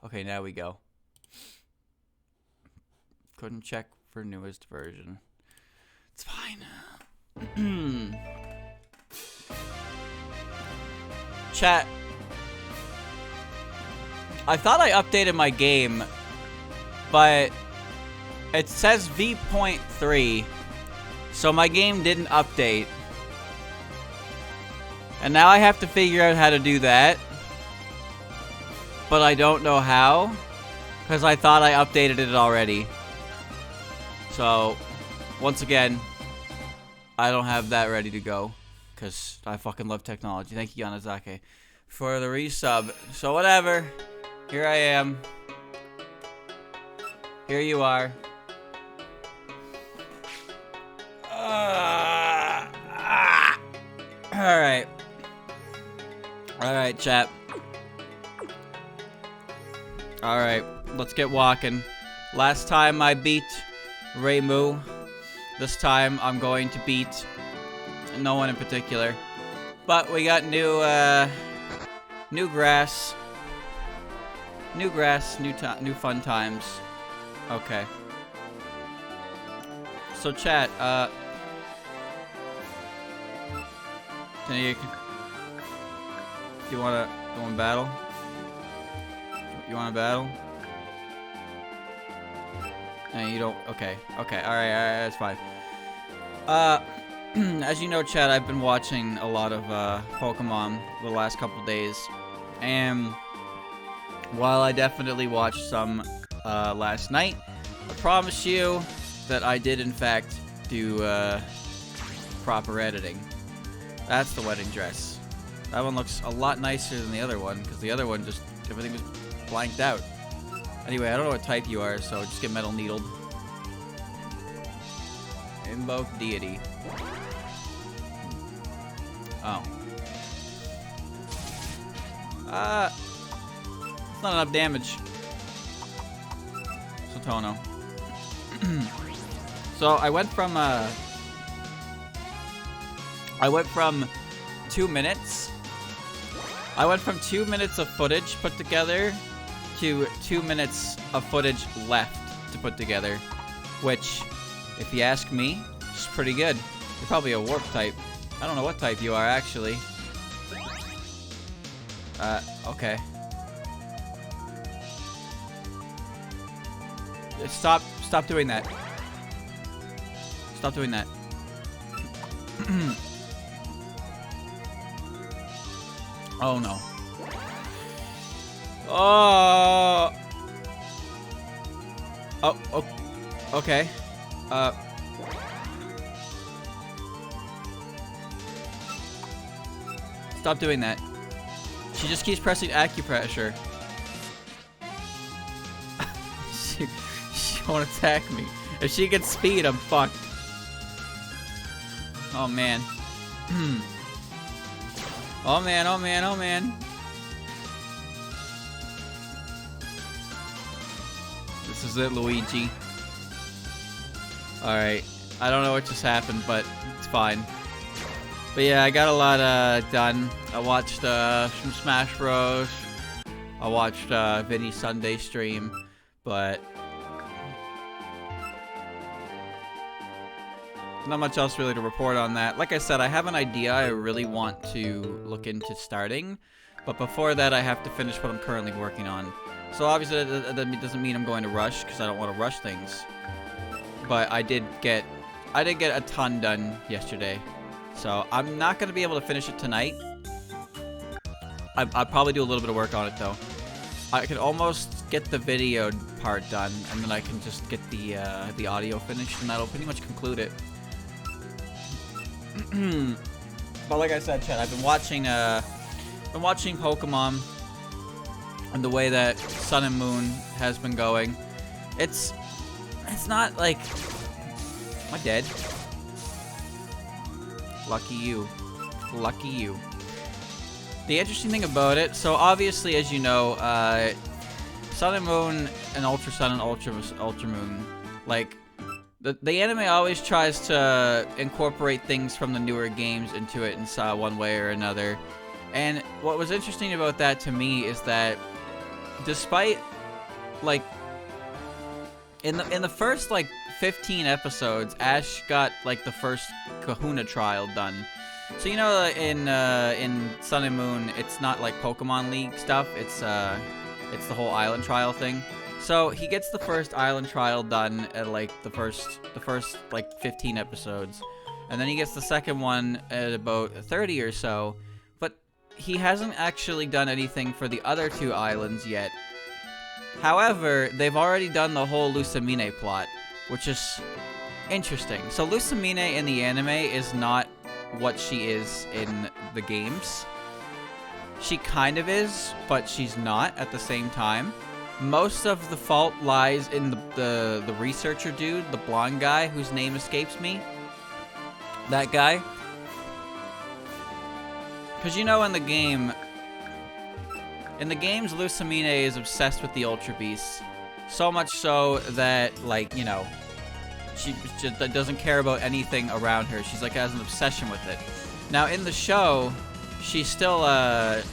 Okay, now we go. Couldn't check for newest version. It's fine. Chat. I thought I updated my game, but it says V.3, so my game didn't update. And now I have to figure out how to do that. But I don't know how, because I thought I updated it already. So, once again, I don't have that ready to go, because I fucking love technology. Thank you, Yanazake, for the resub. So whatever, here I am. Here you are. Alright. Alright, chat. Alright, let's get walking. Last time I beat Reimu. This time I'm going to beat no one in particular. But we got new grass. New grass, new fun times. Okay. So chat, you wanna battle? You wanna battle? No, you don't. Okay. Okay. All right. That's fine. As you know, chat, I've been watching a lot of Pokemon the last couple days, and while I definitely watched some last night, I promise you that I did in fact do proper editing. That's the wedding dress. That one looks a lot nicer than the other one, because the other one just everything was blanked out. Anyway, I don't know what type you are, so just get metal needled. Invoke deity. Oh. It's not enough damage. Sotono. So I went from 2 minutes. I went from 2 minutes of footage put together to 2 minutes of footage left to put together, which, if you ask me, is pretty good. You're probably a warp type. I don't know what type you are, actually. Okay. Stop doing that. Stop doing that. Oh no. Oh. Oh. Okay. Stop doing that. She just keeps pressing acupressure. She won't attack me. If she gets speed, I'm fucked. Oh man. Oh man, oh man, oh man. This is it, Luigi. Alright. I don't know what just happened, but it's fine. But yeah, I got a lot done. I watched some Smash Bros. I watched Vinny's Sunday stream, but not much else really to report on that. Like I said, I have an idea I really want to look into starting, but before that I have to finish what I'm currently working on. So obviously that doesn't mean I'm going to rush, because I don't want to rush things. But I did get a ton done yesterday. So I'm not going to be able to finish it tonight. I'll probably do a little bit of work on it though. I could almost get the video part done, and then I can just get the audio finished, and that'll pretty much conclude it. But like I said, chat, I've been watching Pokemon and the way that Sun and Moon has been going. It's not like... Am I dead? Lucky you. Lucky you. The interesting thing about it, so obviously, as you know, Sun and Moon and Ultra Sun and Ultra Moon, like, the anime always tries to incorporate things from the newer games into it in one way or another. And what was interesting about that to me is that despite, like, in the first, like, 15 episodes, Ash got, like, the first Kahuna trial done. So, you know, in Sun and Moon, it's not like Pokemon League stuff. It's the whole island trial thing. So he gets the first island trial done at like the first like 15 episodes, and then he gets the second one at about 30 or so. But he hasn't actually done anything for the other 2 islands yet. However, they've already done the whole Lusamine plot, which is interesting. So Lusamine in the anime is not what she is in the games. She kind of is, but she's not at the same time. Most of the fault lies in the researcher dude, the blonde guy whose name escapes me. That guy. Because you know in the games, Lusamine is obsessed with the Ultra Beasts. So much so that, like, you know, she just doesn't care about anything around her. She's like has an obsession with it. Now in the show, she still like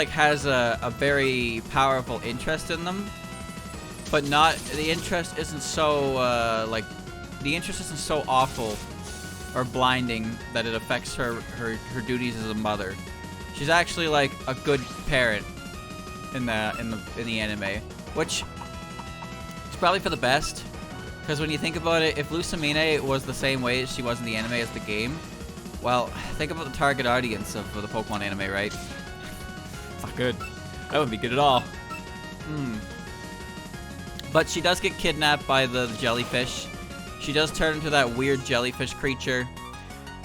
has a very powerful interest in them, but not the interest isn't so the interest isn't so awful or blinding that it affects her duties as a mother. She's actually like a good parent in the anime, which is probably for the best. Because when you think about it, if Lusamine was the same way as she was in the anime as the game, well, think about the target audience of the Pokemon anime, right? It's not good. That wouldn't be good at all. But she does get kidnapped by the jellyfish. She does turn into that weird jellyfish creature.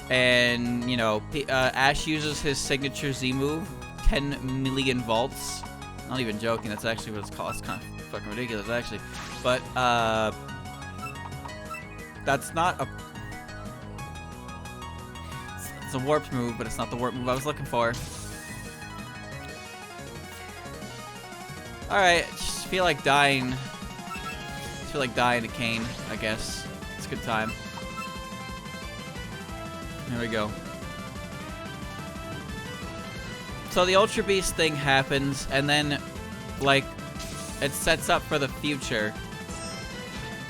And, you know, Ash uses his signature Z move, 10 million volts. Not even joking, that's actually what it's called. It's kind of fucking ridiculous, actually. But, that's not a... It's a warp move, but it's not the warp move I was looking for. Alright, just feel like dying. Just feel like dying to Kane, I guess. It's a good time. There we go. So the Ultra Beast thing happens, and then, like, it sets up for the future.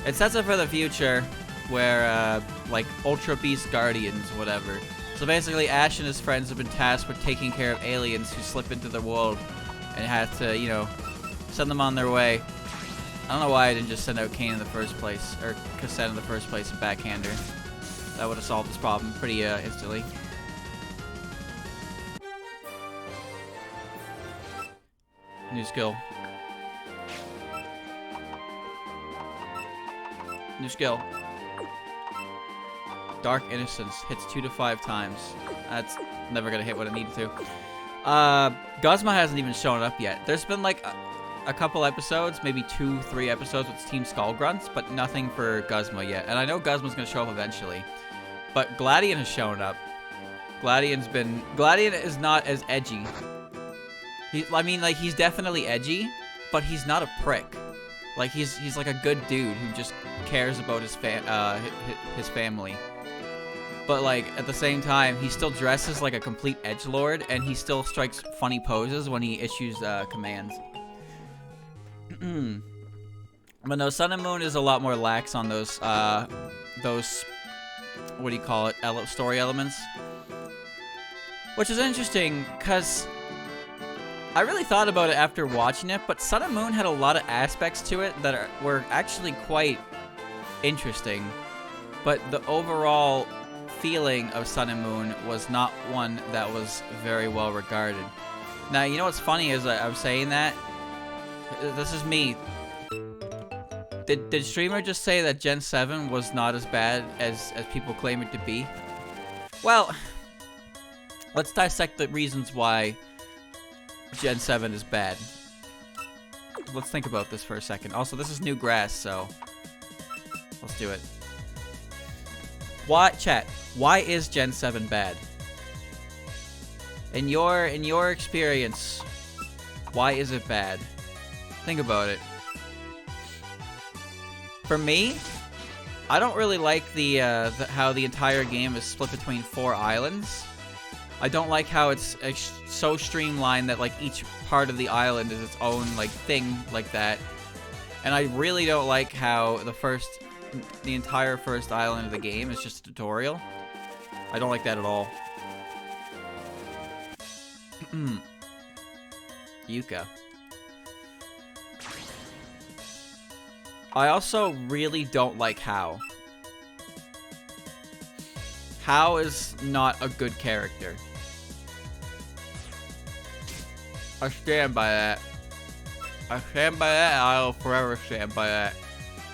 It sets up for the future where, like, Ultra Beast Guardians, whatever. So basically, Ash and his friends have been tasked with taking care of aliens who slip into the world and have to, you know, send them on their way. I don't know why I didn't just send out Kane in the first place, or Cassette in the first place, and Backhander. That would have solved this problem pretty instantly. New skill. New skill. Dark Innocence hits 2 to 5 times. That's never gonna hit what it needed to. Guzma hasn't even shown up yet. There's been like a couple episodes, maybe 2-3 episodes with Team Skullgrunts, but nothing for Guzma yet. And I know Guzma's gonna show up eventually. But Gladian has shown up. Gladian is not as edgy. I mean, like, he's definitely edgy, but he's not a prick. Like, he's like a good dude who just cares about his family. But, like, at the same time, he still dresses like a complete edgelord, and he still strikes funny poses when he issues commands. But no, Sun and Moon is a lot more lax on those, what do you call it, story elements. Which is interesting, because I really thought about it after watching it, but Sun and Moon had a lot of aspects to it that were actually quite interesting. But the overall feeling of Sun and Moon was not one that was very well regarded. Now, you know what's funny is I'm saying that? This is me. Did Streamer just say that Gen 7 was not as bad as people claim it to be? Well, let's dissect the reasons why Gen 7 is bad. Let's think about this for a second. Also, this is new grass, so let's do it. Why is Gen 7 bad? In your experience, why is it bad? Think about it. For me, I don't really like the how the entire game is split between 4 islands. I don't like how it's so streamlined that like each part of the island is its own like thing like that. And I really don't like how the entire first island of the game is just a tutorial. I don't like that at all. Yuka. I also really don't like How. How is not a good character. I stand by that. I stand by that, and I'll forever stand by that.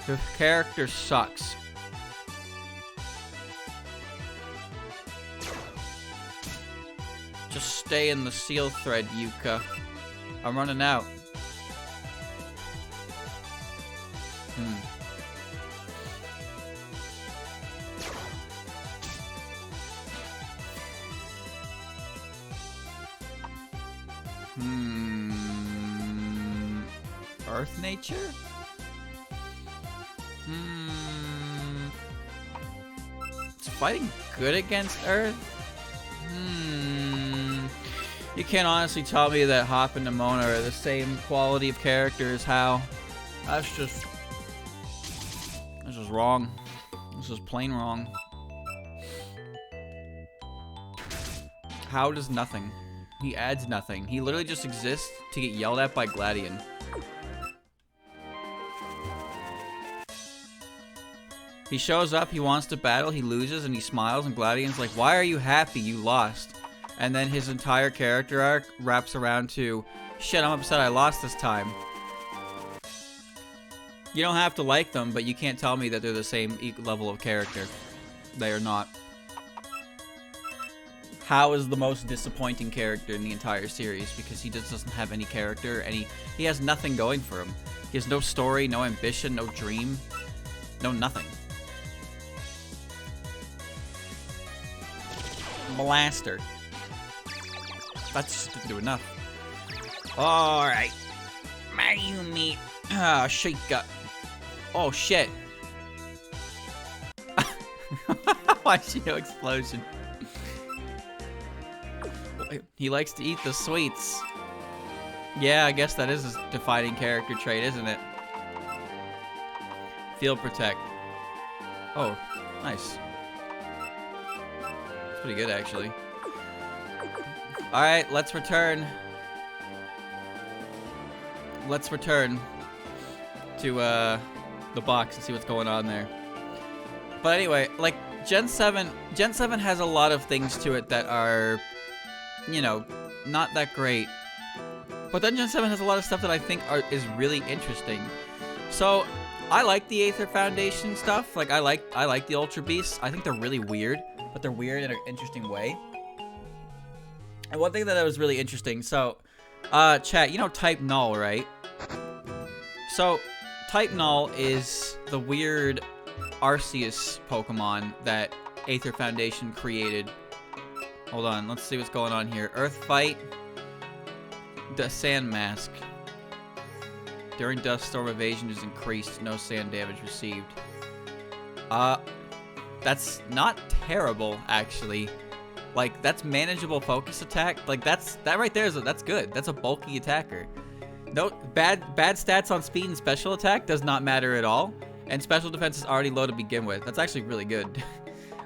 This character sucks. Just stay in the seal thread, Yuka. I'm running out. Earth nature? It's fighting good against Earth? You can't honestly tell me that Hop and Nimona are the same quality of character as How. That's just wrong. This is plain wrong. How does nothing. He adds nothing. He literally just exists to get yelled at by Gladian. He shows up, he wants to battle, he loses, and he smiles, and Gladian's like, why are you happy? You lost. And then his entire character arc wraps around to, shit, I'm upset I lost this time. You don't have to like them, but you can't tell me that they're the same level of character. They are not. How is the most disappointing character in the entire series because he just doesn't have any character, and he has nothing going for him. He has no story, no ambition, no dream, no nothing. Blaster. That just didn't do enough. Alright. Mayumi. Ah, Sheikah. Oh, shit. Why'd she no explosion? He likes to eat the sweets. Yeah, I guess that is a defining character trait, isn't it? Field Protect. Oh, nice. It's pretty good, actually. Alright, let's return. Let's return to the box and see what's going on there. But anyway, like, Gen 7 has a lot of things to it that are, you know, not that great. But then Gen 7 has a lot of stuff that I think is really interesting. So, I like the Aether Foundation stuff. Like, I like the Ultra Beasts. I think they're really weird, but they're weird in an interesting way. And one thing that was really interesting, so, chat, you know Type Null, right? So, Type Null is the weird Arceus Pokemon that Aether Foundation created. Hold on, let's see what's going on here. Earth Fight. The Sand Mask. During Dust Storm evasion is increased, no sand damage received. That's not terrible, actually. Like, that's manageable focus attack. Like, that right there that's good. That's a bulky attacker. No bad stats on speed and special attack does not matter at all. And special defense is already low to begin with. That's actually really good.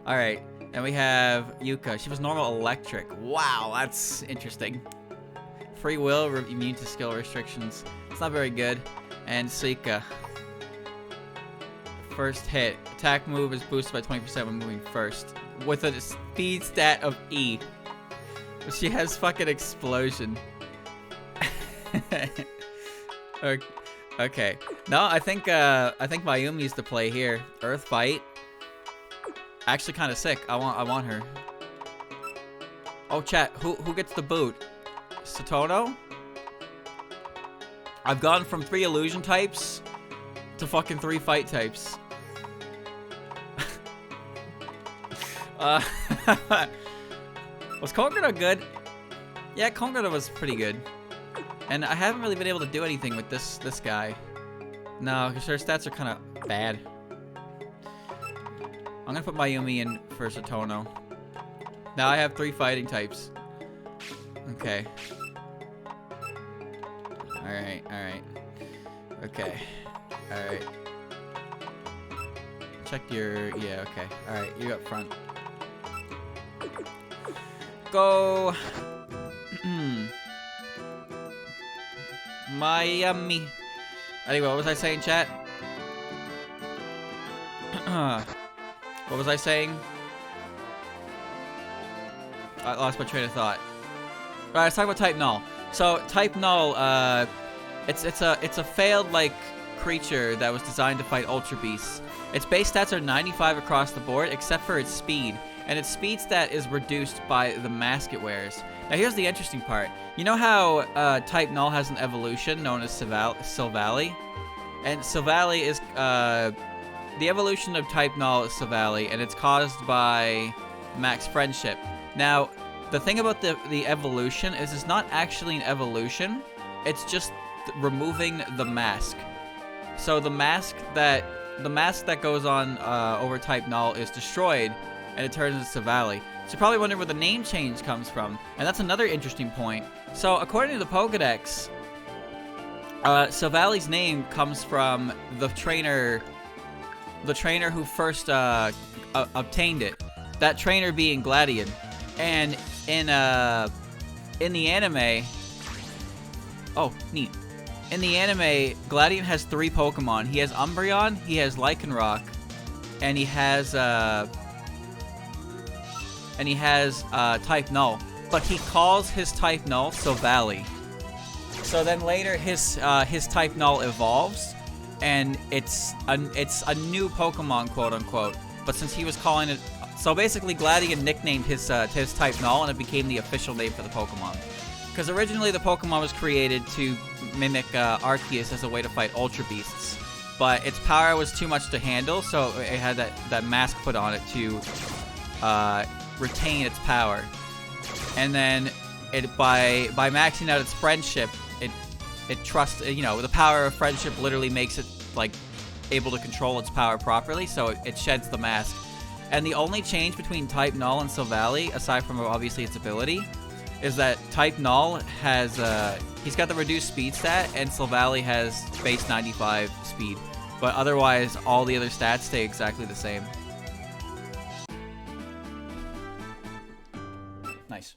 Alright, and we have Yuka. She was normal electric. Wow, that's interesting. Free will, immune to skill restrictions. It's not very good. And Suika. First hit. Attack move is boosted by 20% when moving first. With a speed stat of E. She has fucking explosion. Okay. No, I think Mayumi's the play here. Earth Fight. Actually kind of sick. I want her. Oh, chat. Who gets the boot? Satono? I've gone from 3 illusion types to fucking 3 fight types. Was Kongoro good? Yeah, Kongoro was pretty good. And I haven't really been able to do anything with this guy. No, because her stats are kind of bad. I'm gonna put Mayumi in for Satono. Now I have 3 fighting types. Okay. Alright, alright. Okay. Alright. Check your... Yeah, okay. Alright, you up front. Go! Miami. Anyway, what was I saying, chat? What was I saying? I lost my train of thought. Alright, let's talk about type Null. So, type Null, it's a failed, like, creature that was designed to fight Ultra Beasts. Its base stats are 95 across the board, except for its speed. And its speed stat is reduced by the mask it wears. Now, here's the interesting part. You know how type Null has an evolution known as Silvally? And Silvally is, the evolution of type Null is Silvally, and it's caused by max friendship. Now, the thing about the evolution is it's not actually an evolution. It's just removing the mask. So the mask that goes on over type Null is destroyed, and it turns into Silvally. So you're probably wondering where the name change comes from, and that's another interesting point. So according to the Pokédex, Silvally's name comes from the trainer who first obtained it. That trainer being Gladian. And in the anime, oh, neat. In the anime, Gladian has 3 Pokemon. He has Umbreon, he has Lycanroc, and he has type Null. But he calls his type Null Silvally. So then later his type Null evolves, and it's a new Pokemon, quote unquote. But since he was calling it, so basically Gladian nicknamed his type Null, and it became the official name for the Pokemon. Because originally the Pokemon was created to mimic Arceus as a way to fight Ultra Beasts, but its power was too much to handle, so it had that mask put on it to retain its power. And then by maxing out its friendship, it trusts, you know, the power of friendship literally makes it like able to control its power properly, so it sheds the mask. And the only change between type Null and Silvally, aside from obviously its ability, is that type Null has he's got the reduced speed stat, and Silvally has base 95 speed. But otherwise, all the other stats stay exactly the same. Nice.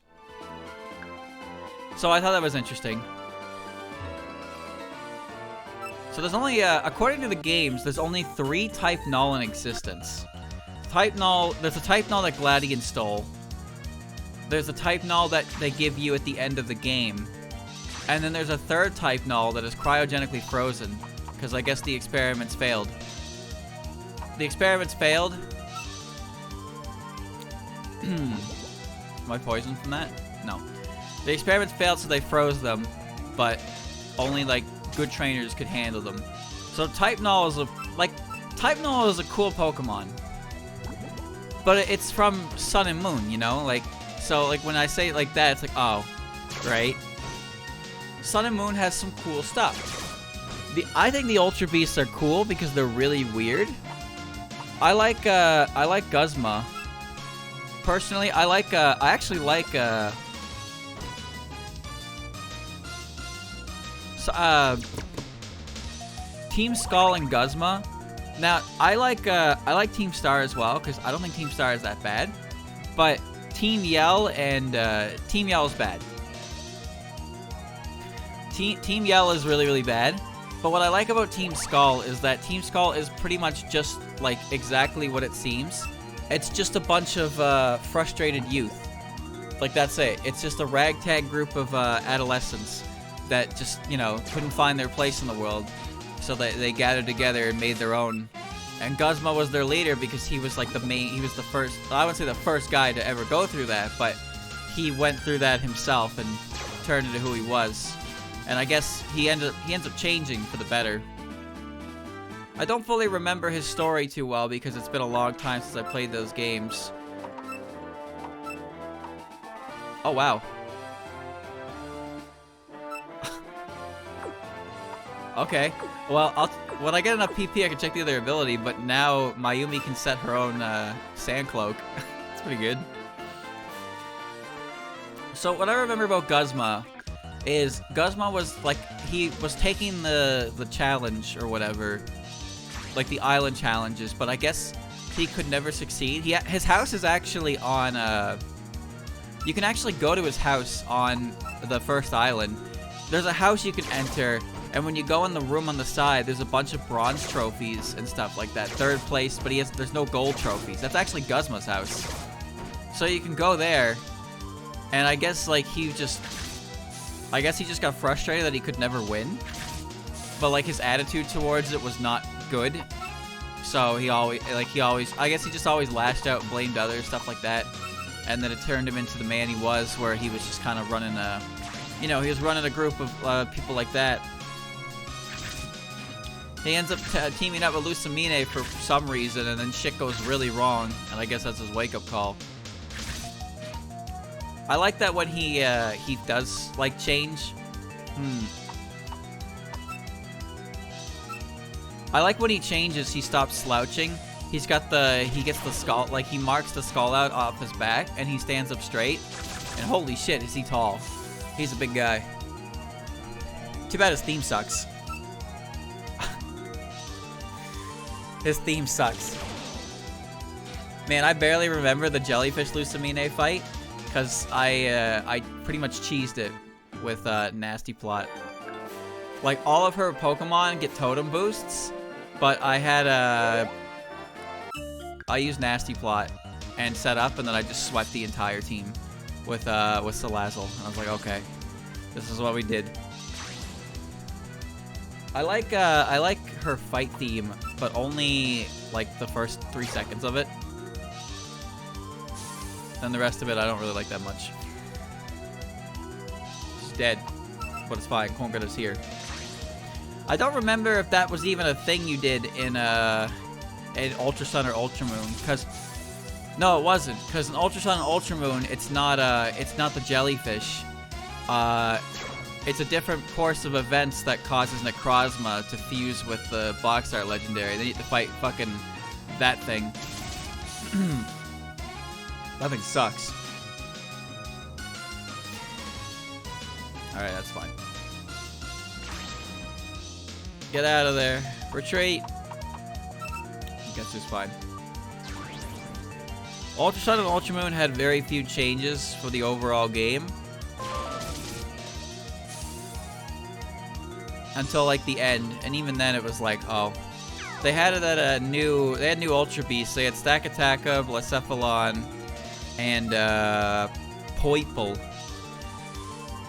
So I thought that was interesting. So there's only, according to the games, there's only 3 type Null in existence. Type Null, there's a type Null that Gladian stole. There's a type Null that they give you at the end of the game. And then there's a 3rd type Null that is cryogenically frozen, because I guess the experiments failed. The experiments failed. Am I poisoned from that? No. The experiments failed, so they froze them, but only, like, good trainers could handle them. So type Null is a cool Pokemon. But it's from Sun and Moon, you know? Like, so, like, when I say it like that, it's like, oh, right? Sun and Moon has some cool stuff. I think the Ultra Beasts are cool because they're really weird. I like Guzma. Personally, I actually like, Team Skull and Guzma. Now, I like Team Star as well, because I don't think Team Star is that bad. But Team Yell and Team Yell is bad. Team Yell is really, really bad. But what I like about Team Skull is that Team Skull is pretty much just like exactly what it seems. It's just a bunch of frustrated youth. Like, that's it. It's just a ragtag group of adolescents that just, you know, couldn't find their place in the world. So they gathered together and made their own. And Guzma was their leader because he was like he was the first, I wouldn't say the first guy to ever go through that, but he went through that himself and turned into who he was. And I guess he ends up changing for the better. I don't fully remember his story too well because it's been a long time since I played those games. Oh, wow. Okay. Well, when I get enough PP, I can check the other ability, but now Mayumi can set her own sand cloak. It's pretty good. So what I remember about Guzma is Guzma was like, he was taking the challenge or whatever, like the island challenges, but I guess he could never succeed. His house is actually on, you can actually go to his house on the first island. There's a house you can enter, and when you go in the room on the side, there's a bunch of bronze trophies and stuff like that. 3rd place, but there's no gold trophies. That's actually Guzma's house. So you can go there, and I guess like he just got frustrated that he could never win. But like his attitude towards it was not good. So he always, I guess he just always lashed out and blamed others, stuff like that. And then it turned him into the man he was, where he was just kind of running a, he was running a group of people like that. He ends up teaming up with Lucamine for some reason, and then shit goes really wrong, and I guess that's his wake-up call. I like that when he does, like, change. I like when he changes, he stops slouching. He gets the skull, like, he marks the skull out off his back, and he stands up straight. And holy shit, is he tall. He's a big guy. Too bad his theme sucks. His theme sucks. Man, I barely remember the Jellyfish Lucamine fight, because I pretty much cheesed it with Nasty Plot. Like, all of her Pokemon get totem boosts, but I had I used Nasty Plot and set up, and then I just swept the entire team with Salazzle. And I was like, okay, this is what we did. I like her fight theme, but only like the first 3 seconds of it. Then the rest of it, I don't really like that much. She's dead, but it's fine. Conqueror's here. I don't remember if that was even a thing you did in Ultra Sun or Ultra Moon, because no, it wasn't. Because in Ultra Sun and Ultra Moon, it's not the jellyfish. It's a different course of events that causes Necrozma to fuse with the Box Art Legendary. They need to fight fucking that thing. That thing sucks. Alright, that's fine. Get out of there. Retreat. I guess it's fine. Ultra Sun and Ultra Moon had very few changes for the overall game. Until like the end, and even then it was like, oh. They had it at they had new Ultra Beasts. They had Stakataka, Blacephalon, and Poipole.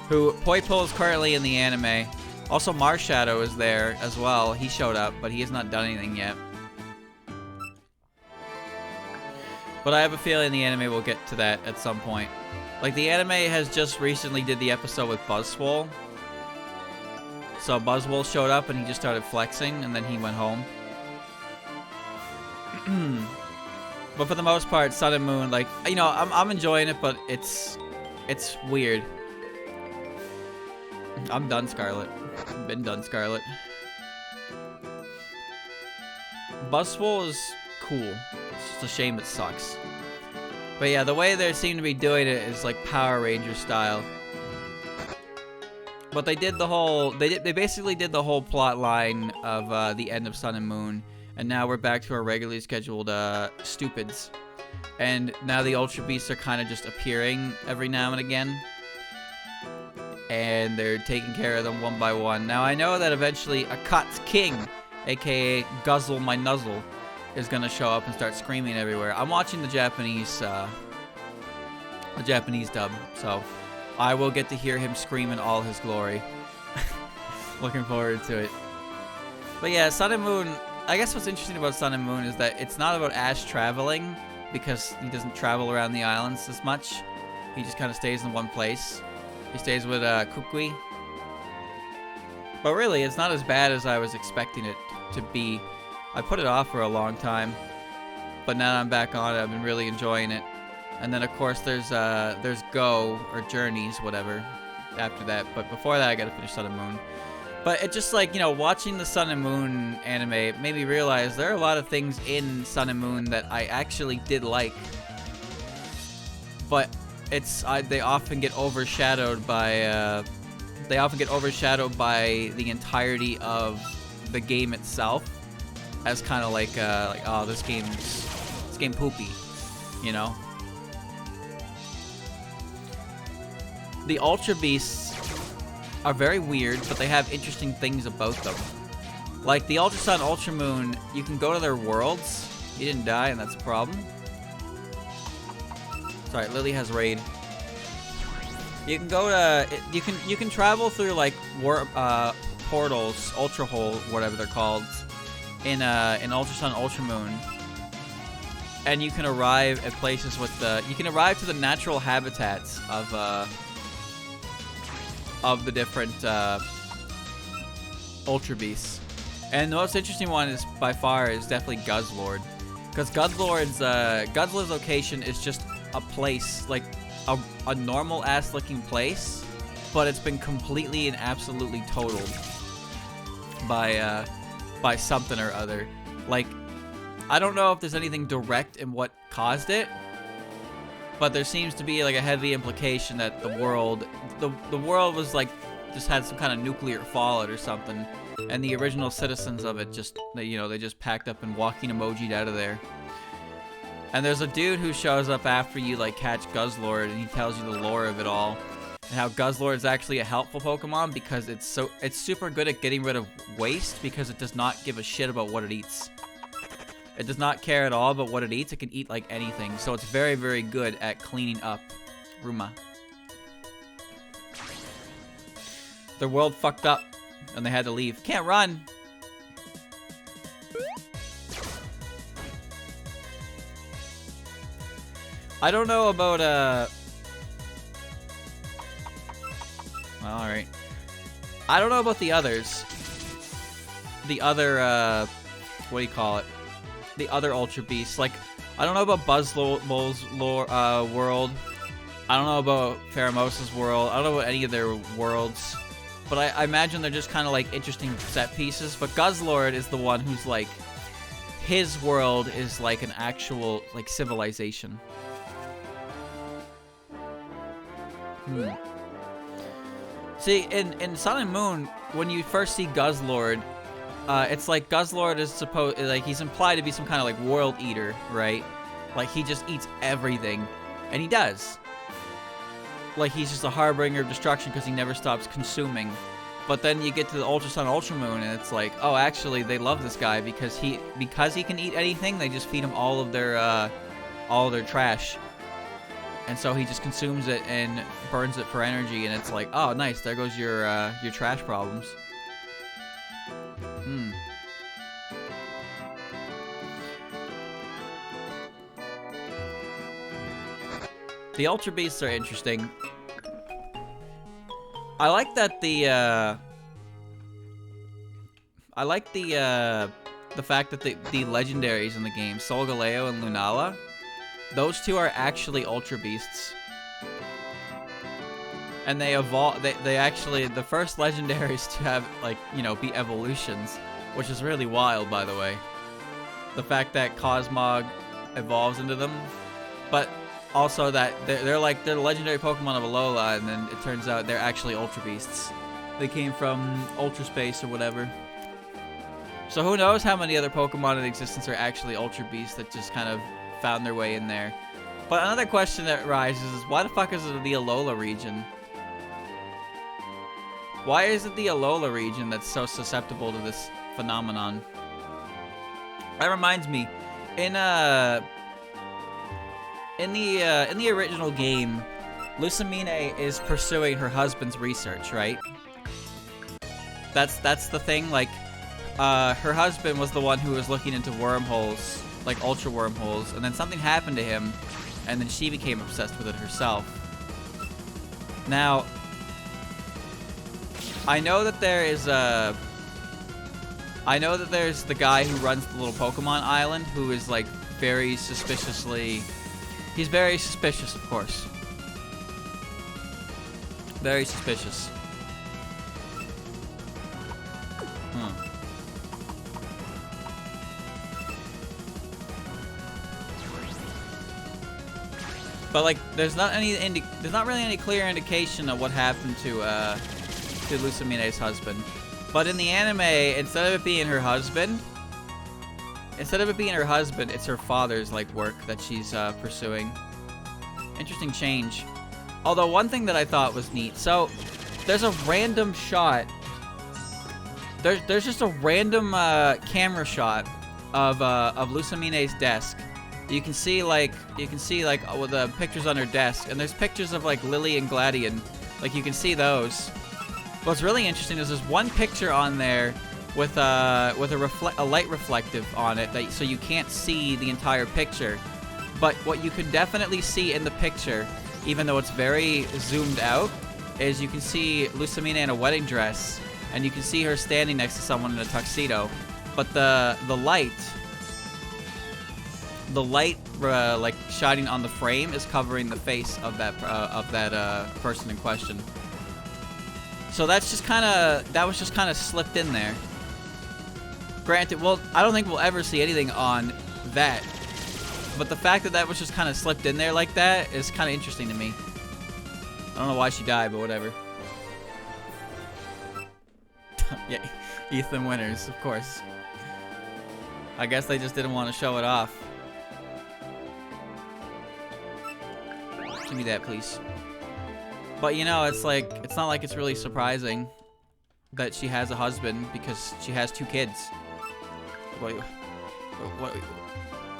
Poipole is currently in the anime. Also, Marshadow is there as well. He showed up, but he has not done anything yet. But I have a feeling the anime will get to that at some point. Like, the anime has just recently did the episode with Buzzwole. So Buzzwole showed up and he just started flexing, and then he went home. But for the most part, Sun and Moon, like, you know, I'm enjoying it, but it's weird. I'm done, Scarlet. I've been done, Scarlet. Buzzwole is cool. It's just a shame it sucks. But yeah, the way they seem to be doing it is like Power Ranger style. But they did the whole, they basically did the whole plot line of the end of Sun and Moon, and now we're back to our regularly scheduled stupids. And now the Ultra Beasts are kind of just appearing every now and again, and they're taking care of them one by one. Now I know that eventually Akat's King, aka Guzzle My Nuzzle, is gonna show up and start screaming everywhere. I'm watching the Japanese dub, so I will get to hear him scream in all his glory. Looking forward to it. But yeah, Sun and Moon, I guess what's interesting about Sun and Moon is that it's not about Ash traveling, because he doesn't travel around the islands as much. He just kind of stays in one place. He stays with Kukui. But really, it's not as bad as I was expecting it to be. I put it off for a long time, but now that I'm back on it, I've been really enjoying it. And then of course there's Go, or Journeys, whatever, after that. But before that, I gotta finish Sun and Moon. But it just, like, you know, watching the Sun and Moon anime made me realize there are a lot of things in Sun and Moon that I actually did like. But they often get overshadowed by the entirety of the game itself, as kind of like oh, this game poopy, you know. The Ultra Beasts are very weird, but they have interesting things about them. Like the Ultra Sun, Ultra Moon, you can go to their worlds. You didn't die, and that's a problem. Sorry, Lily has raid. You can go to you can travel through like portals, Ultra Hole, whatever they're called, in Ultra Sun, Ultra Moon, and you can arrive at places with you can arrive to the natural habitats of the different Ultra Beasts. And the most interesting one is by far is definitely Guzzlord, because Guzzlord's location is just a place, like a normal ass looking place, but it's been completely and absolutely totaled by something or other. Like, I don't know if there's anything direct in what caused it, but there seems to be like a heavy implication that the world was like just had some kind of nuclear fallout or something, and the original citizens of it just, you know, they just packed up and walking emoji'd out of there. And there's a dude who shows up after you like catch Guzzlord, and he tells you the lore of it all, and how Guzzlord is actually a helpful Pokemon because it's super good at getting rid of waste, because it does not give a shit about what it eats. It does not care at all about what it eats. It can eat like anything, so it's very, very good at cleaning up. Ruma. Their world fucked up, and they had to leave. Can't run. I don't know about, well, alright. I don't know about the others. The other, what do you call it? The other Ultra Beasts. Like, I don't know about Buzzwole's world. I don't know about Pheromosa's world. I don't know about any of their worlds. But I imagine they're just kind of like interesting set pieces. But Guzzlord is the one who's like, his world is like an actual, like, civilization. See, in Sun and Moon, when you first see Guzzlord, it's like Guzzlord is he's implied to be some kind of like world eater, right? Like he just eats everything, and he does. Like he's just a harbinger of destruction because he never stops consuming. But then you get to the Ultra Sun, Ultra Moon, and it's like, oh, actually, they love this guy because he can eat anything. They just feed him all of their trash. And so he just consumes it and burns it for energy, and it's like, oh, nice, there goes your trash problems. The Ultra Beasts are interesting. I like that the fact that the legendaries in the game, Solgaleo and Lunala, those two are actually Ultra Beasts. And they evolve, they actually, the first legendaries to have, like, you know, be evolutions, which is really wild, by the way. The fact that Cosmog evolves into them, but also that they're legendary Pokemon of Alola, and then it turns out they're actually Ultra Beasts. They came from Ultra Space or whatever. So who knows how many other Pokemon in existence are actually Ultra Beasts that just kind of found their way in there. But another question that rises is, why the fuck is it the Alola region? Why is it the Alola region that's so susceptible to this phenomenon? That reminds me, in the original game, Lucamine is pursuing her husband's research, right? That's the thing. Like, her husband was the one who was looking into wormholes, like ultra wormholes, and then something happened to him, and then she became obsessed with it herself. Now, I know that there's the guy who runs the little Pokemon island, who is like very suspiciously. He's very suspicious, of course. Very suspicious. But like, there's not really any clear indication of what happened to Lusamine's husband. But in the anime, instead of it being her husband, it's her father's like work that she's pursuing. Interesting change. Although one thing that I thought was neat, so there's a random shot. There's just a random camera shot of Lusamine's desk. You can see like with the pictures on her desk, and there's pictures of like Lily and Gladian. Like you can see those. What's really interesting is there's one picture on there with a light reflective on it, so you can't see the entire picture. But what you can definitely see in the picture, even though it's very zoomed out, is you can see Lusamine in a wedding dress, and you can see her standing next to someone in a tuxedo. But the light like shining on the frame is covering the face of that person in question. So that was just kind of slipped in there. Granted, well, I don't think we'll ever see anything on that, but the fact that was just kind of slipped in there like that is kind of interesting to me. I don't know why she died, but whatever. Yeah, Ethan Winters, of course. I guess they just didn't want to show it off. Give me that, please. But you know, it's not like it's really surprising that she has a husband because she has 2 kids. What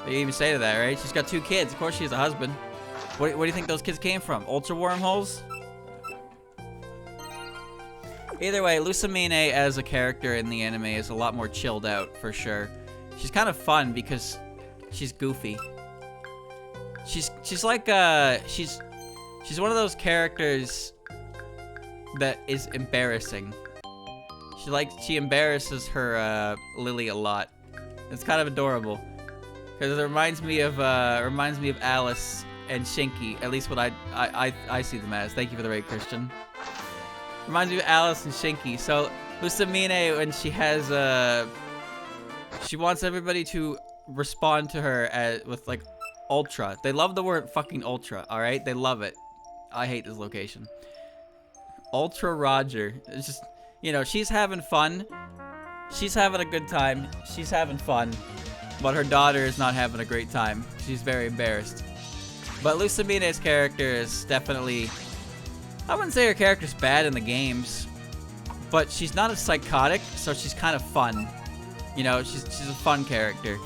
do you even say to that, right? She's got 2 kids. Of course she has a husband. What do you think those kids came from? Ultra wormholes? Either way, Lusamine as a character in the anime is a lot more chilled out, for sure. She's kind of fun because she's goofy. She's like she's one of those characters that is embarrassing. She embarrasses her Lily a lot. It's kind of adorable because it reminds me of Alice and Shinky. At least what I see them as. Thank you for the raid, Christian. Reminds me of Alice and Shinky. So Lusamine, when she has she wants everybody to respond to her with like ultra. They love the word fucking ultra. All right, they love it. I hate this location. Ultra Roger. It's just, you know, she's having fun. She's having a good time. She's having fun. But her daughter is not having a great time. She's very embarrassed. But Lusamine's character is definitely... I wouldn't say her character's bad in the games. But she's not as psychotic, so she's kind of fun. You know, she's a fun character.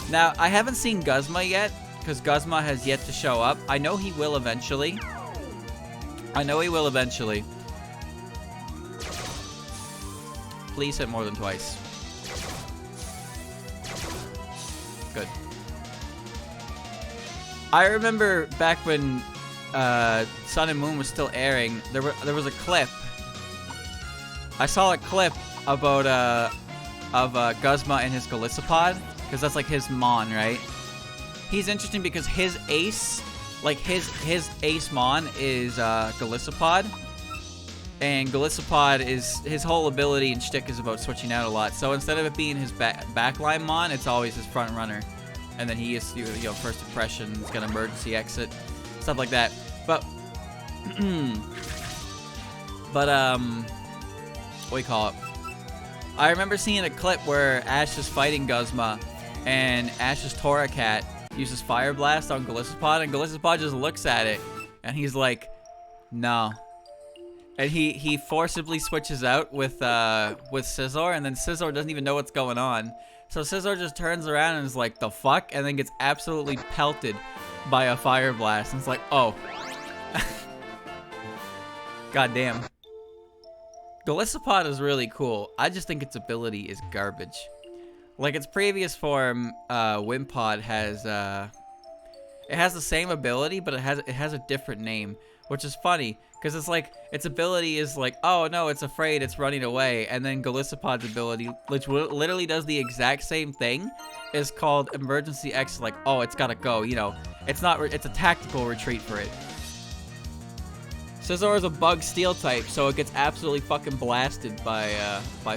Now, I haven't seen Guzma yet, because Guzma has yet to show up. I know he will eventually. Please hit more than twice. Good. I remember back when Sun and Moon was still airing, there was a clip. I saw a clip about of Guzma and his Galissapod, because that's like his Mon, right? He's interesting because his ace, like his ace Mon is Galissapod. And Galissapod is, his whole ability and shtick is about switching out a lot. So instead of it being his backline Mon, it's always his front runner. And then he is, you know, first impression, he's got emergency exit, stuff like that. But, what do you call it? I remember seeing a clip where Ash is fighting Guzma, and Ash's Toracat uses Fire Blast on Galissapod, and Galissapod just looks at it, and he's like, no. And he forcibly switches out with Scizor, and then Scizor doesn't even know what's going on. So Scizor just turns around and is like, the fuck? And then gets absolutely pelted by a Fire Blast. And it's like, oh. God damn. Galissapod is really cool. I just think its ability is garbage. Like, its previous form, Wimpod has, it has the same ability, but it has a different name, which is funny. Because it's like, its ability is like, oh no, it's afraid, it's running away. And then Galissapod's ability, which literally does the exact same thing, is called Emergency Exit. Like, oh, it's gotta go, you know. It's a tactical retreat for it. Scizor is a bug steel type, so it gets absolutely fucking blasted by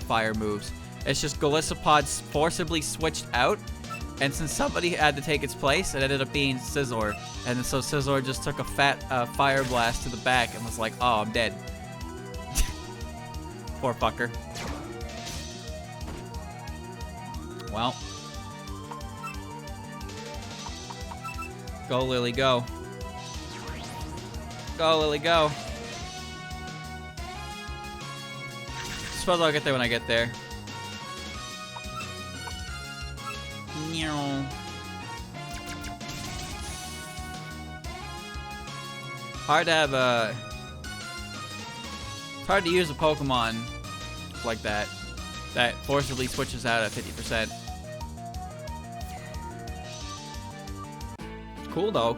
fire moves. It's just Galissapod forcibly switched out, And since somebody had to take its place, it ended up being Scizor. And so Scizor just took a fat fire blast to the back and was like, oh, I'm dead. Poor fucker. Well. Go, Lily, go. Go, Lily, go. Suppose I'll get there when I get there. Hard to have a... It's hard to use a Pokemon like that. That forcibly switches out at 50%. Cool though.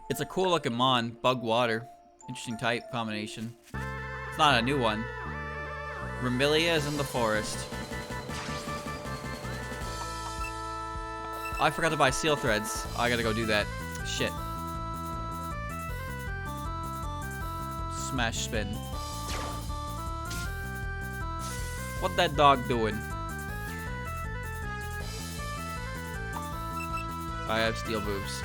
It's a cool looking Mon. Bug Water. Interesting type combination. It's not a new one. Remilia is in the forest. I forgot to buy seal threads. I gotta go do that. Shit. Smash spin. What that dog doing? I have steel boobs.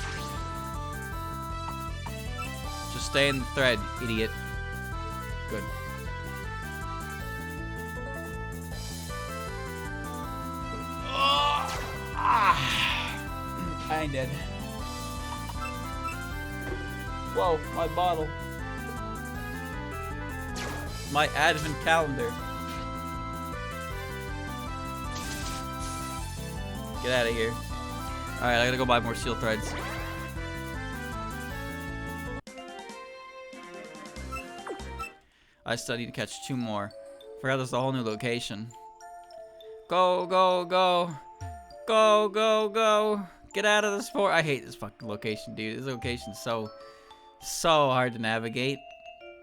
Just stay in the thread, idiot. Good. I ain't dead. Whoa, my bottle. My advent calendar. Get out of here. Alright, I gotta go buy more seal threads. I still need to catch 2 more. Forgot there's a whole new location. Go, go, go. Go, go, go. Get out of this fort. I hate this fucking location, dude. This location's so hard to navigate.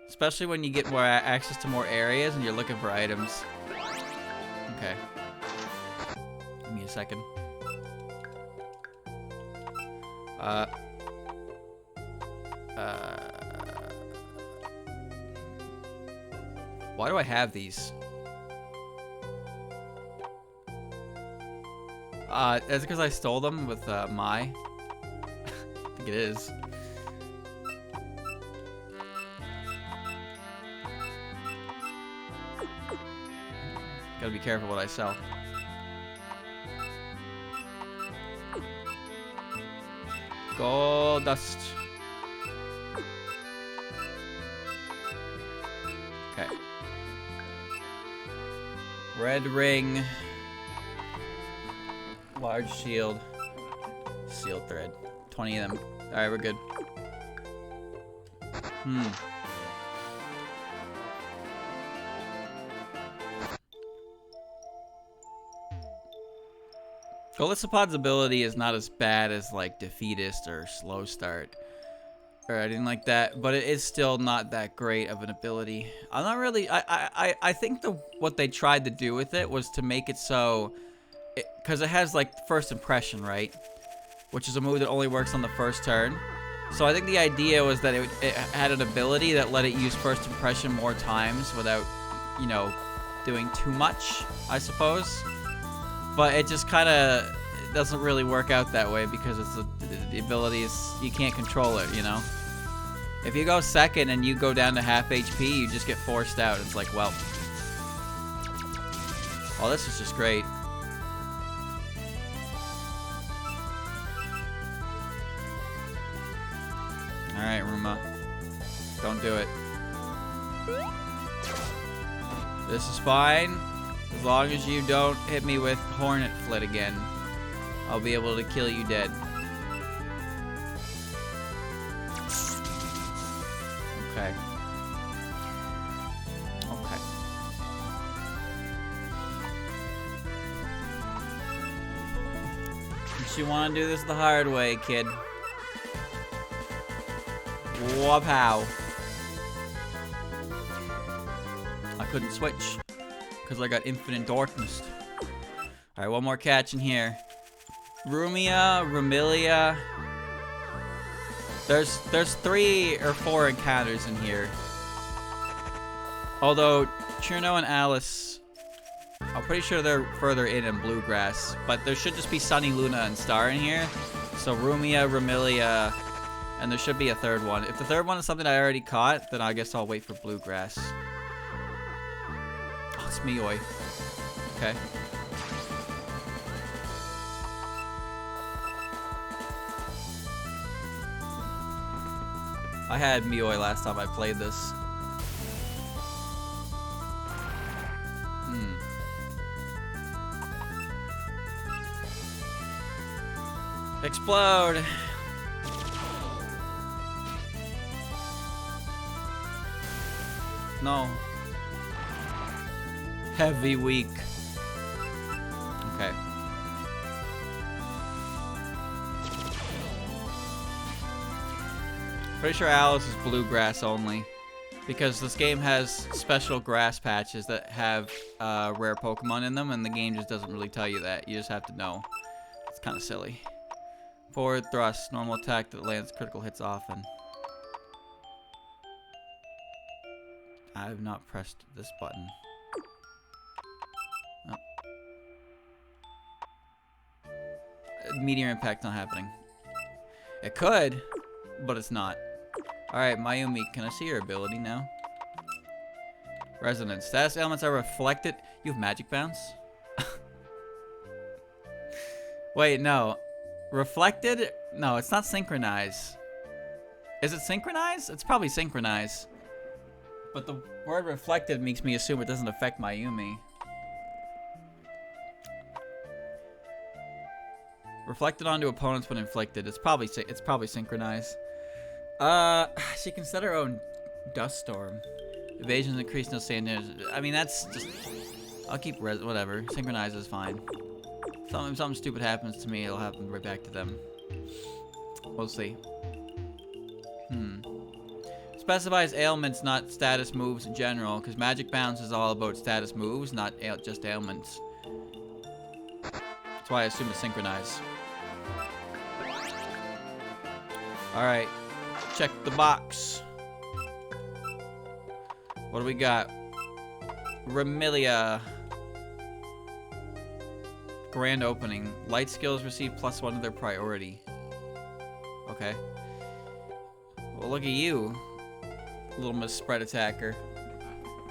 Especially when you get more access to more areas and you're looking for items. Okay. Give me a second. Why do I have these? Is it because I stole them with my? I think it is. Gotta be careful what I sell. Gold dust. Okay. Red ring. Large shield. Sealed thread. 20 of them. Alright, we're good. Golisopod's ability is not as bad as like Defeatist or Slow Start or anything like that, but it is still not that great of an ability. I'm not really. I think what they tried to do with it was to make it so, because it has like first impression, right? Which is a move that only works on the first turn. So I think the idea was that it had an ability that let it use first impression more times without, you know, doing too much, I suppose. But it just kind of doesn't really work out that way because it's the ability is, you can't control it, you know? If you go second and you go down to half HP, you just get forced out. It's like, well. Oh, this is just great. Alright, Ruma. Don't do it. This is fine. As long as you don't hit me with Hornet Flit again, I'll be able to kill you dead. Okay. Okay. You want to do this the hard way, kid. Wapow. I couldn't switch because I got infinite darkness. Alright, one more catch in here. Rumia, Remilia. There's 3 or 4 encounters in here. Although Cherno and Alice I'm pretty sure they're further in Bluegrass, but there should just be Sunny, Luna, and Star in here. So Rumia, Remilia, and there should be a third one. If the third one is something I already caught, then I guess I'll wait for Bluegrass. Oh, it's Mioi. Okay. I had Mioi last time I played this. Explode! No. Heavy weak. Okay. Pretty sure Alice is bluegrass only. Because this game has special grass patches that have rare Pokemon in them, and the game just doesn't really tell you that. You just have to know. It's kind of silly. Forward thrust, normal attack that lands critical hits often. I have not pressed this button. Oh. Meteor impact not happening. It could, but it's not. Alright, Mayumi, can I see your ability now? Resonance. Status elements are reflected. You have magic bounce? Wait, no. Reflected? No, it's not synchronize. Is it synchronize? It's probably synchronize. But the word reflected makes me assume it doesn't affect Mayumi. Reflected onto opponents when inflicted. It's probably synchronize. She can set her own dust storm. Evasions increase, no sand damage. I mean, that's just. I'll keep whatever. Synchronize is fine. If something stupid happens to me, it'll happen right back to them. We'll see. Specifies ailments, not status moves in general, because Magic Bounce is all about status moves, not just ailments. That's why I assume it's synchronize. Alright. Check the box. What do we got? Remilia. Grand opening. Light skills receive +1 to their priority. Okay. Well, look at you. Little misspread attacker.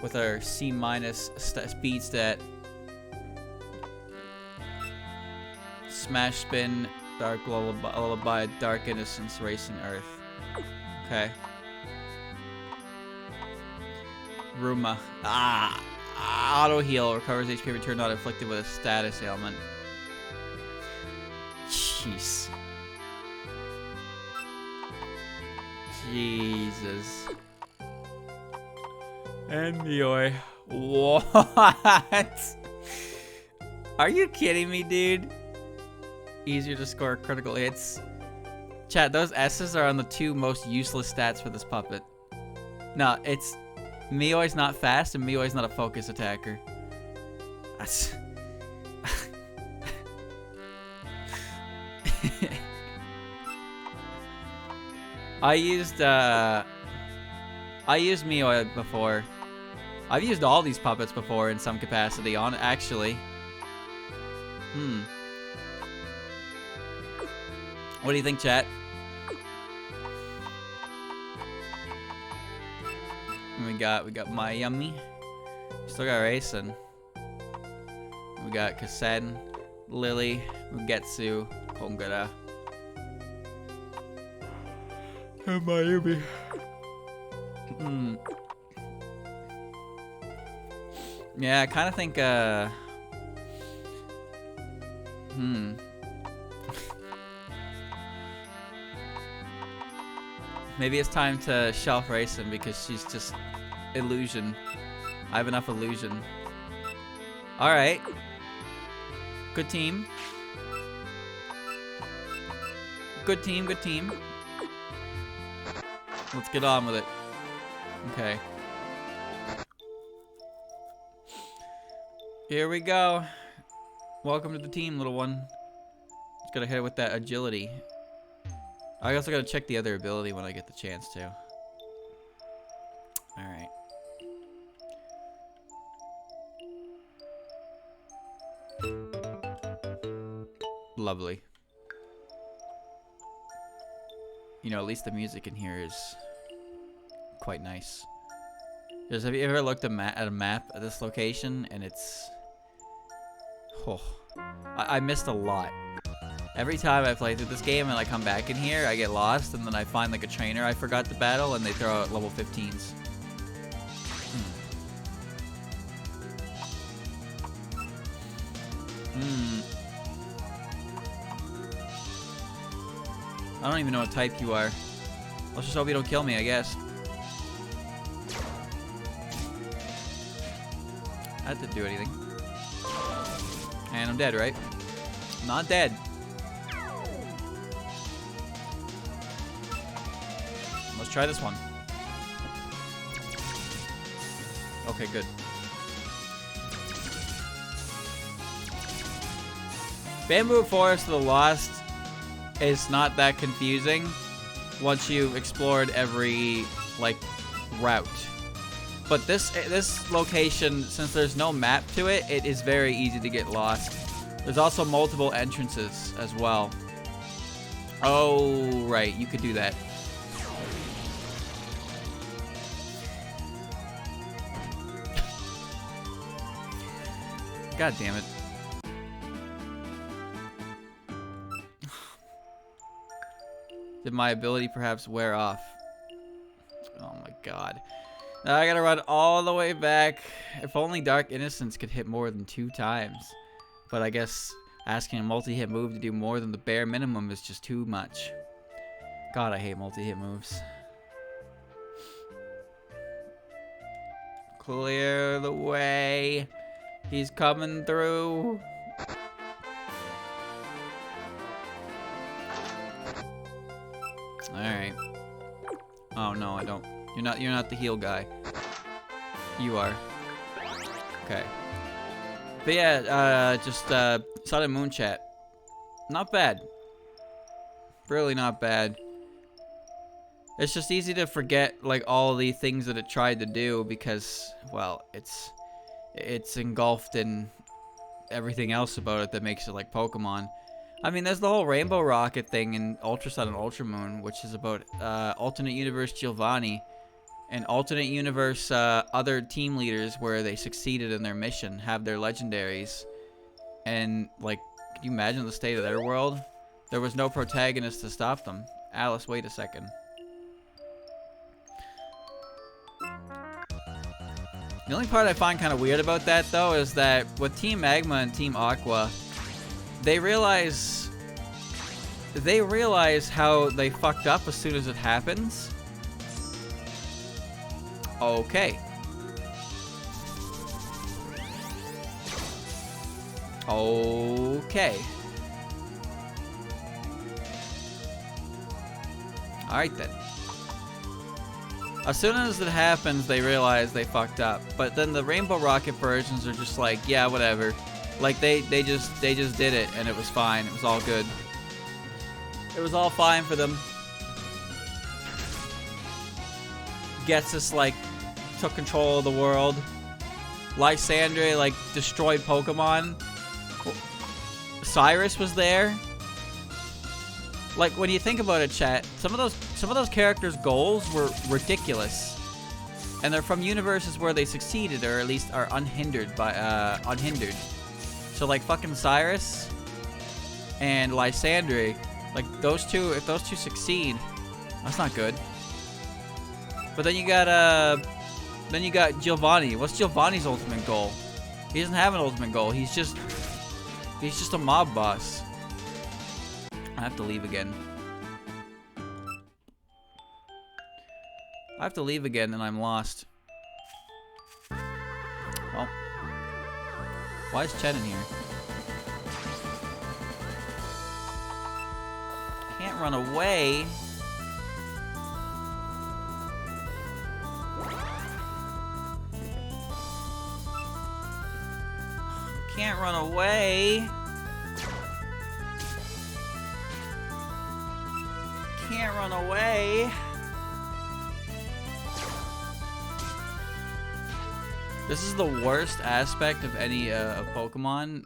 With our C- speed stat. Smash spin. Dark lullaby. Dark innocence. Racing earth. Okay. Ruma. Auto heal. Recovers HP return not inflicted with a status ailment. Jeez. Jesus. And Mioi. What? Are you kidding me, dude? Easier to score critical hits. Chat, those S's are on the 2 most useless stats for this puppet. No, it's... Mioi's not fast, and Mioi's not a focus attacker. That's... I used Mioi before. I've used all these puppets before in some capacity, actually. What do you think, chat? And we got Mayumi. Still got Raisin. We got Kasen, Lily, Ugetsu, Kongara. And Mayumi. Yeah, I kind of think, maybe it's time to shelf Raisin because she's just illusion. I have enough illusion. Alright. Good team. Good team, good team. Let's get on with it. Okay. Here we go. Welcome to the team, little one. Just gotta hit it with that agility. I also gotta check the other ability when I get the chance to. Alright. Lovely. You know, at least the music in here is quite nice. Have you ever looked at a map at this location? And it's... Oh. I missed a lot. Every time I play through this game and I come back in here, I get lost, and then I find like a trainer I forgot to battle, and they throw out level 15s. I don't even know what type you are. Let's just hope you don't kill me, I guess. That didn't do anything. And I'm dead, right? Not dead. Let's try this one. Okay, good. Bamboo Forest of the Lost is not that confusing once you've explored every, like, route. But this location, since there's no map to it, it is very easy to get lost. There's also multiple entrances as well. Oh, right, you could do that. God damn it. Did my ability perhaps wear off? Oh my god. Now I gotta run all the way back. If only Dark Innocence could hit more than 2 times. But I guess asking a multi-hit move to do more than the bare minimum is just too much. God, I hate multi-hit moves. Clear the way. He's coming through. Alright. Oh no, I don't. You're not the heal guy. You are. Okay. But yeah, just Sun and Moon chat. Not bad. Really not bad. It's just easy to forget like all the things that it tried to do because, well, it's engulfed in everything else about it that makes it like Pokemon. I mean, there's the whole Rainbow Rocket thing in Ultra Sun and Ultra Moon, which is about alternate universe Giovanni and alternate universe other team leaders where they succeeded in their mission, have their legendaries. And, like, can you imagine the state of their world? There was no protagonist to stop them. Alice, wait a second. The only part I find kind of weird about that, though, is that with Team Magma and Team Aqua, they realize how they fucked up as soon as it happens. Okay. Okay. Alright then. As soon as it happens, they realize they fucked up. But then the Rainbow Rocket versions are just like, yeah, whatever. Like they just did it and it was fine. It was all good. It was all fine for them. Getsus like took control of the world. Lysandre like destroyed Pokemon. Cyrus was there. Like when you think about it, chat, some of those characters' goals were ridiculous. And they're from universes where they succeeded or at least are unhindered by unhindered. So like fucking Cyrus and Lysandre, like those two, if those two succeed, that's not good. But then you got Giovanni. What's Giovanni's ultimate goal? He doesn't have an ultimate goal. He's just a mob boss. I have to leave again. I have to leave again and I'm lost. Well. Why is Chen in here? Can't run away. Can't run away. Can't run away. This is the worst aspect of any of Pokemon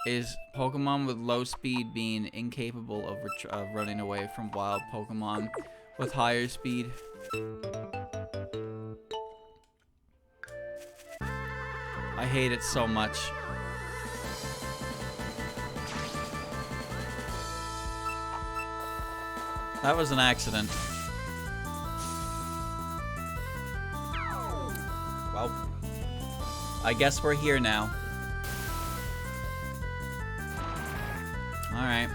is Pokemon with low speed being incapable of running away from wild Pokemon with higher speed. I hate it so much. That was an accident. Well, I guess we're here now. Alright.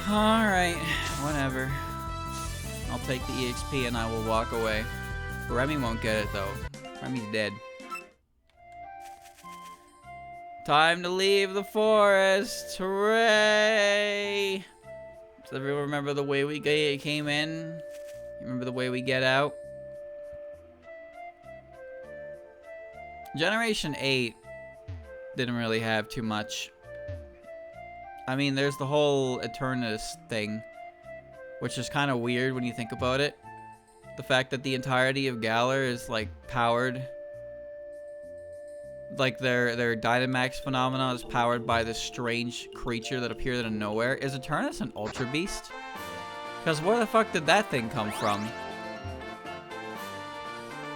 Alright, whatever. I'll take the EXP and I will walk away. Remy won't get it though. Remy's dead. Time to leave the forest! Hooray! Does everyone remember the way we came in? Remember the way we get out? Generation 8 didn't really have too much. I mean, there's the whole Eternus thing, which is kind of weird when you think about it. The fact that the entirety of Galar is, like, powered. Like, their Dynamax phenomenon is powered by this strange creature that appeared out of nowhere. Is Eternus an Ultra Beast? Because where the fuck did that thing come from?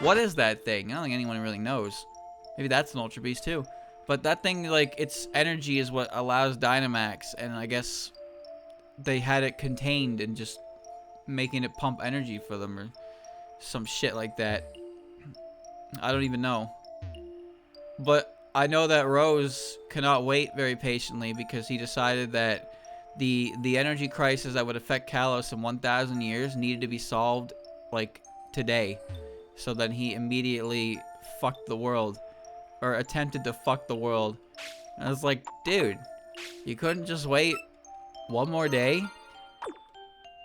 What is that thing? I don't think anyone really knows. Maybe that's an Ultra Beast too. But that thing, like, its energy is what allows Dynamax, and I guess they had it contained and just making it pump energy for them or some shit like that. I don't even know. But I know that Rose cannot wait very patiently because he decided that the energy crisis that would affect Kalos in 1,000 years needed to be solved, like, today. So then he immediately fucked the world. Or attempted to fuck the world. And I was like, dude, you couldn't just wait one more day?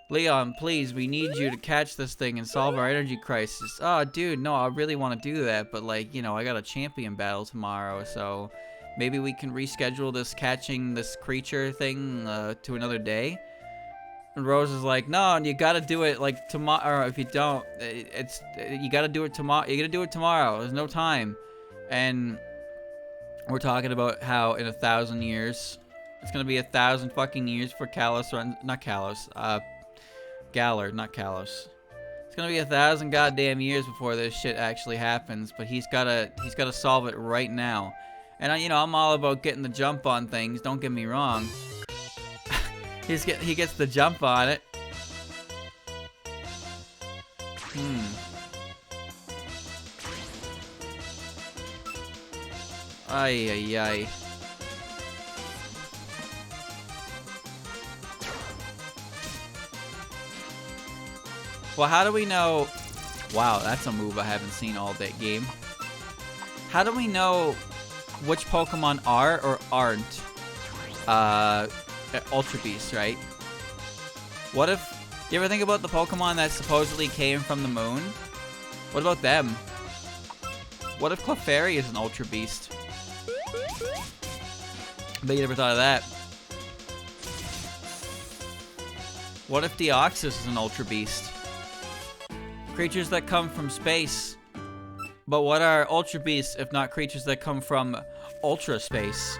Leon, please, we need you to catch this thing and solve our energy crisis. Oh, dude, no, I really want to do that, but, like, you know, I got a champion battle tomorrow, so maybe we can reschedule this catching this creature thing to another day? And Rose is like, no, you gotta do it, like, tomorrow, or if you don't, you gotta do it tomorrow, you gotta do it tomorrow, there's no time. And we're talking about how in 1,000 years, it's gonna be 1,000 fucking years for Kalos runs, not Kalos, Galar, not Kalos. It's gonna be 1,000 goddamn years before this shit actually happens, but he's gotta solve it right now. And you know, I'm all about getting the jump on things. Don't get me wrong. He gets the jump on it. Ay, ay, ay. Well, how do we know... Wow, that's a move I haven't seen all day game. How do we know which Pokemon are or aren't Ultra Beasts, right? What if... You ever think about the Pokemon that supposedly came from the moon? What about them? What if Clefairy is an Ultra Beast? I bet you never thought of that. What if Deoxys is an Ultra Beast? Creatures that come from space. But what are Ultra Beasts if not creatures that come from Ultra Space?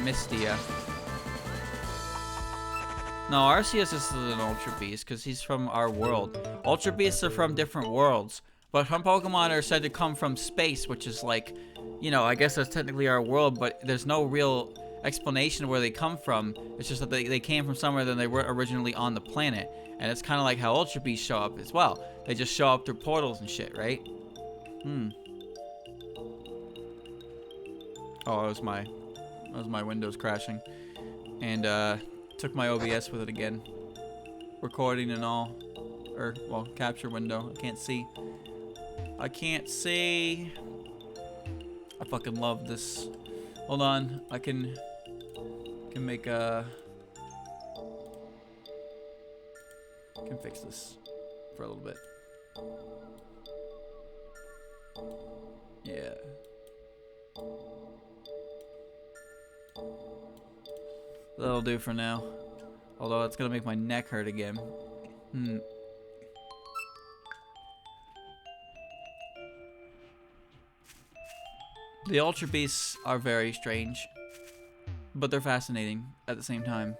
Mistia. No, Arceus is an Ultra Beast because he's from our world. Ultra Beasts are from different worlds. But some Pokemon are said to come from space, which is like, you know, I guess that's technically our world, but there's no real explanation of where they come from. It's just that they came from somewhere that they weren't originally on the planet. And it's kind of like how Ultra Beasts show up as well. They just show up through portals and shit, right? Oh, it was my Windows crashing. And took my OBS with it again. Recording and all. Or, well, capture window. I can't see. I can't see. I fucking love this. Hold on. I can make a... can fix this for a little bit. Yeah. That'll do for now. Although it's gonna make my neck hurt again. The Ultra Beasts are very strange, but they're fascinating at the same time.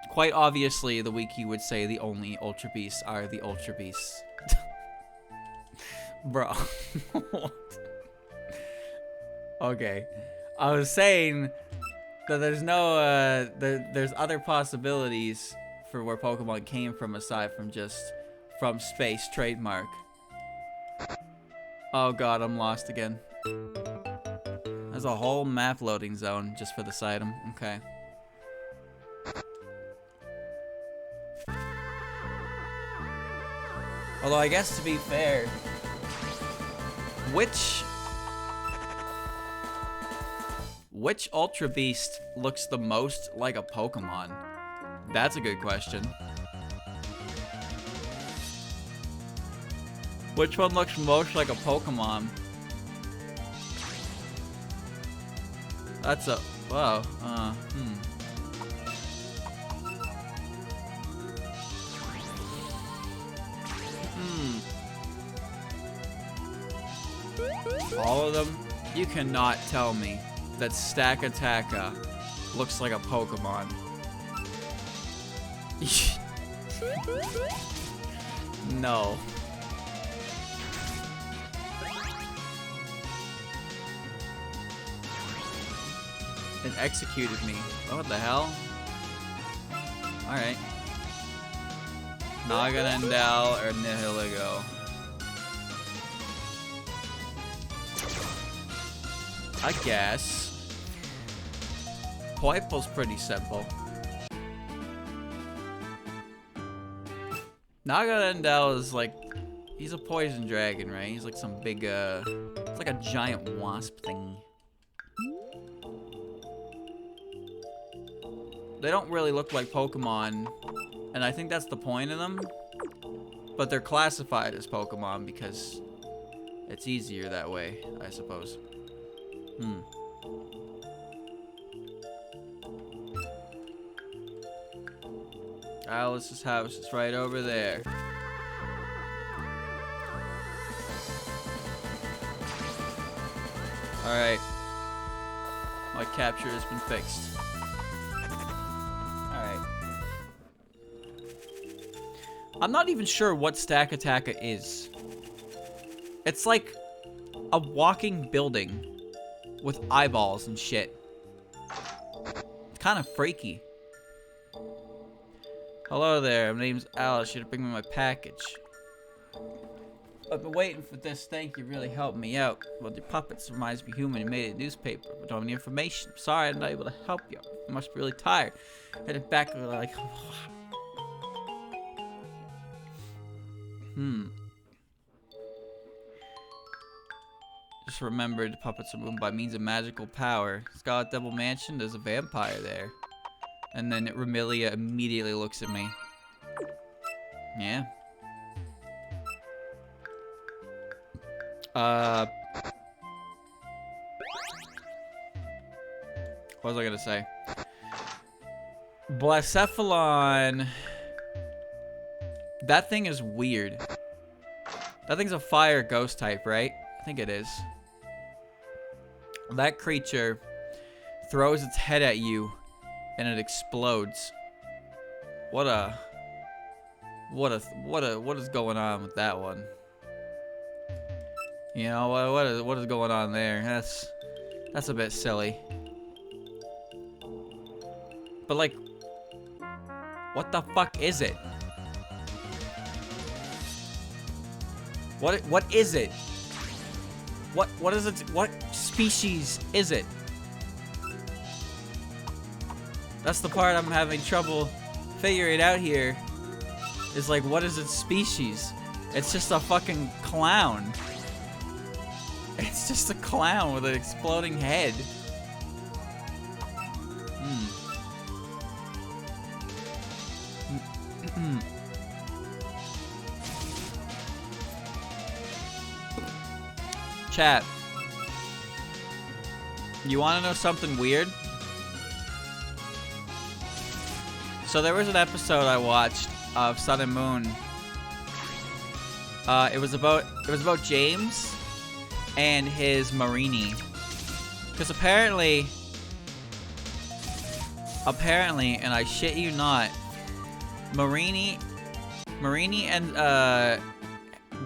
Quite obviously, the wiki would say the only Ultra Beasts are the Ultra Beasts. Bro. Okay. I was saying that there's no, there's other possibilities for where Pokemon came from aside from just from space trademark. Oh god, I'm lost again. There's a whole map loading zone just for this item. Okay. Although I guess to be fair, which Ultra Beast looks the most like a Pokemon? That's a good question. Which one looks most like a Pokemon? That's a... Wow. All of them? You cannot tell me that Stakataka looks like a Pokemon. No. It executed me. What the hell? Alright. Naganandel or Nihiligo. I guess. Poiple's pretty simple. Naganandel is like, he's a poison dragon, right? He's like some big, it's like a giant wasp thing. They don't really look like Pokemon, and I think that's the point of them. But they're classified as Pokemon because it's easier that way, I suppose. Alice's house is right over there. Alright. My capture has been fixed. Alright. I'm not even sure what Stakataka is. It's like a walking building with eyeballs and shit. It's kind of freaky. Hello there, my name's Alice. Should bring me my package. I've been waiting for this. Thank you, really helped me out. Well, the puppets reminds me human. You made a newspaper, but don't have any information. Sorry, I'm not able to help you. You must be really tired. Headed back like. Just remembered the puppets are moved by means of magical power. Scarlet Devil Mansion, there's a vampire there. And then Remilia immediately looks at me. Yeah. What was I gonna say? Blacephalon. That thing is weird. That thing's a fire ghost type, right? I think it is. That creature throws its head at you and it explodes. What is going on with that one? You know, what is going on there? That's a bit silly. But like, what the fuck is it? What is it? What is it? What species is it? That's the part I'm having trouble figuring out here. Is like, what is its species? It's just a fucking clown. It's just a clown with an exploding head. Chat. You want to know something weird? So there was an episode I watched of Sun and Moon It was about James and his Marini. Because apparently, and I shit you not, Marini and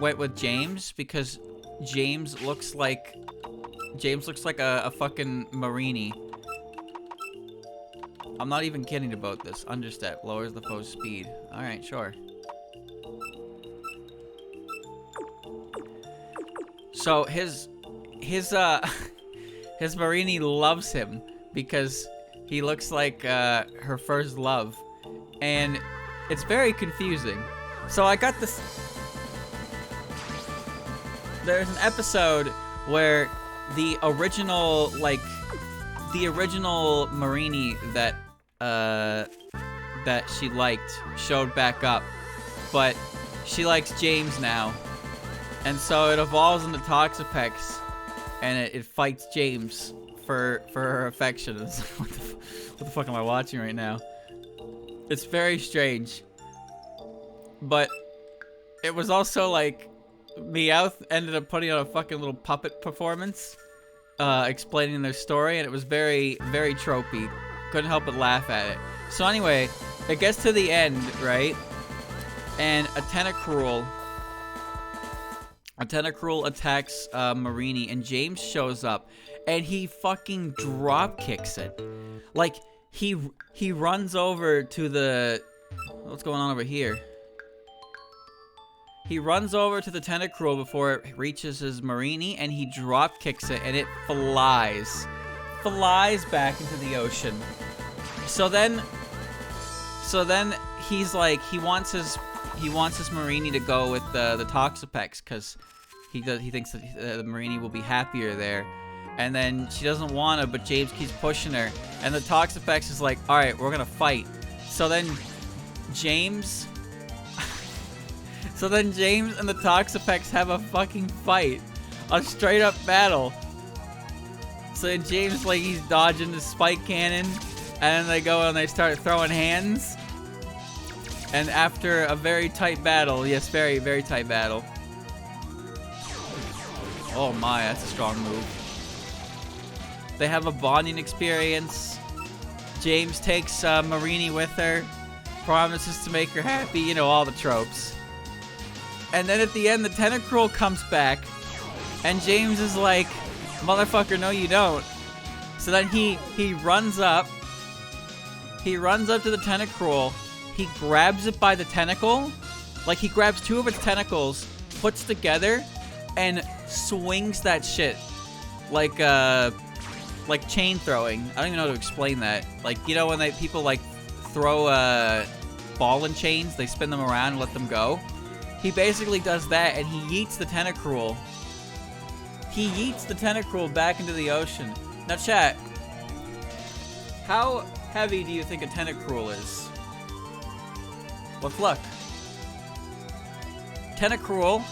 went with James because James looks like a fucking Marini. I'm not even kidding about this. Understep lowers the foe's speed. All right, sure. So his Marini loves him because he looks like her first love, and it's very confusing. So I got this. There's an episode where the original Marini that she liked showed back up, but she likes James now, and so it evolves into Toxapex, and it fights James for her affection. What the fuck am I watching right now? It's very strange, but it was also like Meowth ended up putting on a fucking little puppet performance, explaining their story, and it was very, very tropey. Couldn't help but laugh at it. So anyway, it gets to the end, right? And a Tentacruel attacks Marini, and James shows up, and he fucking drop kicks it. Like he runs over to the what's going on over here? He runs over to the Tentacruel before it reaches his Marini, and he drop kicks it, and it flies back into the ocean. So then he's like, he wants his Marini to go with the Toxapex because he thinks that the Marini will be happier there. And then she doesn't want to, but James keeps pushing her, and the Toxapex is like, all right, we're gonna fight. So then James and the Toxapex have a fucking fight. A straight up battle. So then James, like, he's dodging the spike cannon. And then they go and they start throwing hands. And after a very tight battle, yes, very, very tight battle. Oh my, that's a strong move. They have a bonding experience. James takes Marini with her. Promises to make her happy, you know, all the tropes. And then at the end, the Tentacruel comes back, and James is like, motherfucker, no you don't. So then he runs up to the Tentacruel, he grabs it by the tentacle, like he grabs two of its tentacles, puts together, and swings that shit like chain throwing. I don't even know how to explain that. Like, you know when people like throw a ball in chains, they spin them around and let them go? He basically does that, and he yeets the Tentacruel. He yeets the Tentacruel back into the ocean. Now, chat, how heavy do you think a Tentacruel is? Let's look. Tentacruel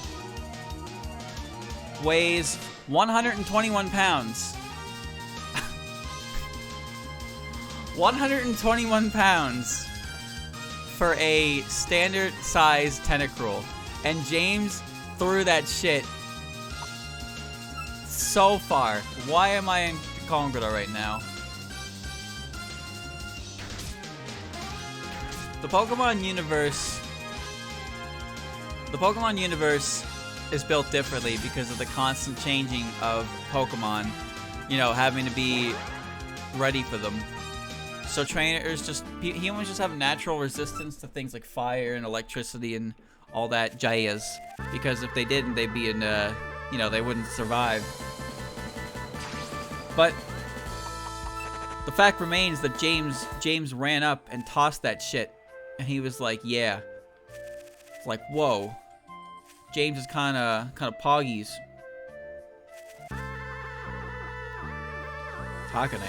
weighs 121 pounds. 121 pounds for a standard size Tentacruel. And James threw that shit so far. Why am I in Congress right now? The Pokemon universe is built differently because of the constant changing of Pokemon, you know, having to be ready for them. So trainers humans just have natural resistance to things like fire and electricity and all that jazz, because if they didn't, they'd be in, you know, they wouldn't survive. But the fact remains that James ran up and tossed that shit, and he was like, yeah. It's like, whoa. James is kind of poggies. Hakane.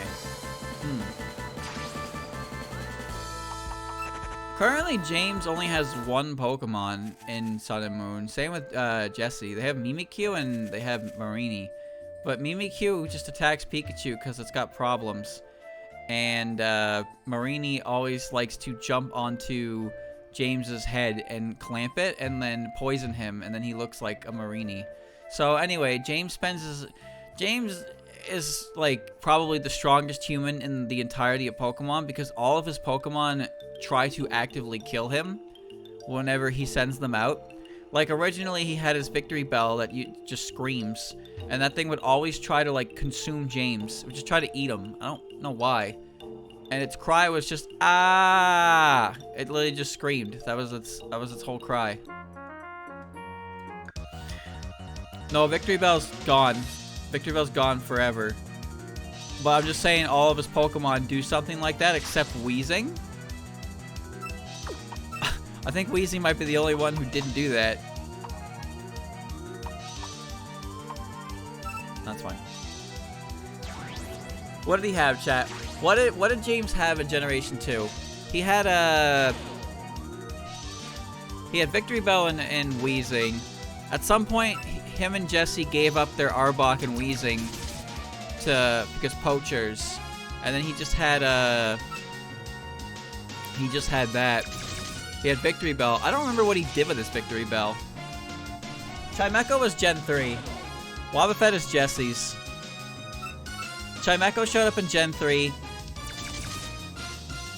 Currently, James only has one Pokemon in Sun and Moon. Same with Jessie. They have Mimikyu and they have Marini. But Mimikyu just attacks Pikachu because it's got problems. And Marini always likes to jump onto James's head and clamp it and then poison him, and then he looks like a Marini. So anyway, James is like probably the strongest human in the entirety of Pokemon because all of his Pokemon try to actively kill him whenever he sends them out. Like originally he had his Victory Bell that just screams, and that thing would always try to like consume James. It would just try to eat him. I don't know why. And its cry was just ah! It literally just screamed. That was its whole cry. No, Victory Bell's gone. Victory Bell's gone forever. But I'm just saying all of his Pokemon do something like that except Weezing. I think Weezing might be the only one who didn't do that. That's fine. What did he have, chat? What did James have in Generation 2? He had Victory Bell and Weezing. At some point, him and Jesse gave up their Arbok and Weezing because poachers, and then he just had that. He had Victory Bell. I don't remember what he did with his Victory Bell. Chimecho was Gen 3. Wobbuffet is Jesse's. Chimecho showed up in Gen 3.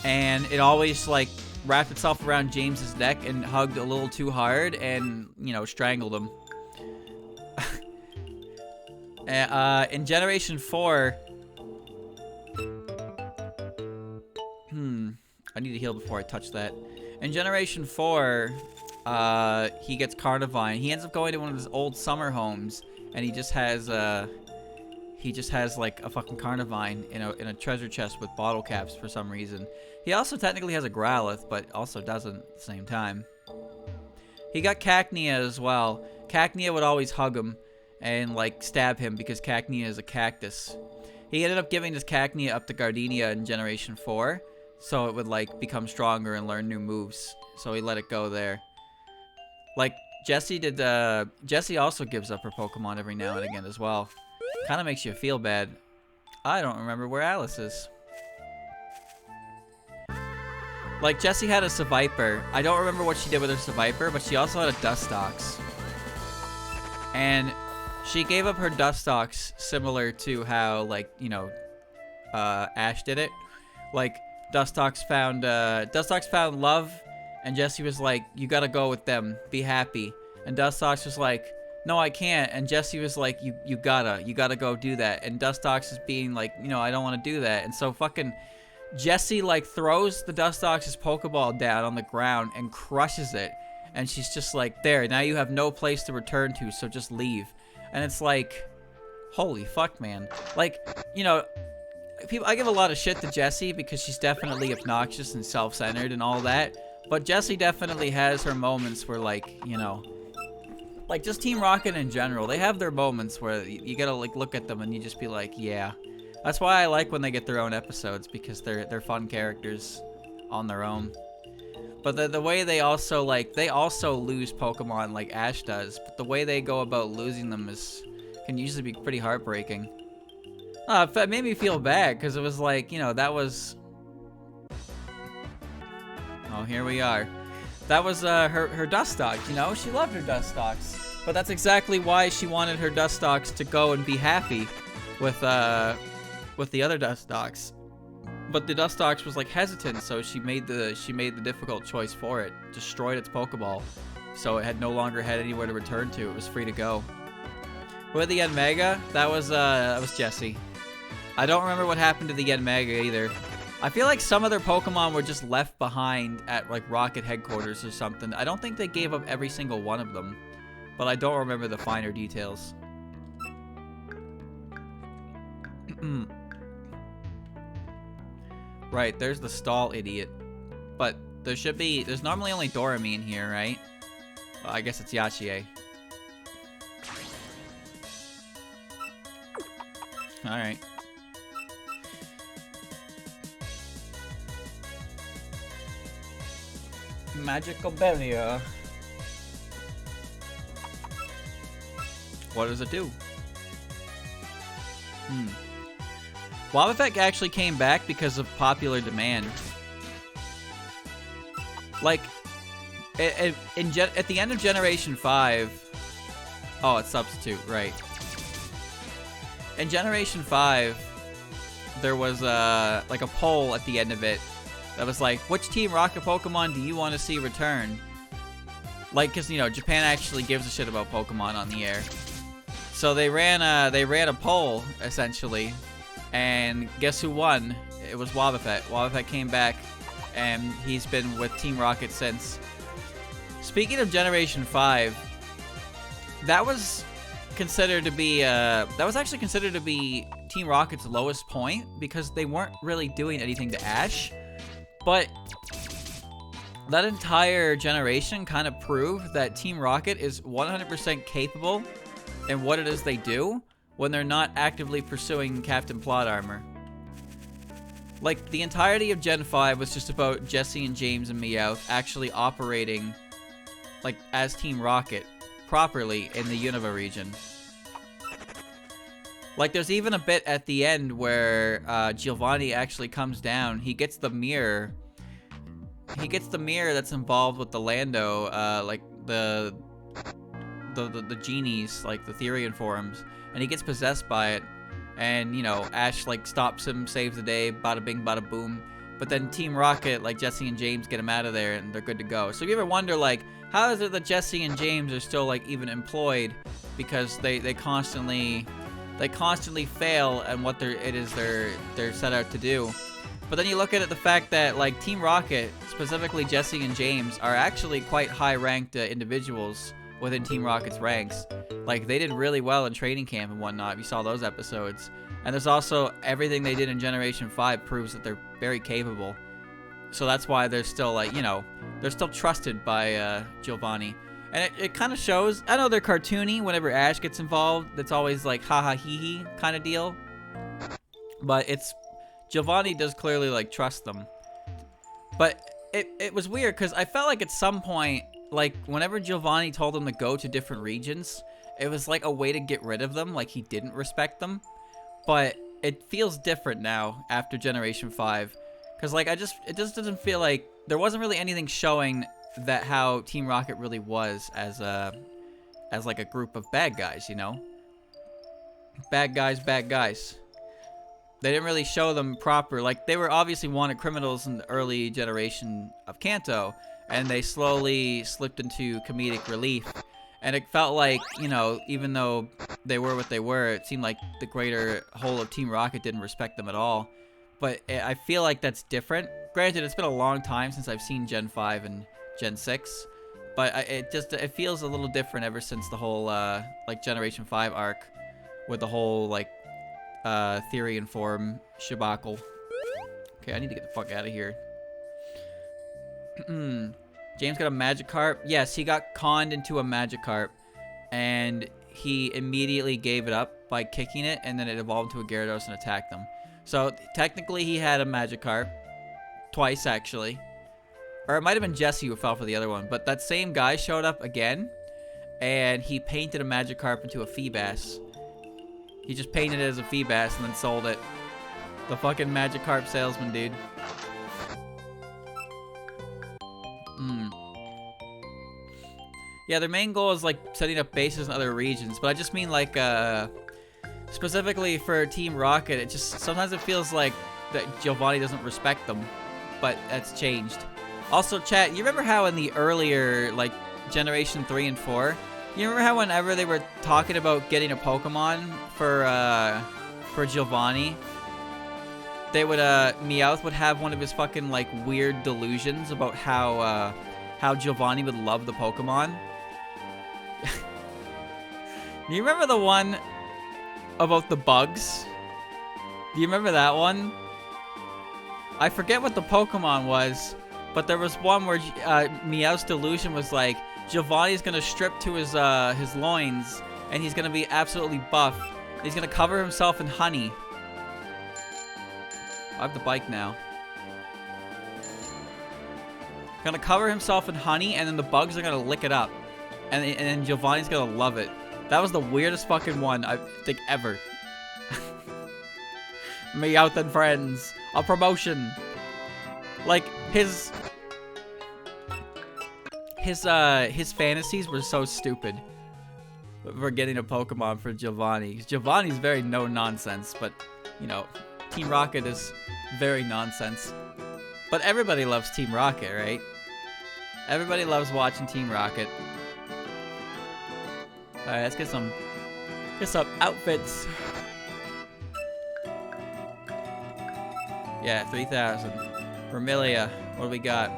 And it always, like, wrapped itself around James's neck and hugged a little too hard and, you know, strangled him. In Generation 4... I need to heal before I touch that. In Generation 4, he gets Carnivine. He ends up going to one of his old summer homes, and he just has like a fucking Carnivine in a treasure chest with bottle caps for some reason. He also technically has a Growlithe, but also doesn't at the same time. He got Cacnea as well. Cacnea would always hug him and like stab him because Cacnea is a cactus. He ended up giving his Cacnea up to Gardenia in Generation 4, so it would like become stronger and learn new moves. So he let it go there. Like Jessie did. Jessie also gives up her Pokemon every now and again as well. Kind of makes you feel bad. I don't remember where Alice is. Like, Jessie had a Seviper. I don't remember what she did with her Seviper, but she also had a Dustox. And she gave up her Dustox similar to how, like, you know, Ash did it. Like, Dustox found love, and Jessie was like, you gotta go with them. Be happy. And Dustox was like, no, I can't. And Jessie was like, you gotta go do that. And Dustox is being like, you know, I don't want to do that. And so fucking Jessie like throws the Dustox's Pokeball down on the ground and crushes it. And she's just like, there, now you have no place to return to, so just leave. And it's like, holy fuck, man. Like, you know, I give a lot of shit to Jessie because she's definitely obnoxious and self-centered and all that. But Jessie definitely has her moments where, like, you know, like, just Team Rocket in general, they have their moments where you gotta, like, look at them and you just be like, yeah. That's why I like when they get their own episodes, because they're fun characters on their own. But the way they also, like, they also lose Pokemon like Ash does, but the way they go about losing them can usually be pretty heartbreaking. It made me feel bad, because it was like, you know, that was... Oh, here we are. That was her Dustox, you know? She loved her Dustox. But that's exactly why she wanted her Dustox to go and be happy with the other Dustox. But the Dustox was like hesitant, so she made the difficult choice for it. Destroyed its Pokeball. So it had no longer had anywhere to return to. It was free to go. With the Yanmega, that was Jessie. I don't remember what happened to the Yanmega either. I feel like some of their Pokemon were just left behind at like Rocket headquarters or something. I don't think they gave up every single one of them, but I don't remember the finer details. Right, there's the stall idiot. But there's normally only Dorami here, right? Well, I guess it's Yachie. Alright. Magical barrier. What does it do? Wobbuffet actually came back because of popular demand. Like, At the end of Generation 5... Oh, it's Substitute, right. In Generation 5, there was like a poll at the end of it that was like, which Team Rocket Pokemon do you want to see return? Like, because, you know, Japan actually gives a shit about Pokemon on the air. So they ran a poll, essentially, and guess who won? It was Wobbuffet. Wobbuffet came back, and he's been with Team Rocket since. Speaking of Generation 5, that was considered to be actually considered to be Team Rocket's lowest point because they weren't really doing anything to Ash, but that entire generation kind of proved that Team Rocket is 100% capable in what it is they do when they're not actively pursuing Captain Plot Armor. Like, the entirety of Gen 5 was just about Jesse and James and Meowth actually operating like as Team Rocket properly in the Unova region. Like, there's even a bit at the end where Giovanni actually comes down. He gets the mirror. He gets the mirror that's involved with the Lando, like the genies, like the Therian forms, and he gets possessed by it. And, you know, Ash, like, stops him, saves the day, bada bing, bada boom. But then Team Rocket, like Jesse and James, get him out of there, and they're good to go. So if you ever wonder, like, how is it that Jesse and James are still, like, even employed? Because they constantly fail at what they're set out to do. But then you look at it, the fact that, like, Team Rocket, specifically Jesse and James, are actually quite high-ranked individuals within Team Rocket's ranks. Like, they did really well in training camp and whatnot. You saw those episodes. And there's also everything they did in Generation 5 proves that they're very capable. So that's why they're still, like, you know, they're still trusted by Giovanni. And it kind of shows. I know they're cartoony whenever Ash gets involved. That's always like ha hee hee kind of deal. But it's Giovanni does clearly, like, trust them. But it was weird because I felt like at some point, like, whenever Giovanni told them to go to different regions, it was like a way to get rid of them. Like, he didn't respect them. But it feels different now after Generation 5. Because, like, it just doesn't feel like there wasn't really anything showing that how Team Rocket really was as like a group of bad guys, you know? Bad guys. They didn't really show them proper. Like, they were obviously wanted criminals in the early generation of Kanto, and they slowly slipped into comedic relief. And it felt like, you know, even though they were what they were, it seemed like the greater whole of Team Rocket didn't respect them at all. But I feel like that's different. Granted, it's been a long time since I've seen Gen 5 and Gen 6. But it feels a little different ever since the whole, like, Generation 5 arc. With the whole, like, Therian form shabacle. Okay, I need to get the fuck out of here. James got a Magikarp. Yes, he got conned into a Magikarp. And he immediately gave it up by kicking it, and then it evolved into a Gyarados and attacked them. So, technically, he had a Magikarp. Twice, actually. Or it might have been Jesse who fell for the other one. But that same guy showed up again, and he painted a Magikarp into a Feebas. He just painted it as a Feebas and then sold it. The fucking Magikarp salesman, dude. Yeah, their main goal is, like, setting up bases in other regions, but I just mean, like, specifically for Team Rocket, it just, sometimes it feels like that Giovanni doesn't respect them, but that's changed. Also, chat, you remember how in the earlier, like, Generation 3 and 4, you remember how whenever they were talking about getting a Pokemon for Giovanni, they would, Meowth would have one of his fucking, like, weird delusions about how Giovanni would love the Pokemon? Do you remember the one about the bugs? Do you remember that one? I forget what the Pokemon was, but there was one where Meowth's delusion was like, Giovanni's gonna strip to his loins, and he's gonna be absolutely buff. He's gonna cover himself in honey. I have the bike now. Gonna cover himself in honey, and then the bugs are gonna lick it up. And then Giovanni's gonna love it. That was the weirdest fucking one I think ever. Meowth and Friends. A promotion. Like, his his fantasies were so stupid. We're getting a Pokemon for Giovanni. Giovanni's very no nonsense, but you know, Team Rocket is very nonsense. But everybody loves Team Rocket, right? Everybody loves watching Team Rocket. All right, let's get some outfits. Yeah, 3,000. Vermilia, what do we got?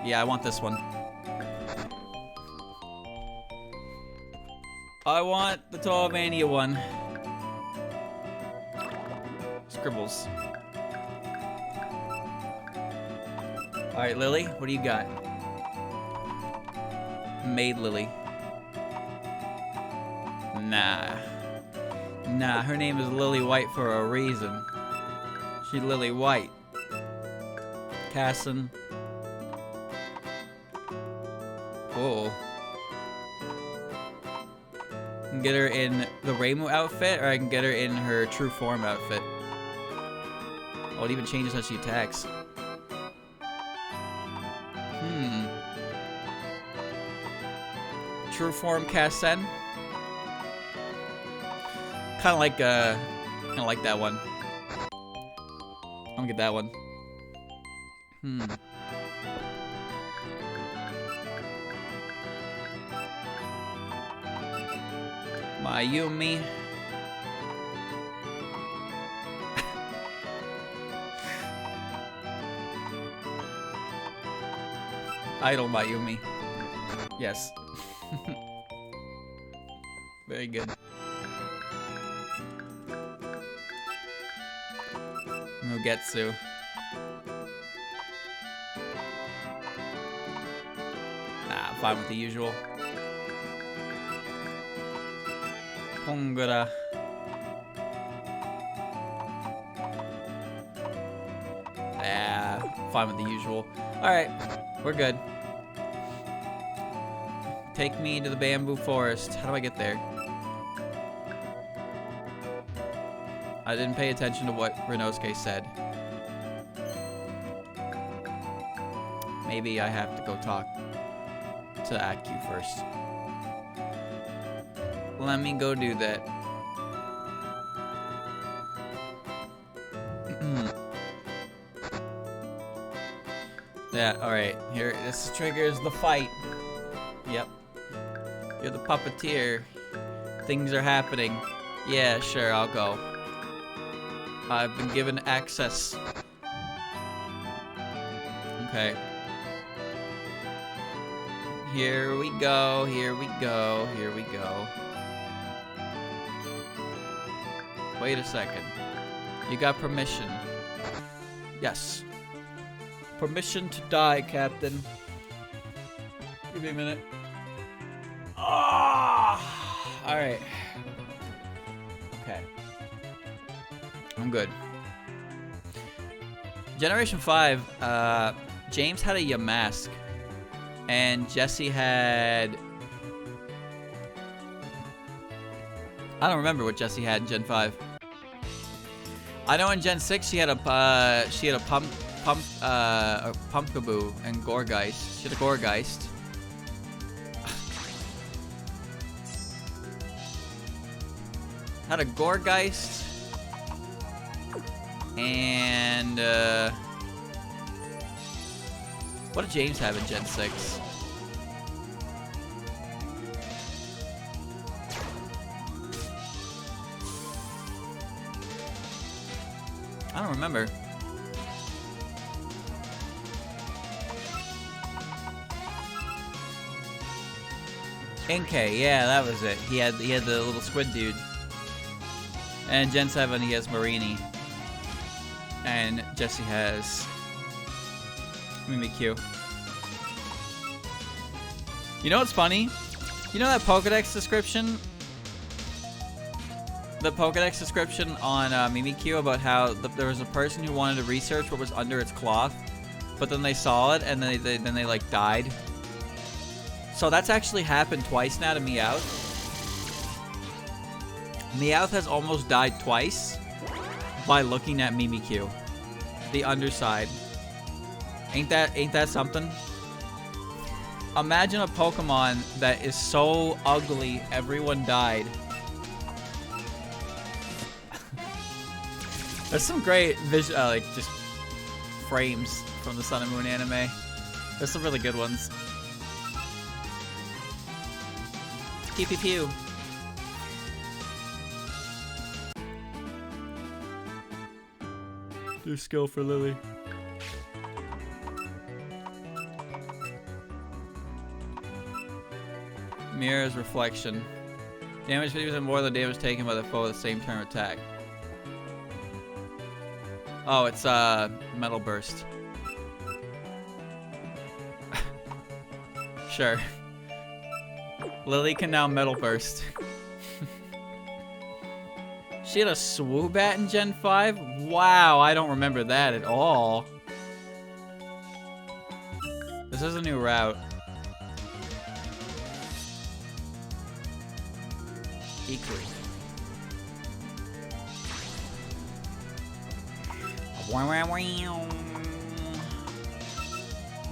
Yeah, I want this one. I want the Tallmania one. Scribbles. Alright, Lily, what do you got? Maid Lily. Nah. Nah, her name is Lily White for a reason. She's Lily White. Casson. Oh. I can get her in the Reimu outfit, or I can get her in her true form outfit. Oh, it even changes how she attacks. True form Casson. Kind of like that one. I'm gonna get that one. Mayumi. Idol Mayumi. Yes. Very good. Mugetsu. Nah, I'm fine with the usual. Kongura. Yeah, fine with the usual. Alright, we're good. Take me to the bamboo forest. How do I get there? I didn't pay attention to what Renosuke said. Maybe I have to go talk to Akyu first. Let me go do that. Yeah, alright. Here, this triggers the fight. Yep. You're the puppeteer. Things are happening. Yeah, sure, I'll go. I've been given access. Okay. Here we go, here we go, here we go. Wait a second. You got permission. Yes. Permission to die, Captain. Give me a minute. Ah! Alright. Okay. I'm good. Generation 5, James had a Yamask. And Jessie had... I don't remember what Jessie had in Gen 5. I know in Gen 6 she had a Pumpkaboo and Gourgeist. She had a Gourgeist. Had a Gourgeist. And what did James have in Gen 6? I don't remember. Inkay, yeah, that was it. He had the little squid dude. And Gen 7 he has Marini. And Jessie has Mimikyu. You know what's funny? You know that Pokedex description? The Pokedex description on Mimikyu about how there was a person who wanted to research what was under its cloth, but then they saw it and then they like died. So that's actually happened twice now to Meowth. Meowth has almost died twice by looking at Mimikyu, the underside. Ain't that something? Imagine a Pokemon that is so ugly everyone died. There's some great like just frames from the Sun and Moon anime. There's some really good ones. Pew pew pew. Do skill for Lily. Mirror's reflection. Damage 50% more than damage taken by the foe at the same turn of attack. Oh, it's Metal Burst. Sure. Lily can now Metal Burst. She had a Swoobat in Gen 5? Wow, I don't remember that at all. This is a new route. Equally.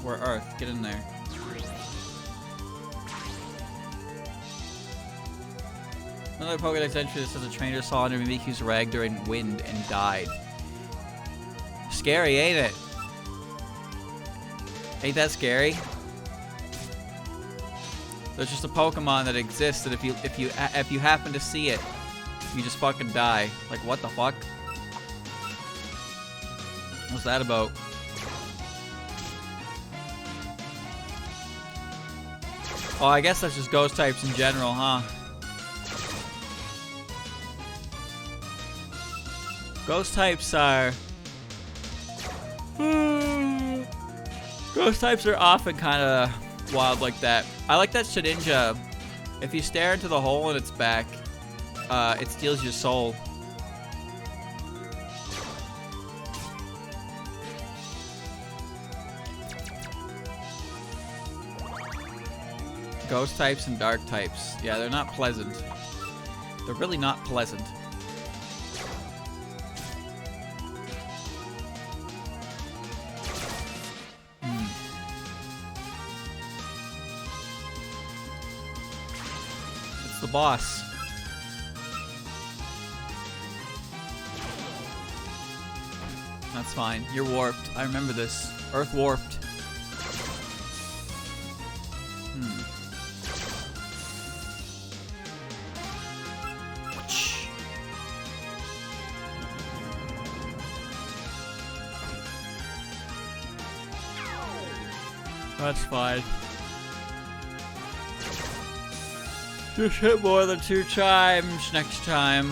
We're Earth. Get in there. Another Pokédex entry that says a trainer saw under Mimikyu's rag during wind and died. Scary, ain't it? Ain't that scary? There's just a Pokemon that exists that if you happen to see it, you just fucking die. Like, what the fuck? What's that about? Oh, I guess that's just ghost types in general, huh? Ghost types are... Ghost types are often kind of wild like that. I like that Shedinja. If you stare into the hole in its back, it steals your soul. Ghost types and dark types. Yeah, they're not pleasant. They're really not pleasant. It's the boss. That's fine. You're warped. I remember this. Earth warped. That's fine. Just hit more than 2 times next time.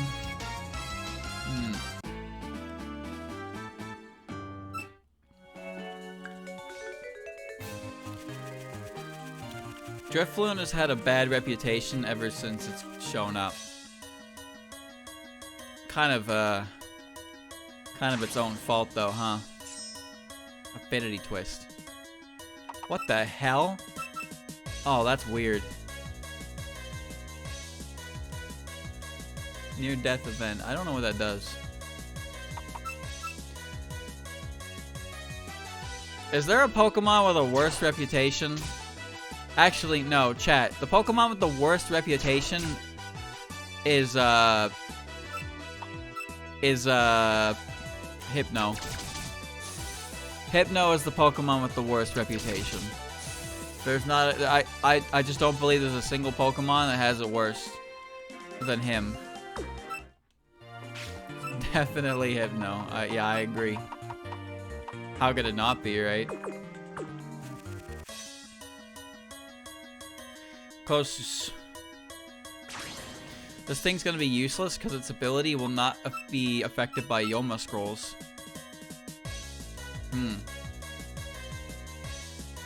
Drifloon has had a bad reputation ever since it's shown up. Kind of its own fault though, huh? Affinity twist. What the hell? Oh, that's weird. Near-death event. I don't know what that does. Is there a Pokemon with a worse reputation? Actually, no, chat. The Pokemon with the worst reputation is Hypno. Hypno is the Pokemon with the worst reputation. There's not I just don't believe there's a single Pokemon that has it worse than him. Definitely Hypno. Yeah, I agree. How could it not be, right? Close. This thing's gonna be useless because its ability will not be affected by Yoma Scrolls.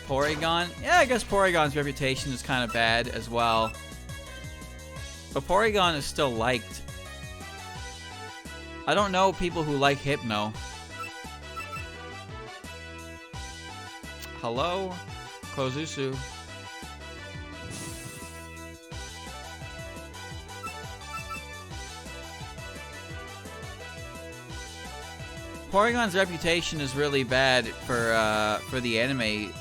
Porygon? Yeah, I guess Porygon's reputation is kind of bad as well. But Porygon is still liked. I don't know people who like Hypno. Hello? Kozusu. Porygon's reputation is really bad for the anime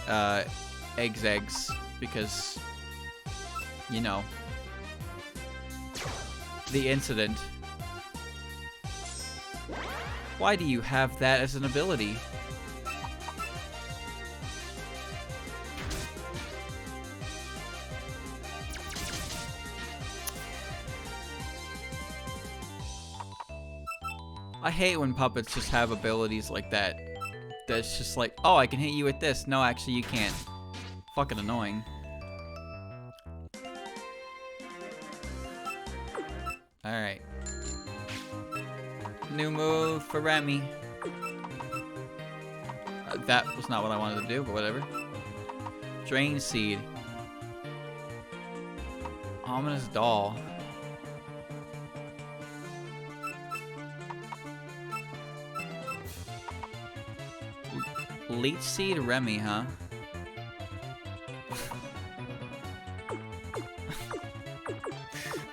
eggs because, you know, the incident. Why do you have that as an ability? I hate when puppets just have abilities like that. That's just like, oh, I can hit you with this. No, actually, you can't. Fucking annoying. Alright. New move for Remy. That was not what I wanted to do, but whatever. Drain Seed. Ominous Doll. Leech Seed Remy, huh?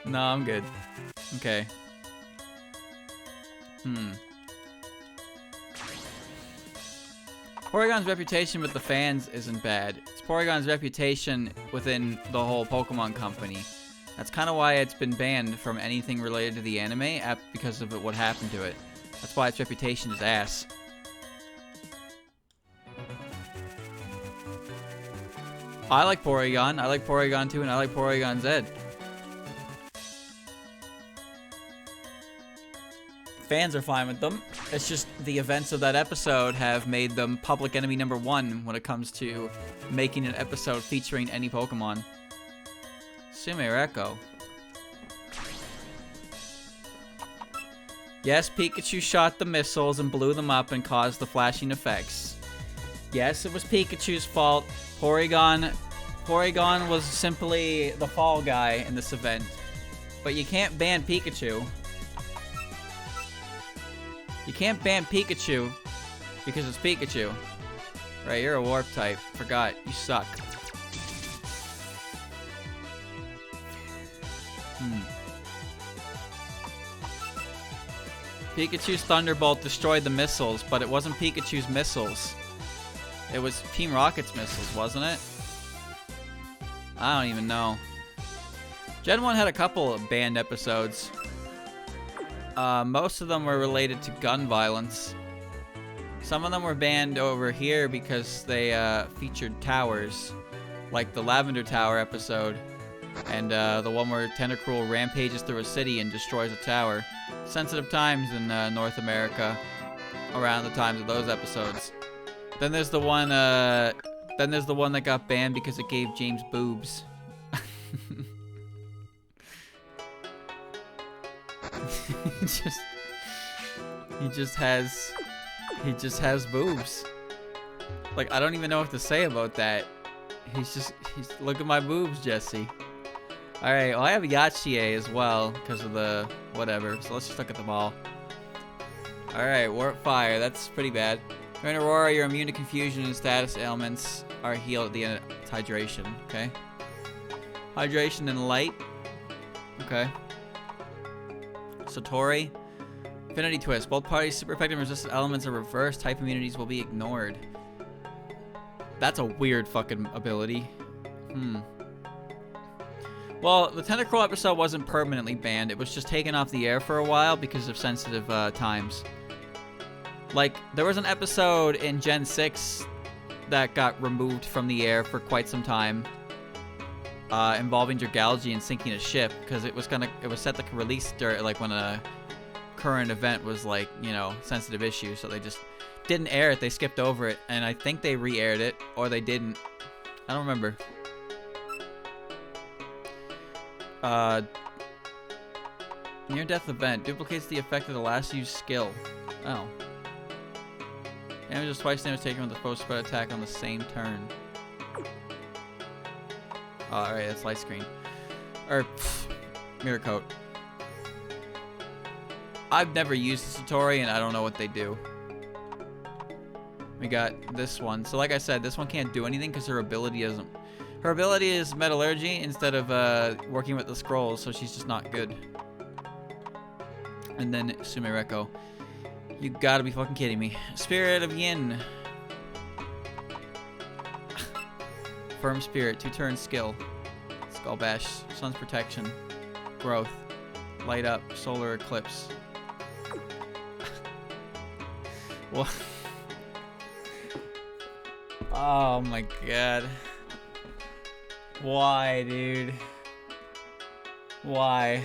No, I'm good. Okay. Porygon's reputation with the fans isn't bad. It's Porygon's reputation within the whole Pokemon company. That's kind of why it's been banned from anything related to the anime because of what happened to it. That's why its reputation is ass. I like Porygon. I like Porygon 2, and I like Porygon Z. Fans are fine with them. It's just the events of that episode have made them public enemy #1 when it comes to making an episode featuring any Pokemon. Sumereko. Yes, Pikachu shot the missiles and blew them up and caused the flashing effects. Yes, it was Pikachu's fault. Porygon was simply the fall guy in this event. But you can't ban Pikachu. You can't ban Pikachu because it's Pikachu. Right, you're a warp type. Forgot. You suck. Pikachu's Thunderbolt destroyed the missiles, but it wasn't Pikachu's missiles. It was Team Rocket's missiles, wasn't it? I don't even know. Gen 1 had a couple of banned episodes. Most of them were related to gun violence. Some of them were banned over here because they featured towers, like the Lavender Tower episode, and the one where Tentacruel rampages through a city and destroys a tower. Sensitive times in North America around the times of those episodes. Then there's the one. Then there's the one that got banned because it gave James boobs. he just has boobs. Like, I don't even know what to say about that. He's look at my boobs, Jesse. All right, well I have Yachier as well because of the whatever. So let's just look at them all. All right, Warp Fire. That's pretty bad. During Aurora, you're immune to confusion and status ailments are healed at the end of hydration. Okay. Hydration and light. Okay. Satori. Affinity Twist. Both parties' super effective and resistant elements are reversed. Type immunities will be ignored. That's a weird fucking ability. Well, the Tentacruel episode wasn't permanently banned. It was just taken off the air for a while because of sensitive times. Like, there was an episode in Gen 6 that got removed from the air for quite some time, involving Dragalge and sinking a ship, because it was set to release during, like, when a current event was, like, you know, sensitive issue, so they just didn't air it. They skipped over it, and I think they re-aired it, or they didn't. I don't remember. Near-death event duplicates the effect of the last used skill. Oh. Damage is twice damage taken with the foe spread attack on the same turn. Oh, alright, that's light screen. Or, mirror coat. I've never used the Satori, and I don't know what they do. We got this one. So like I said, this one can't do anything because her ability isn't... Her ability is Metallurgy instead of working with the scrolls, so she's just not good. And then Sumereko. You gotta be fucking kidding me. Spirit of Yin. Firm Spirit, 2-turn skill. Skull Bash, Sun's Protection. Growth. Light Up, Solar Eclipse. What? Oh my god. Why, dude? Why?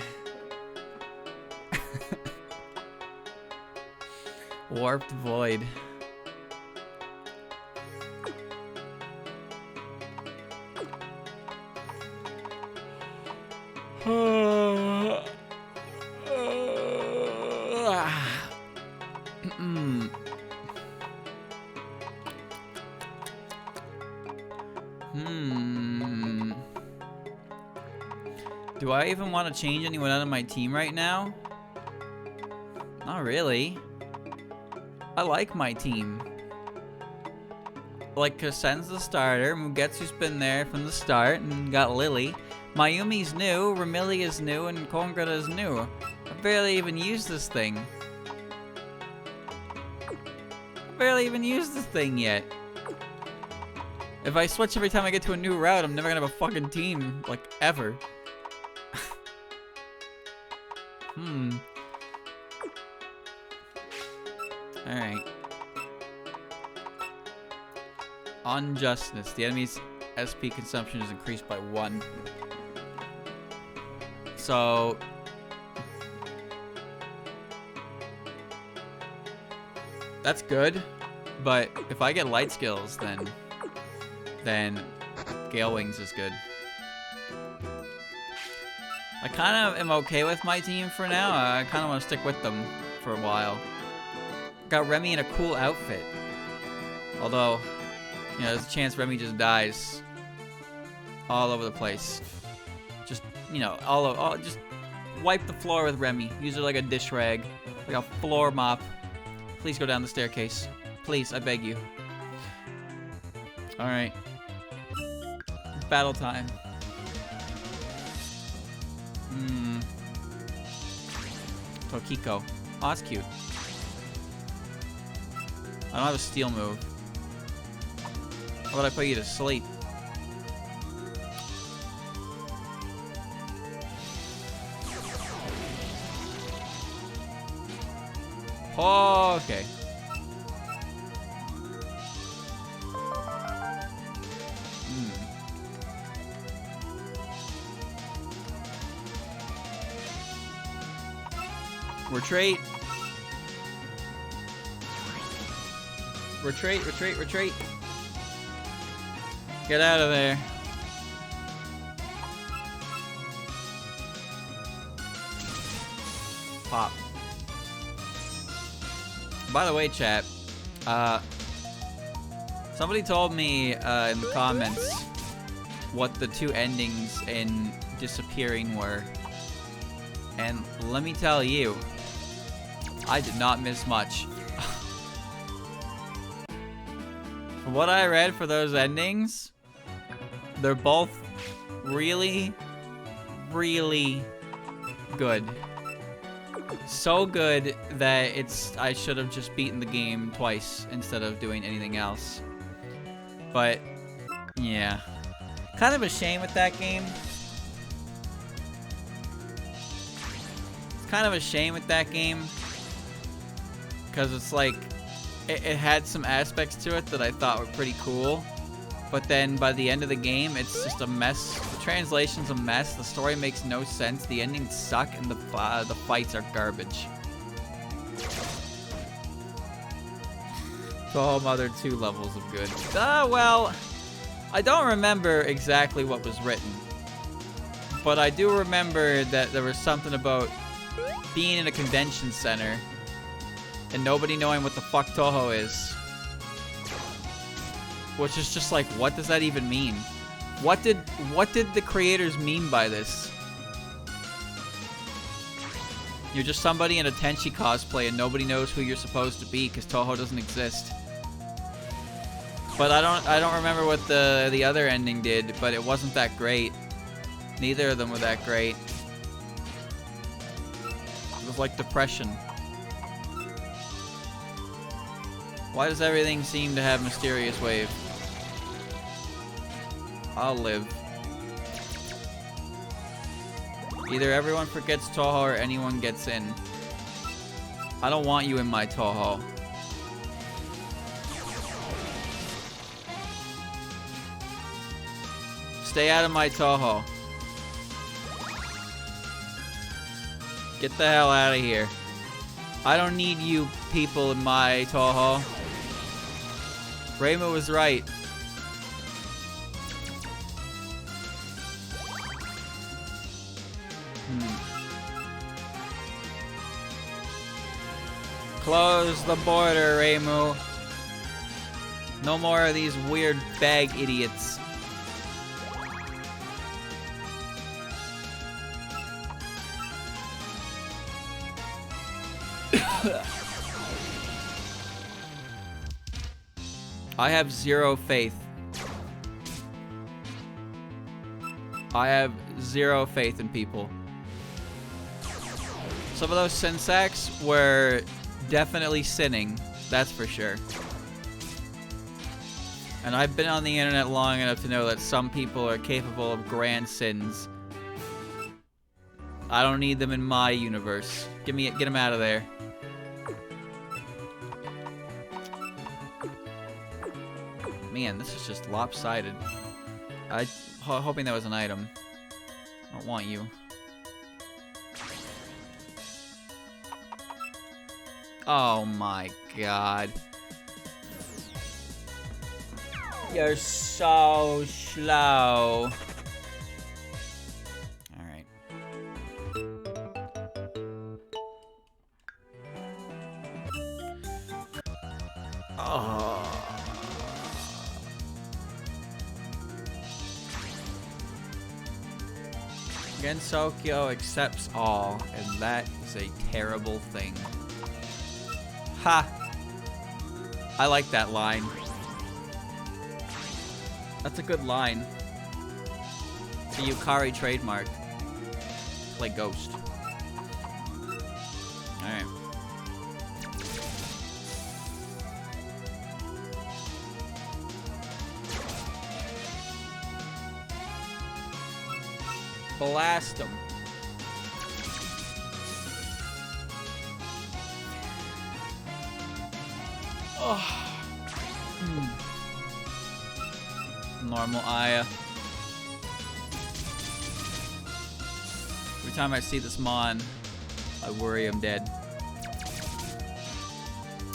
Warped Void. Do I even want to change anyone out of my team right now? Not really. I like my team. Like, Kasen's the starter, Mugetsu's been there from the start, and got Lily. Mayumi's new, Ramili is new, and Kongara is new. I barely even used this thing. I barely even used this thing yet. If I switch every time I get to a new route, I'm never gonna have a fucking team, like, ever. Alright. Unjustness. The enemy's SP consumption is increased by 1. So... that's good. But if I get light skills, then Gale Wings is good. I kind of am okay with my team for now. I kind of want to stick with them for a while. Got Remy in a cool outfit. Although, you know, there's a chance Remy just dies all over the place. Just, you know, just wipe the floor with Remy. Use her like a dish rag, like a floor mop. Please go down the staircase. Please, I beg you. All right. Battle time. Tokiko. Oh, that's cute. I don't have a steal move. How about I put you to sleep? Oh, okay. Retreat. Retreat, retreat, retreat. Get out of there. Pop. By the way, chat, somebody told me in the comments what the 2 endings in Disappearing were. And let me tell you, I did not miss much. From what I read for those endings, they're both really, really good. So good that I should have just beaten the game twice instead of doing anything else. But, yeah. Kind of a shame with that game. It's kind of a shame with that game. Because it's like, it had some aspects to it that I thought were pretty cool. But then by the end of the game, it's just a mess. The translation's a mess. The story makes no sense. The endings suck, and the fights are garbage. So a whole other 2 levels of good. Well, I don't remember exactly what was written. But I do remember that there was something about being in a convention center and nobody knowing what the fuck Touhou is. Which is just like, what does that even mean? What did the creators mean by this? You're just somebody in a Tenchi cosplay and nobody knows who you're supposed to be because Touhou doesn't exist. But I don't remember what the other ending did, but it wasn't that great. Neither of them were that great. It was like depression. Why does everything seem to have mysterious wave? I'll live. Either everyone forgets Touhou or anyone gets in. I don't want you in my Touhou. Stay out of my Touhou. Get the hell out of here. I don't need you people in my Touhou. Reimu was right. Close the border, Reimu. No more of these weird bag idiots. I have zero faith. I have zero faith in people. Some of those sin sacks were definitely sinning, that's for sure. And I've been on the internet long enough to know that some people are capable of grand sins. I don't need them in my universe. Get them out of there. Man, this is just lopsided. Hoping that was an item. I don't want you. Oh my god. You're so slow. Alright. Oh. Gensokyo accepts all, and that is a terrible thing. Ha! I like that line. That's a good line. It's a Yukari trademark. Play Ghost. Alright. Blast him. Oh. Normal Aya. Every time I see this Mon, I worry I'm dead.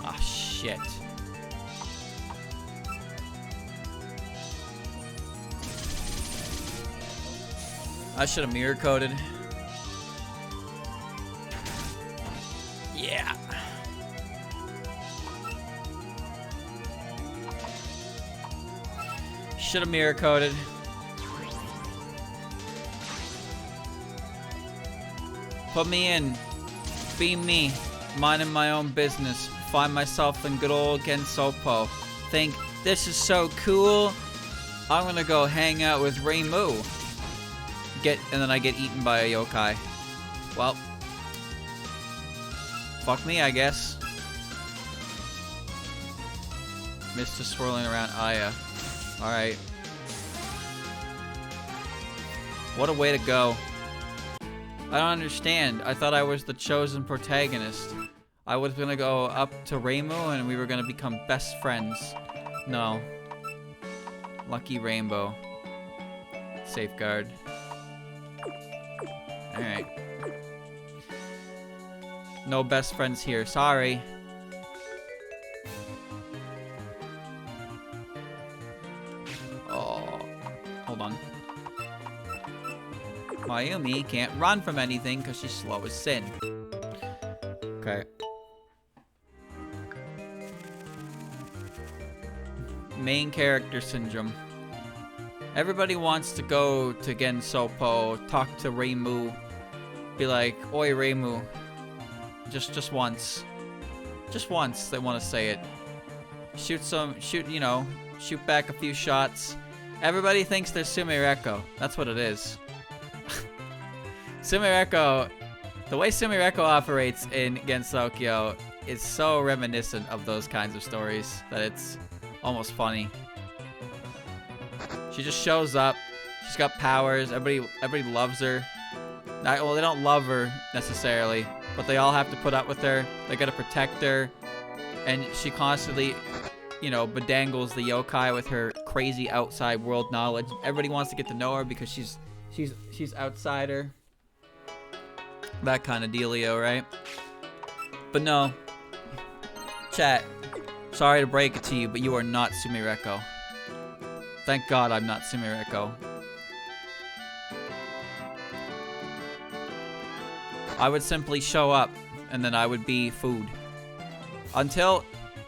Ah, shit. I should have mirror coded. Yeah. Should have mirror coded. Put me in. Be me. Minding my own business. Find myself in good old Gensokyo. Think, this is so cool. I'm gonna go hang out with Reimu. And then I get eaten by a yokai. Well. Fuck me, I guess. Mr. Swirling around Aya. Alright. What a way to go. I don't understand. I thought I was the chosen protagonist. I was gonna go up to Reimu and we were gonna become best friends. No. Lucky Rainbow. Safeguard. Alright. No best friends here. Sorry. Oh. Hold on. Mayumi can't run from anything because she's slow as sin. Okay. Main character syndrome. Everybody wants to go to Gensokyo, talk to Reimu, be like, "Oi, Reimu." Just once. Just once they want to say it. Shoot, you know, shoot back a few shots. Everybody thinks they're Sumireko. That's what it is. Sumireko, the way Sumireko operates in Gensokyo is so reminiscent of those kinds of stories that it's almost funny. She just shows up. She's got powers. Everybody loves her. Well, they don't love her necessarily, but they all have to put up with her. They gotta protect her, and she constantly, you know, bedangles the yokai with her crazy outside world knowledge. Everybody wants to get to know her because she's outsider. That kind of dealio, right? But no, chat. Sorry to break it to you, but you are not Sumireko. Thank God I'm not Sumireko. I would simply show up, and then I would be food. Until,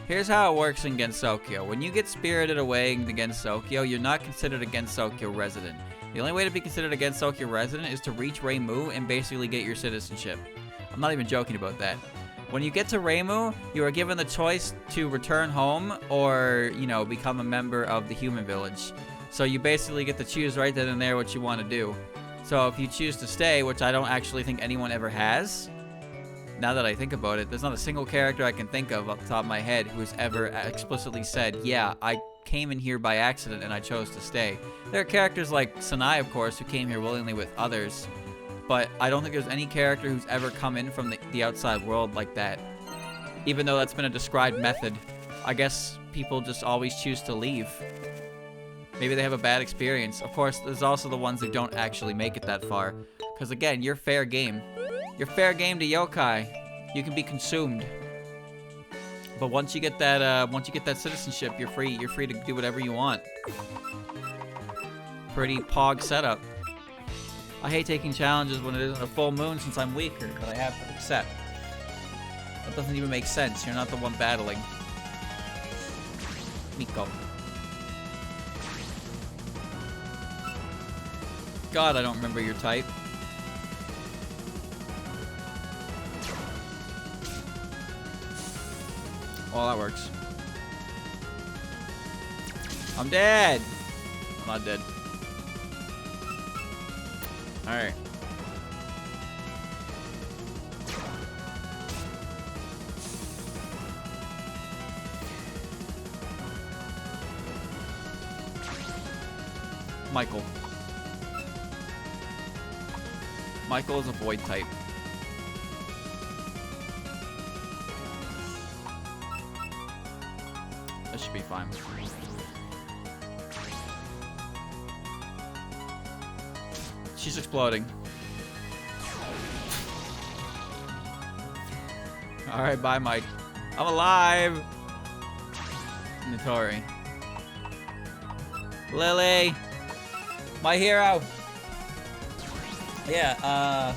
here's how it works in Gensokyo. When you get spirited away in the Gensokyo, you're not considered a Gensokyo resident. The only way to be considered a Gensokyo resident is to reach Reimu and basically get your citizenship. I'm not even joking about that. When you get to Reimu, you are given the choice to return home or, you know, become a member of the human village. So you basically get to choose right then and there what you want to do. So if you choose to stay, which I don't actually think anyone ever has, now that I think about it, there's not a single character I can think of off the top of my head who's ever explicitly said, yeah, I came in here by accident and I chose to stay. There are characters like Sanai, of course, who came here willingly with others, but I don't think there's any character who's ever come in from the outside world like that. Even though that's been a described method, I guess people just always choose to leave. Maybe they have a bad experience. Of course, there's also the ones who don't actually make it that far. Because again, you're fair game. You're fair game to yokai. You can be consumed. But once you get that citizenship, you're free to do whatever you want. Pretty pog setup. I hate taking challenges when it isn't a full moon since I'm weaker, but I have to accept. That doesn't even make sense. You're not the one battling. Miko. God, I don't remember your type. Well, that works. I'm dead! I'm not dead. Alright. Michael. Michael is a void type. That should be fine. She's exploding. Alright, bye, Mike. I'm alive! Notori. Lily! My hero! Yeah,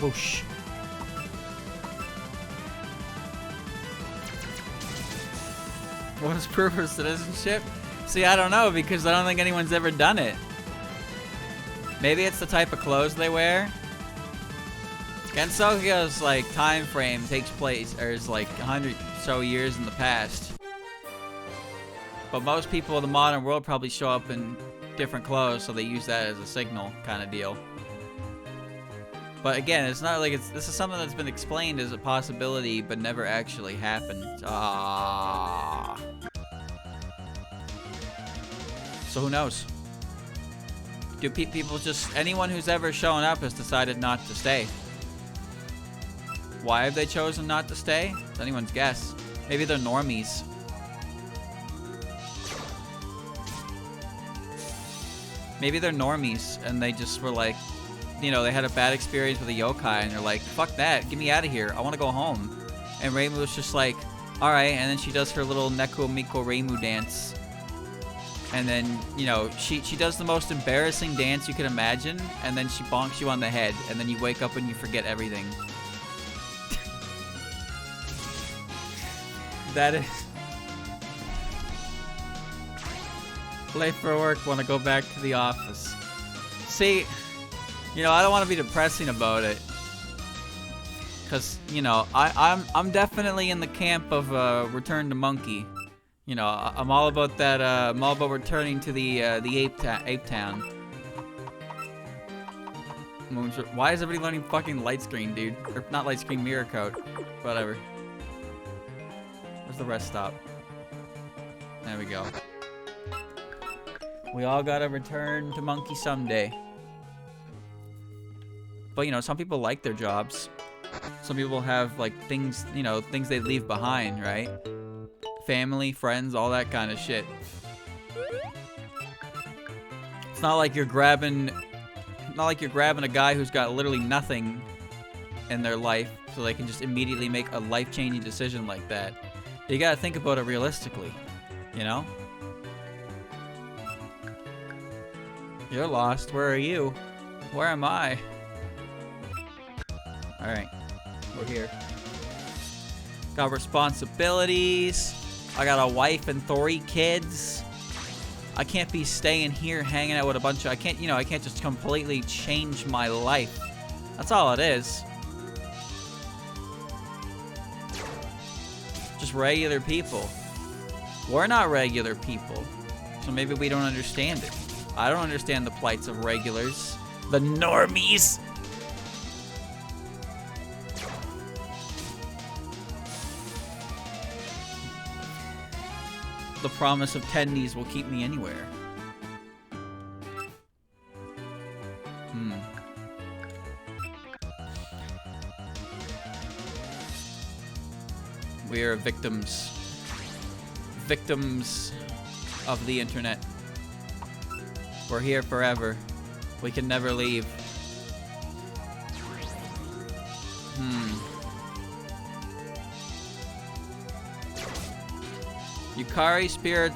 whoosh. What is proof of citizenship? See, I don't know, because I don't think anyone's ever done it. Maybe it's the type of clothes they wear. Gensokyo's, like, time frame takes place, or is, like, 100 so years in the past. But most people in the modern world probably show up in different clothes, so they use that as a signal kind of deal. But again, it's not like this is something that's been explained as a possibility, but never actually happened. Ah. So who knows? Do people just... Anyone who's ever shown up has decided not to stay. Why have they chosen not to stay? It's anyone's guess. Maybe they're normies. Maybe they're normies, and they just were like, you know, they had a bad experience with a yokai, and they're like, fuck that, get me out of here, I want to go home. And Reimu was just like, alright, and then she does her little Neko Miko Reimu dance. And then, you know, she does the most embarrassing dance you can imagine, and then she bonks you on the head, and then you wake up and you forget everything. That is... Late for work, want to go back to the office. See, you know, I don't want to be depressing about it, cause you know, I'm definitely in the camp of Return to Monkey. You know, I'm all about that. I'm all about returning to the ape town. Why is everybody learning fucking light screen, dude? Or not light screen, mirror code. Whatever. Where's the rest stop? There we go. We all gotta return to Monkey someday. But, you know, some people like their jobs. Some people have, like, things, you know, things they leave behind, right? Family, friends, all that kind of shit. It's not like you're grabbing a guy who's got literally nothing in their life so they can just immediately make a life-changing decision like that. You gotta think about it realistically, you know? You're lost. Where are you? Where am I? Alright. We're here. Got responsibilities. I got a wife and 3 kids. I can't be staying here hanging out with a bunch of... I can't just completely change my life. That's all it is. Just regular people. We're not regular people. So maybe we don't understand it. I don't understand the plights of regulars. The normies! The promise of tendies will keep me anywhere. We are victims. Victims of the internet. We're here forever. We can never leave. Yukari spirits.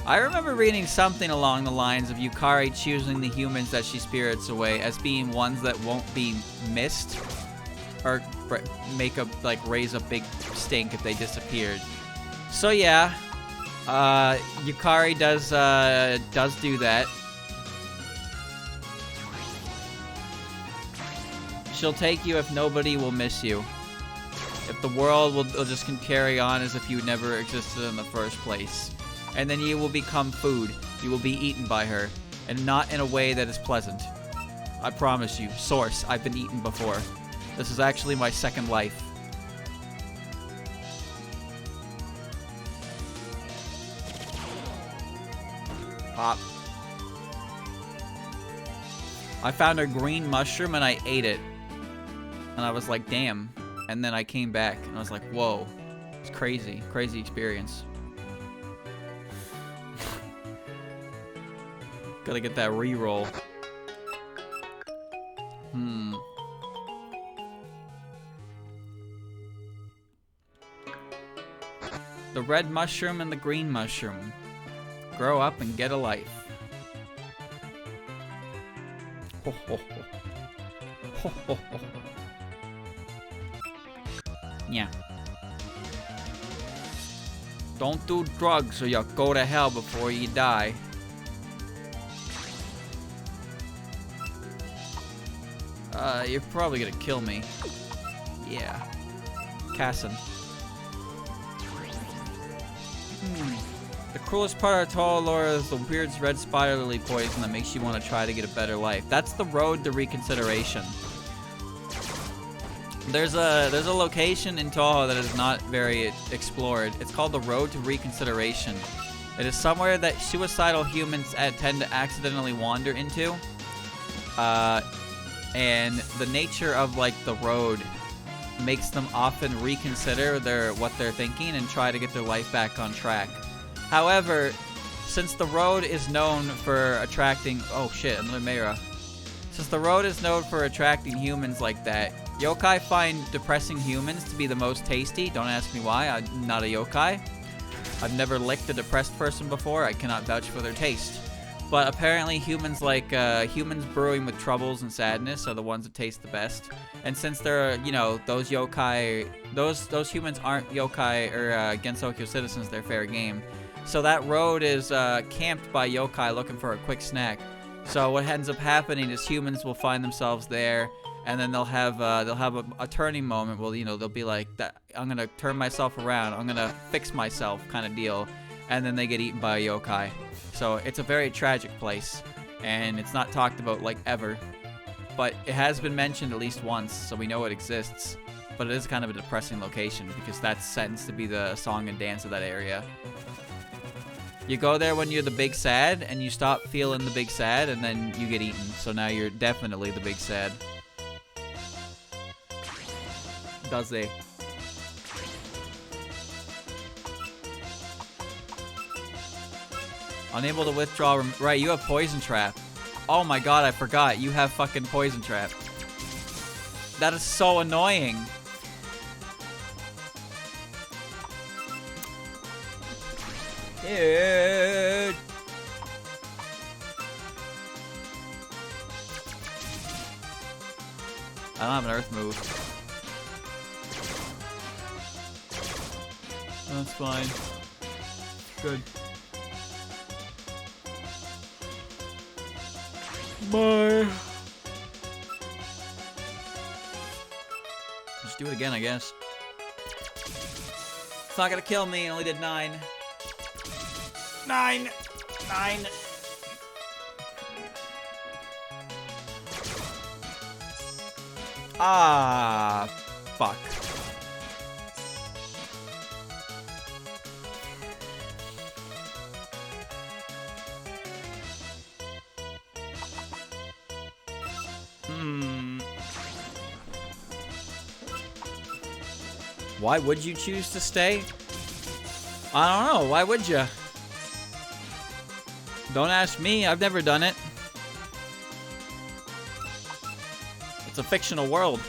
I remember reading something along the lines of Yukari choosing the humans that she spirits away as being ones that won't be missed or raise a big stink if they disappeared. So yeah, Yukari does do that. She'll take you if nobody will miss you. If the world will just can carry on as if you never existed in the first place. And then you will become food. You will be eaten by her. And not in a way that is pleasant. I promise you. Source, I've been eaten before. This is actually my second life. Pop. I found a green mushroom and I ate it. And I was like, damn. And then I came back and I was like, whoa. It's crazy. Crazy experience. Gotta get that reroll. The red mushroom and the green mushroom. Grow up and get a life. Ho, ho, ho. Ho, ho, ho. Yeah. Don't do drugs or you'll go to hell before you die. You're probably gonna kill me. Yeah. Cassin. The cruelest part of Touhou lore is the weird red spider lily poison that makes you want to try to get a better life. That's the road to reconsideration. There's a location in Touhou that is not very explored. It's called the Road to Reconsideration. It is somewhere that suicidal humans tend to accidentally wander into. And the nature of like the road makes them often reconsider what they're thinking and try to get their life back on track. However, since the road is known for attracting... Oh shit, another Mera. Since the road is known for attracting humans like that, yokai find depressing humans to be the most tasty. Don't ask me why, I'm not a yokai. I've never licked a depressed person before, I cannot vouch for their taste. But apparently humans humans brewing with troubles and sadness are the ones that taste the best. And since they're, you know, those yokai, those humans aren't yokai or Gensokyo citizens, they're fair game. So that road is camped by yokai looking for a quick snack. So what ends up happening is humans will find themselves there, and then they'll have a turning moment. Well, you know, they'll be like, I'm gonna turn myself around, I'm gonna fix myself, kind of deal, and then they get eaten by a yokai. So it's a very tragic place, and it's not talked about like ever. but it has been mentioned at least once, so we know it exists. But it is kind of a depressing location because that's sentenced to be the song and dance of that area. You go there when you're the big sad, and you stop feeling the big sad, and then you get eaten. So now you're definitely the big sad. Does they? Unable to withdraw. Right, you have poison trap. Oh my god, I forgot. You have fucking poison trap. That is so annoying. Dude. I don't have an earth move. That's fine. Good. Bye. Just do it again, I guess. It's not gonna kill me. I only did 9. 9. Ah, fuck. Why would you choose to stay? I don't know. Why would you? Don't ask me. I've never done it. It's a fictional world.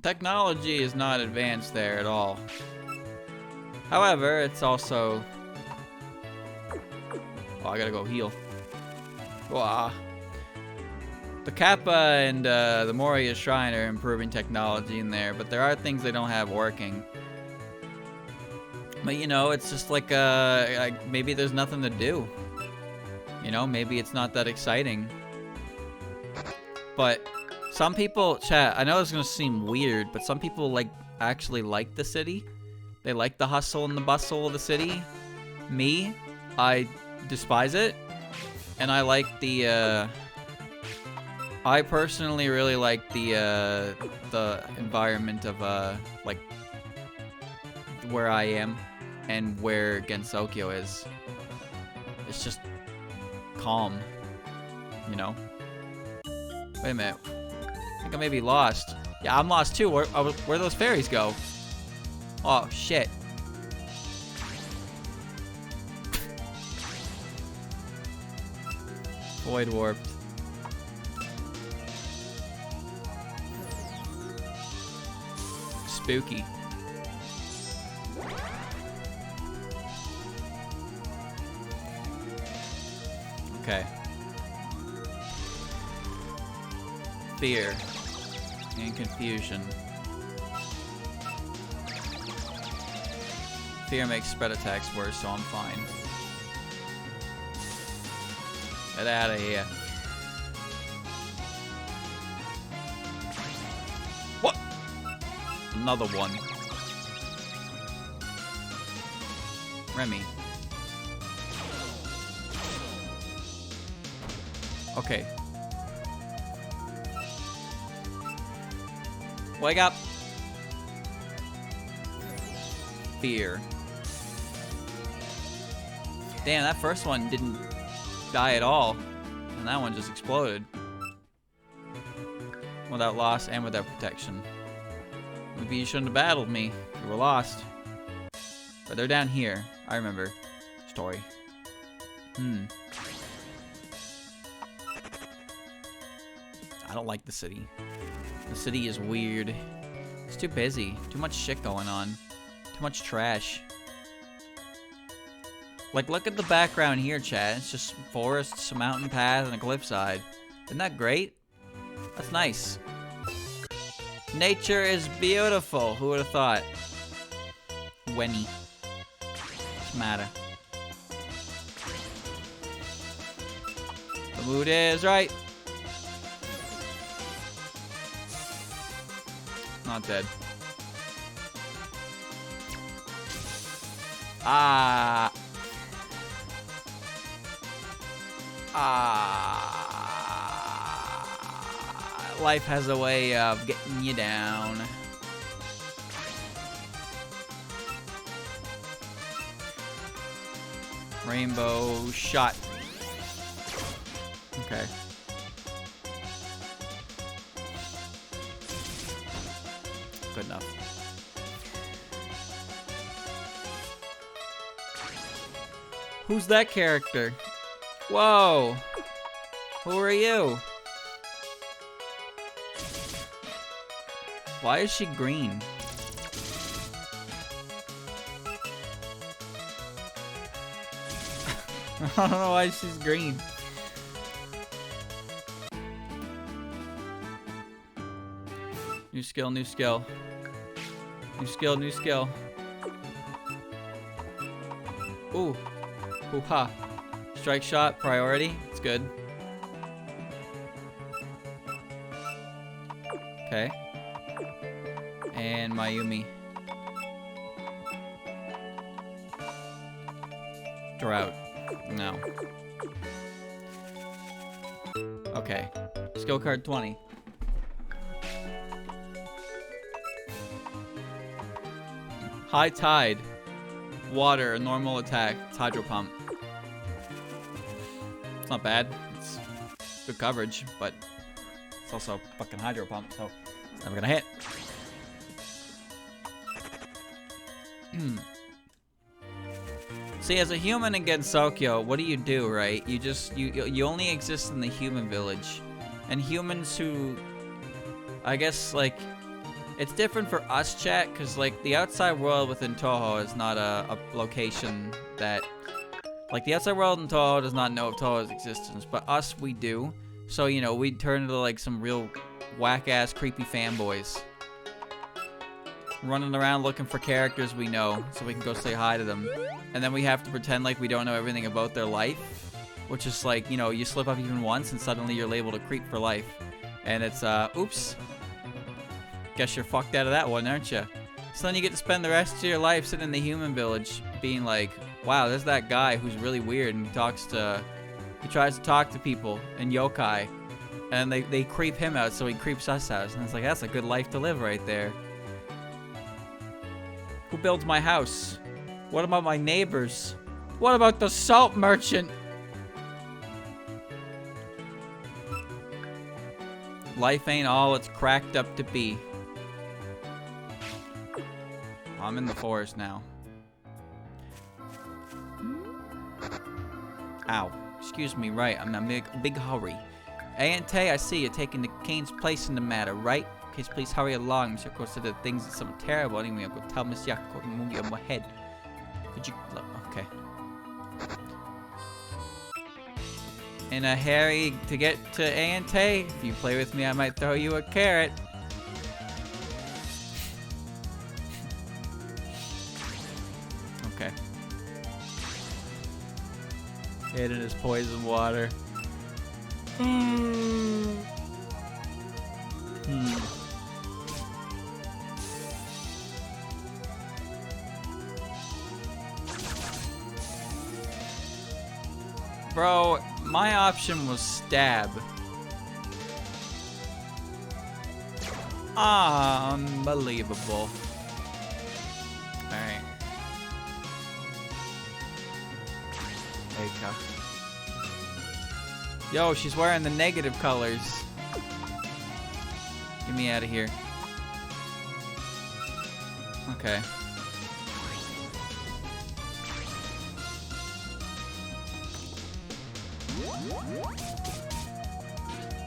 Technology is not advanced there at all. However, it's also... Oh, I gotta go heal. Wah. The Kappa and the Moria Shrine are improving technology in there, but there are things they don't have working. But you know, it's just like maybe there's nothing to do. You know, maybe it's not that exciting. But some people, chat, I know it's gonna seem weird, but some people actually like the city. They like the hustle and the bustle of the city. Me, I despise it. And I like the, I personally really like the environment of, like, where I am and where Gensokyo is. It's just calm, you know? Wait a minute. I think I may be lost. Yeah, I'm lost too. Where'd those fairies go? Oh, shit. Void warped. Spooky. Okay. Fear and confusion. Fear makes spread attacks worse, so I'm fine. Get out of here. What? Another one. Remy. Okay. Wake up. Fear. Damn, that first one didn't die at all. And that one just exploded. Without loss and without protection. Maybe you shouldn't have battled me. You were lost. But they're down here. I remember. Story. I don't like the city. The city is weird. It's too busy. Too much shit going on. Too much trash. Like, look at the background here, chat. It's just forests, a mountain path, and a cliffside. Isn't that great? That's nice. Nature is beautiful. Who would have thought? Wenny. What's the matter? The mood is right. Not dead. Ah. Life has a way of getting you down. Rainbow shot. Okay. Good enough. Who's that character? Whoa. Who are you? Why is she green? I don't know why she's green. New skill, new skill. New skill, new skill. Ooh. Hoo-ha. Strike shot, priority. It's good. Okay. And Mayumi. Drought. No. Okay. Skill card 20. High tide. Water, normal attack. It's hydro pump. It's not bad. It's good coverage, but it's also fucking hydro pump, so it's never gonna hit. See, as a human in Gensokyo, what do, right? You only exist in the human village. And humans who, I guess, like, it's different for us, chat, because, like, the outside world within Touhou is not a location that, like, the outside world in Touhou does not know of Touhou's existence, but us, we do. So, you know, we turn into, like, some real whack-ass, creepy fanboys. Running around looking for characters we know so we can go say hi to them. And then we have to pretend like we don't know everything about their life. Which is like, you know, you slip up even once and suddenly you're labeled a creep for life. And it's, oops. Guess you're fucked out of that one, aren't you? So then you get to spend the rest of your life sitting in the human village being like, wow, there's that guy who's really weird and he tries to talk to people and yokai. And they creep him out so he creeps us out. And it's like, that's a good life to live right there. Who builds my house? What about my neighbors? What about the salt merchant? Life ain't all it's cracked up to be. I'm in the forest now. Ow. Excuse me, right. I'm in a big hurry. Ayante, I see you're taking the Kane's place in the matter, right? Okay, so please hurry along. Mr. Ko said that things are something terrible. Anyway, I'll go tell Miss Yako to move you ahead. Could you... Okay. In a hurry to get to Ayante. If you play with me, I might throw you a carrot. Okay. Hit in his poison water. Bro, my option was stab. Unbelievable. Alright. Eika. Yo, she's wearing the negative colors. Get me out of here. Okay.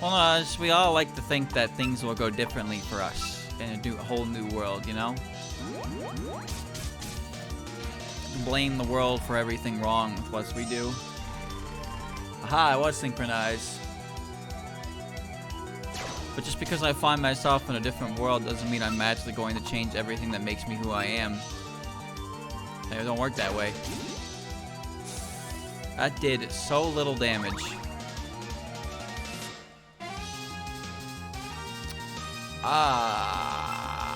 Well, we all like to think that things will go differently for us in a whole new world, you know? Blame the world for everything wrong with what we do. Aha, I was synchronized. But just because I find myself in a different world doesn't mean I'm magically going to change everything that makes me who I am. It don't work that way. That did so little damage. Ah.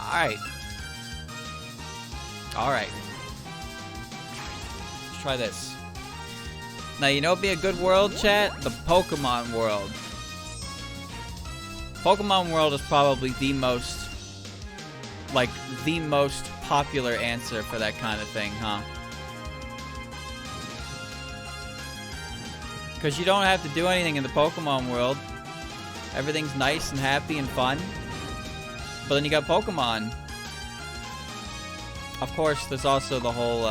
Alright. Alright. Let's try this. Now, you know what'd be a good world, chat? The Pokemon world. Pokemon world is probably the most, like, the most popular answer for that kind of thing, huh? Because you don't have to do anything in the Pokemon world. Everything's nice and happy and fun. But then you got Pokemon. Of course, there's also the whole,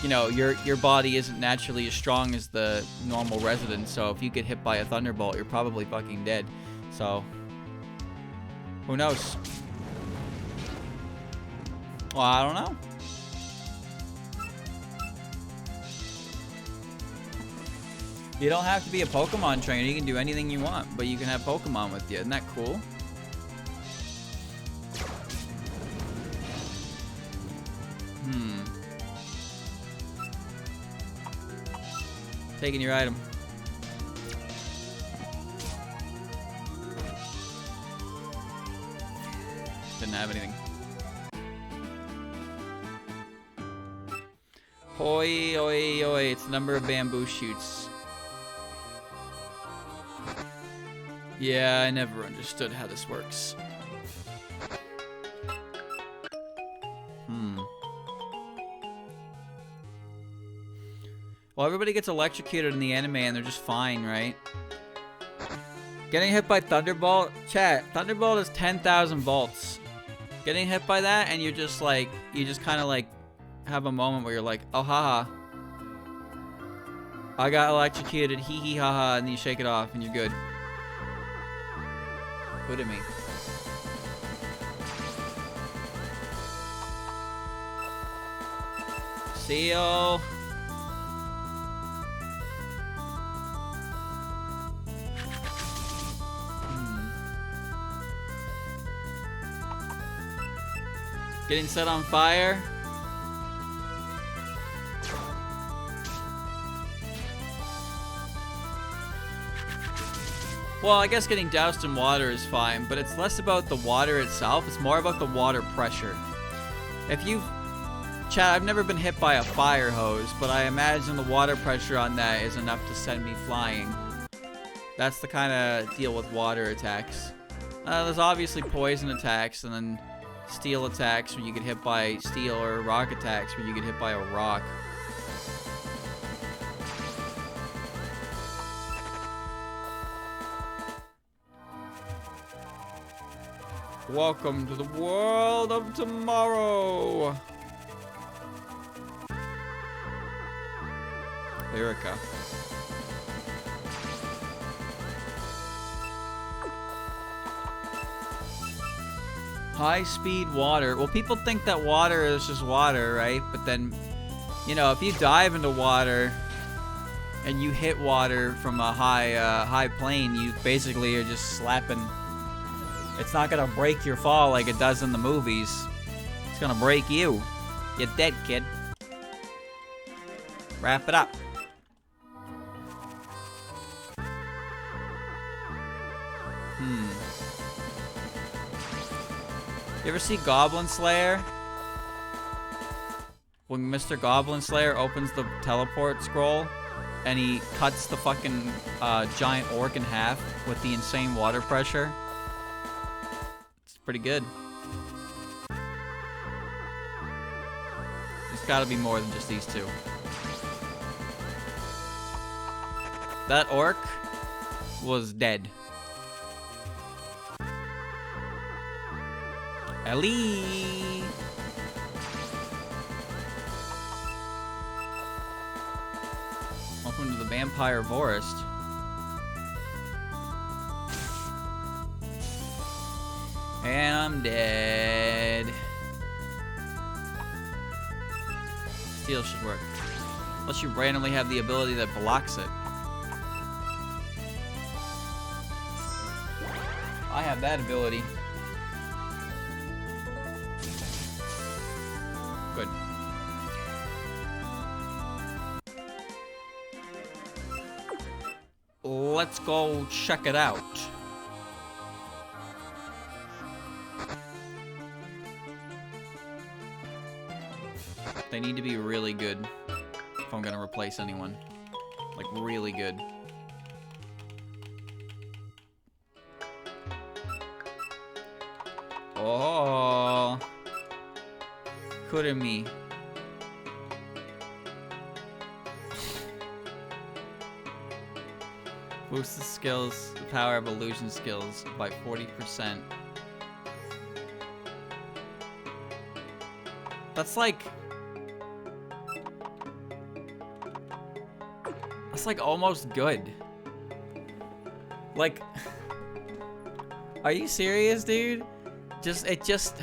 you know, your body isn't naturally as strong as the normal resident, so if you get hit by a Thunderbolt, you're probably fucking dead. So, who knows? Well, I don't know. You don't have to be a Pokemon trainer. You can do anything you want, but you can have Pokemon with you. Isn't that cool? Taking your item. Didn't have anything. Hoi, oi, oi. It's the number of bamboo shoots. Yeah, I never understood how this works. Well, everybody gets electrocuted in the anime and they're just fine, right? Getting hit by Thunderbolt? Chat, Thunderbolt is 10,000 volts. Getting hit by that and you're just like, you just kind of like have a moment where you're like, oh haha. I got electrocuted, hee hee haha, and then you shake it off and you're good. Put at me. Seal. Getting set on fire. Well, I guess getting doused in water is fine, but it's less about the water itself. It's more about the water pressure. If you've... Chat, I've never been hit by a fire hose, but I imagine the water pressure on that is enough to send me flying. That's the kind of deal with water attacks. There's obviously poison attacks, and then steel attacks where you get hit by steel, or rock attacks where you get hit by a rock. Welcome to the world of tomorrow. Lyrica. High-speed water. Well, people think that water is just water, right? But then, you know, if you dive into water and you hit water from a high plane, you basically are just slapping. It's not gonna break your fall like it does in the movies. It's gonna break you. You're dead, kid. Wrap it up. You ever see Goblin Slayer? When Mr. Goblin Slayer opens the teleport scroll and he cuts the fucking giant orc in half with the insane water pressure? It's pretty good. There's gotta be more than just these two. That orc was dead. Ellie! Welcome to the Vampire Forest. And I'm dead. Steel should work. Unless you randomly have the ability that blocks it. I have that ability. Good. Let's go check it out. They need to be really good if I'm gonna replace anyone. Like, really good. Oh, Kurumi. Boosts the skills, the power of illusion skills by 40%. That's like almost good. Like, are you serious, dude? It just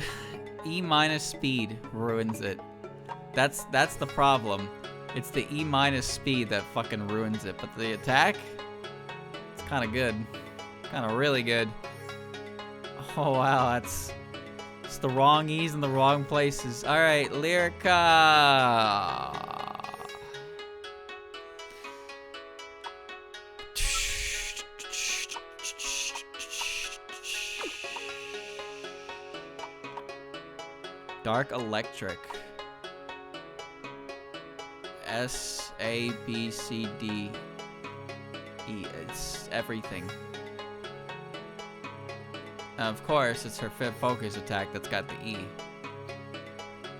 E minus speed ruins it. That's the problem. It's the E minus speed that fucking ruins it. But the attack, it's kind of good, kind of really good. Oh wow, it's the wrong E's in the wrong places. All right, Lyrica. Dark Electric. S, A, B, C, D, E. It's everything. And of course, it's her fifth focus attack that's got the E.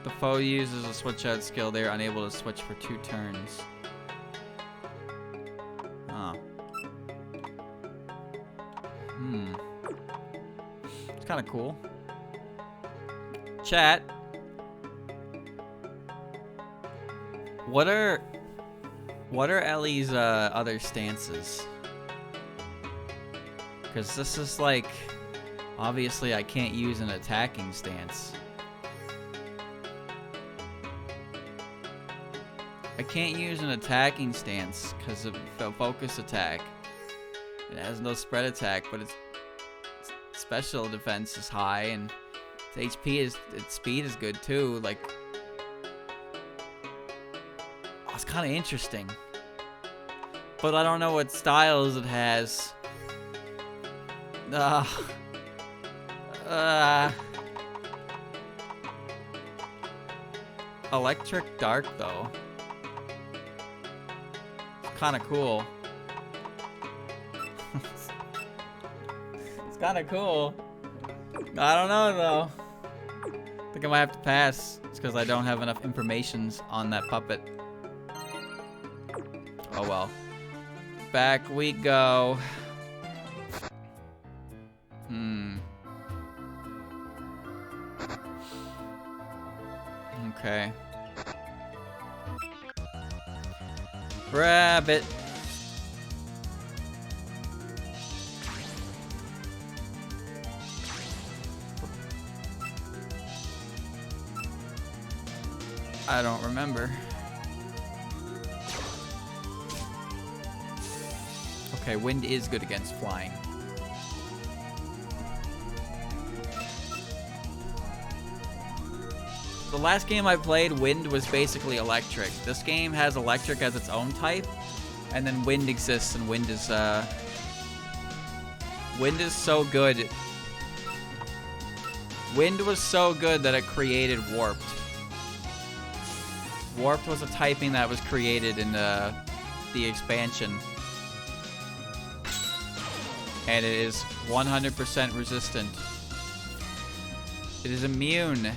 The foe uses a switch out skill. They are unable to switch for 2 turns. Oh. It's kind of cool. Chat. What are Ellie's other stances? Because this is like, obviously I can't use an attacking stance. I can't use an attacking stance because of the focus attack. It has no spread attack, but its special defense is high and its speed is good too. Like, it's kind of interesting, but I don't know what styles it has. Electric Dark though, it's kind of cool. It's kind of cool. I don't know though. I think I might have to pass. It's because I don't have enough information on that puppet. Oh well. Back we go. Okay. Rabbit. I don't remember. Okay, wind is good against flying. The last game I played, wind was basically electric. This game has electric as its own type, and then wind exists, and wind is so good. Wind was so good that it created warped. Warped was a typing that was created in the expansion. And it is 100% resistant. It is immune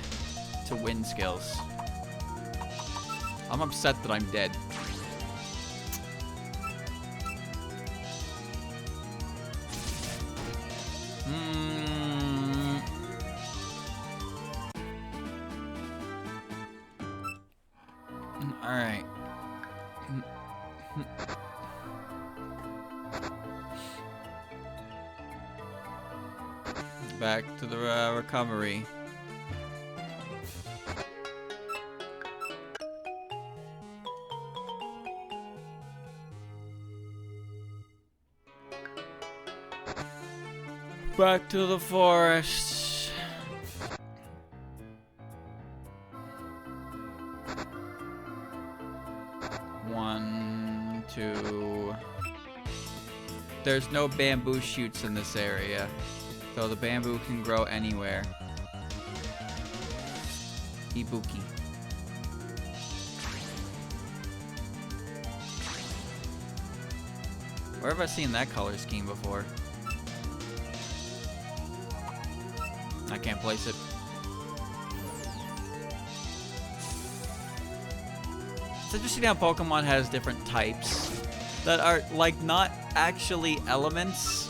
to wind skills. I'm upset that I'm dead. Alright. Back to the recovery. Back to the forest. One, two. There's no bamboo shoots in this area, so the bamboo can grow anywhere. Ibuki. Where have I seen that color scheme before? I can't place it. It's interesting how Pokemon has different types that are, like, not actually elements,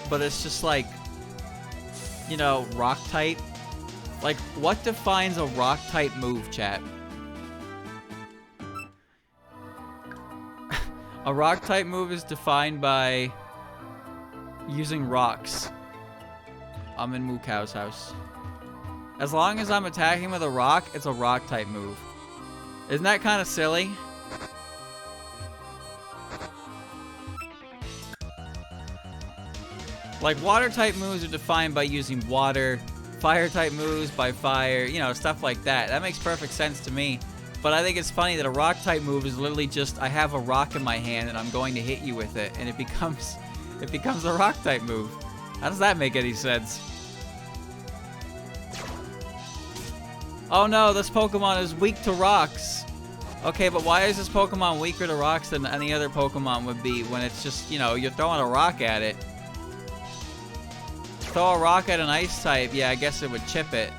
but it's just like, you know, rock type. Like, what defines a rock type move, chat? A rock type move is defined by using rocks. I'm in Moo Cow's house. As long as I'm attacking with a rock, it's a rock type move. Isn't that kind of silly? Like, water type moves are defined by using water, fire type moves by fire, you know, stuff like that. That makes perfect sense to me. But I think it's funny that a rock type move is literally just, I have a rock in my hand and I'm going to hit you with it, and it becomes a rock type move. How does that make any sense? Oh no, this Pokemon is weak to rocks. Okay, but why is this Pokemon weaker to rocks than any other Pokemon would be when it's just, you know, you're throwing a rock at it? Throw a rock at an ice type, yeah, I guess it would chip it.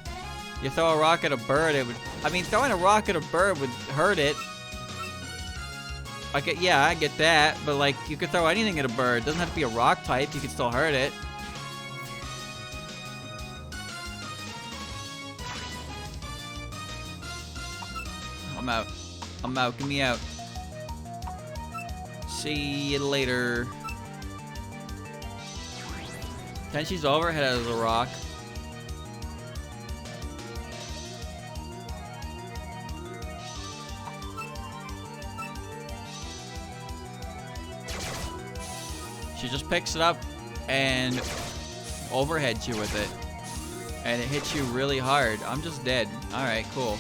You throw a rock at a bird, it would... I mean, throwing a rock at a bird would hurt it. Yeah, I get that, but like, you could throw anything at a bird. It doesn't have to be a rock type, you could still hurt it. I'm out. I'm out. Get me out. See you later. Tenshi's overhead as a rock. She just picks it up and overheads you with it. And it hits you really hard. I'm just dead. Alright, cool.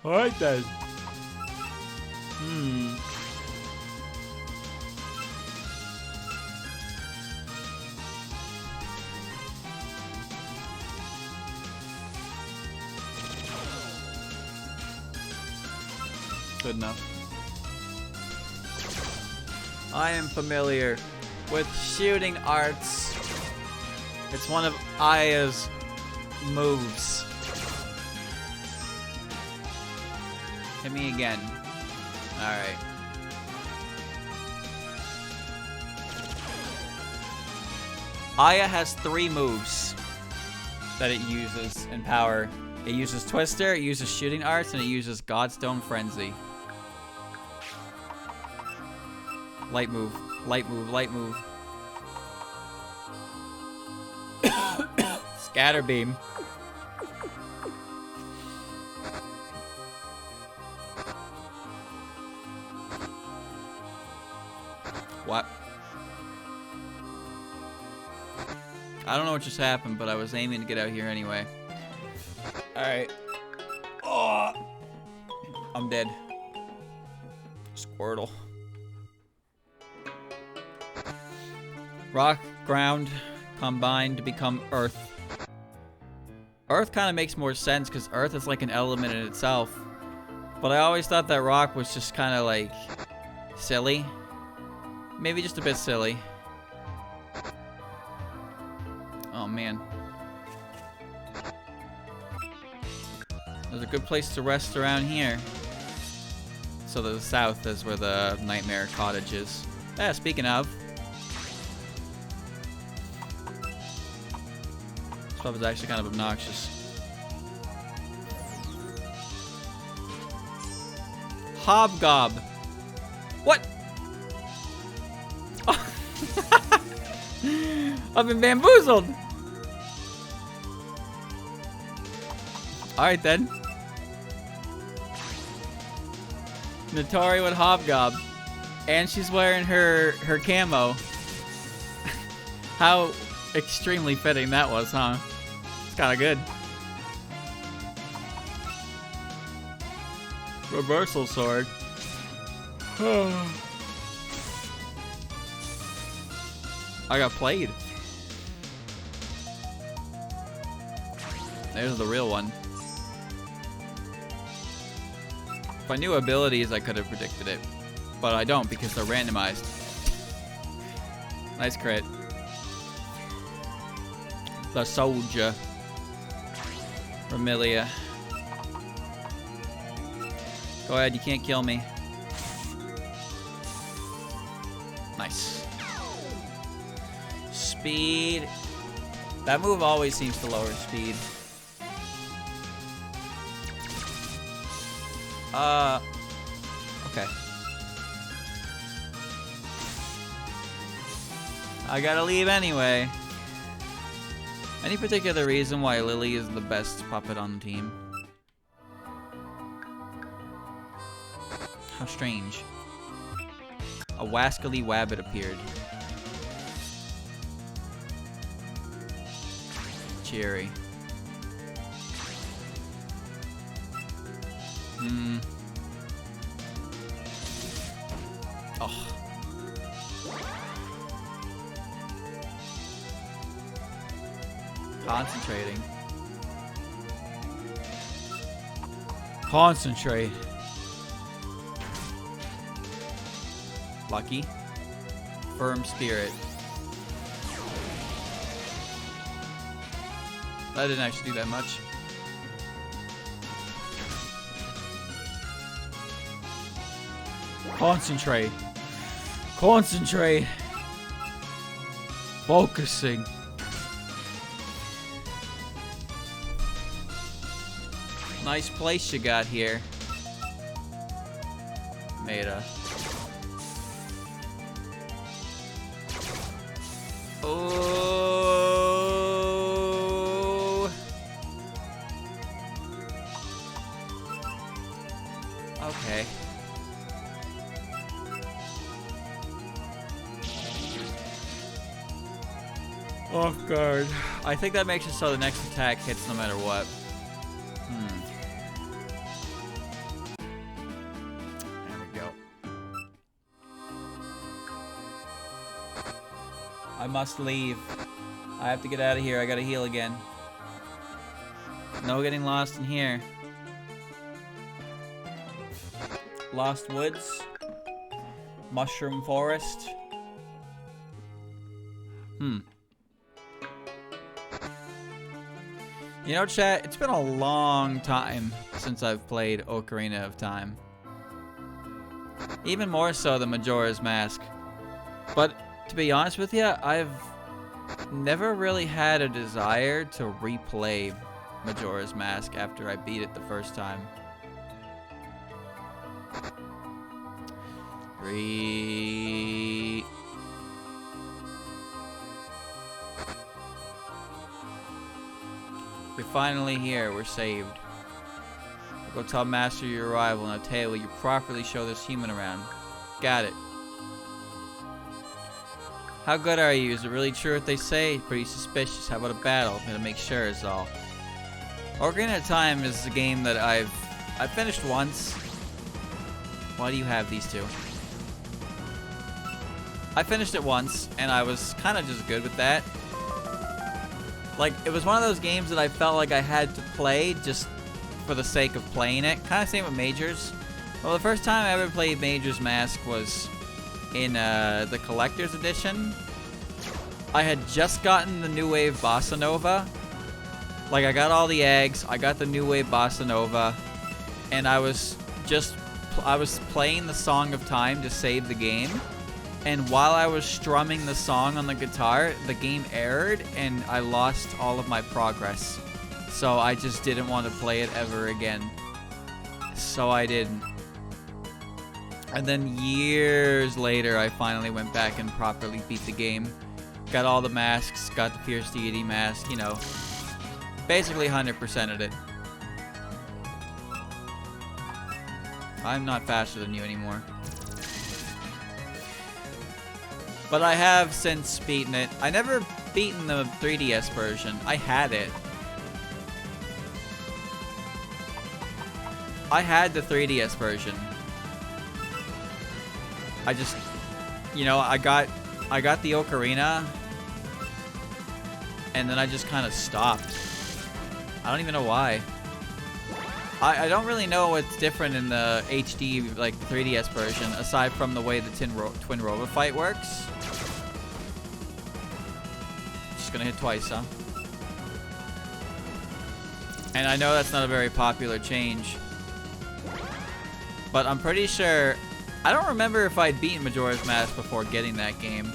Alright then. Good enough. I am familiar with shooting arts. It's one of Aya's moves. Hit me again. Alright. Aya has 3 moves that it uses in power. It uses Twister, it uses Shooting Arts, and it uses Godstone Frenzy. Light move. Light move. Light move. Scatter Beam. What? I don't know what just happened, but I was aiming to get out here anyway. Alright. Oh! I'm dead. Squirtle. Rock, ground, combine to become earth. Earth kind of makes more sense because earth is like an element in itself. But I always thought that rock was just kind of like silly. Maybe just a bit silly. Oh man. There's a good place to rest around here. So to the south is where the Nightmare Cottage is. Yeah, speaking of. This pub is actually kind of obnoxious. Hobgob. What? I've been bamboozled. Alright then. Notori with Hobgob. And she's wearing her camo. How extremely fitting that was, huh? It's kinda good. Reversal sword. I got played. There's the real one. If I knew abilities, I could have predicted it. But I don't because they're randomized. Nice crit. The soldier. Vermilia. Go ahead, you can't kill me. Nice. Speed. That move always seems to lower speed. Okay. I gotta leave anyway. Any particular reason why Lily is the best puppet on the team? How strange. A wascally wabbit appeared. Cheery. Oh. Concentrating. Concentrate. Lucky. Firm spirit. That didn't actually do that much. Concentrate. Concentrate. Focusing. Nice place you got here. Meta. Oh. Okay. Off guard. I think that makes it so the next attack hits no matter what. There we go. I must leave. I have to get out of here. I gotta heal again. No getting lost in here. Lost Woods. Mushroom Forest. You know, chat, it's been a long time since I've played Ocarina of Time. Even more so than Majora's Mask. But to be honest with you, I've never really had a desire to replay Majora's Mask after I beat it the first time. We're finally here. We're saved. Go tell Master your arrival. Now, Touhou, will you properly show this human around? Got it. How good are you? Is it really true what they say? Pretty suspicious. How about a battle? I'm gonna make sure is all. Ocarina of Time is a game that I've finished once. Why do you have these two? I finished it once, and I was kind of just good with that. Like, it was one of those games that I felt like I had to play just for the sake of playing it. Kind of same with Majors. Well, the first time I ever played Majora's Mask was in the Collector's Edition. I had just gotten the New Wave Bossa Nova. Like, I got all the eggs, I got the New Wave Bossa Nova, and I was playing the Song of Time to save the game. And while I was strumming the song on the guitar, the game errored and I lost all of my progress. So I just didn't want to play it ever again. So I didn't. And then years later, I finally went back and properly beat the game. Got all the masks, got the Fierce Deity mask, you know. Basically 100%ed it. I'm not faster than you anymore. But I have since beaten it. I never beaten the 3DS version. I had it. I had the 3DS version. I just, you know, I got the Ocarina, and then I just kind of stopped. I don't even know why. I don't really know what's different in the HD, like, 3DS version, aside from the way the Twin Robo fight works. Just gonna hit twice, huh? And I know that's not a very popular change. But I'm pretty sure... I don't remember if I'd beaten Majora's Mask before getting that game.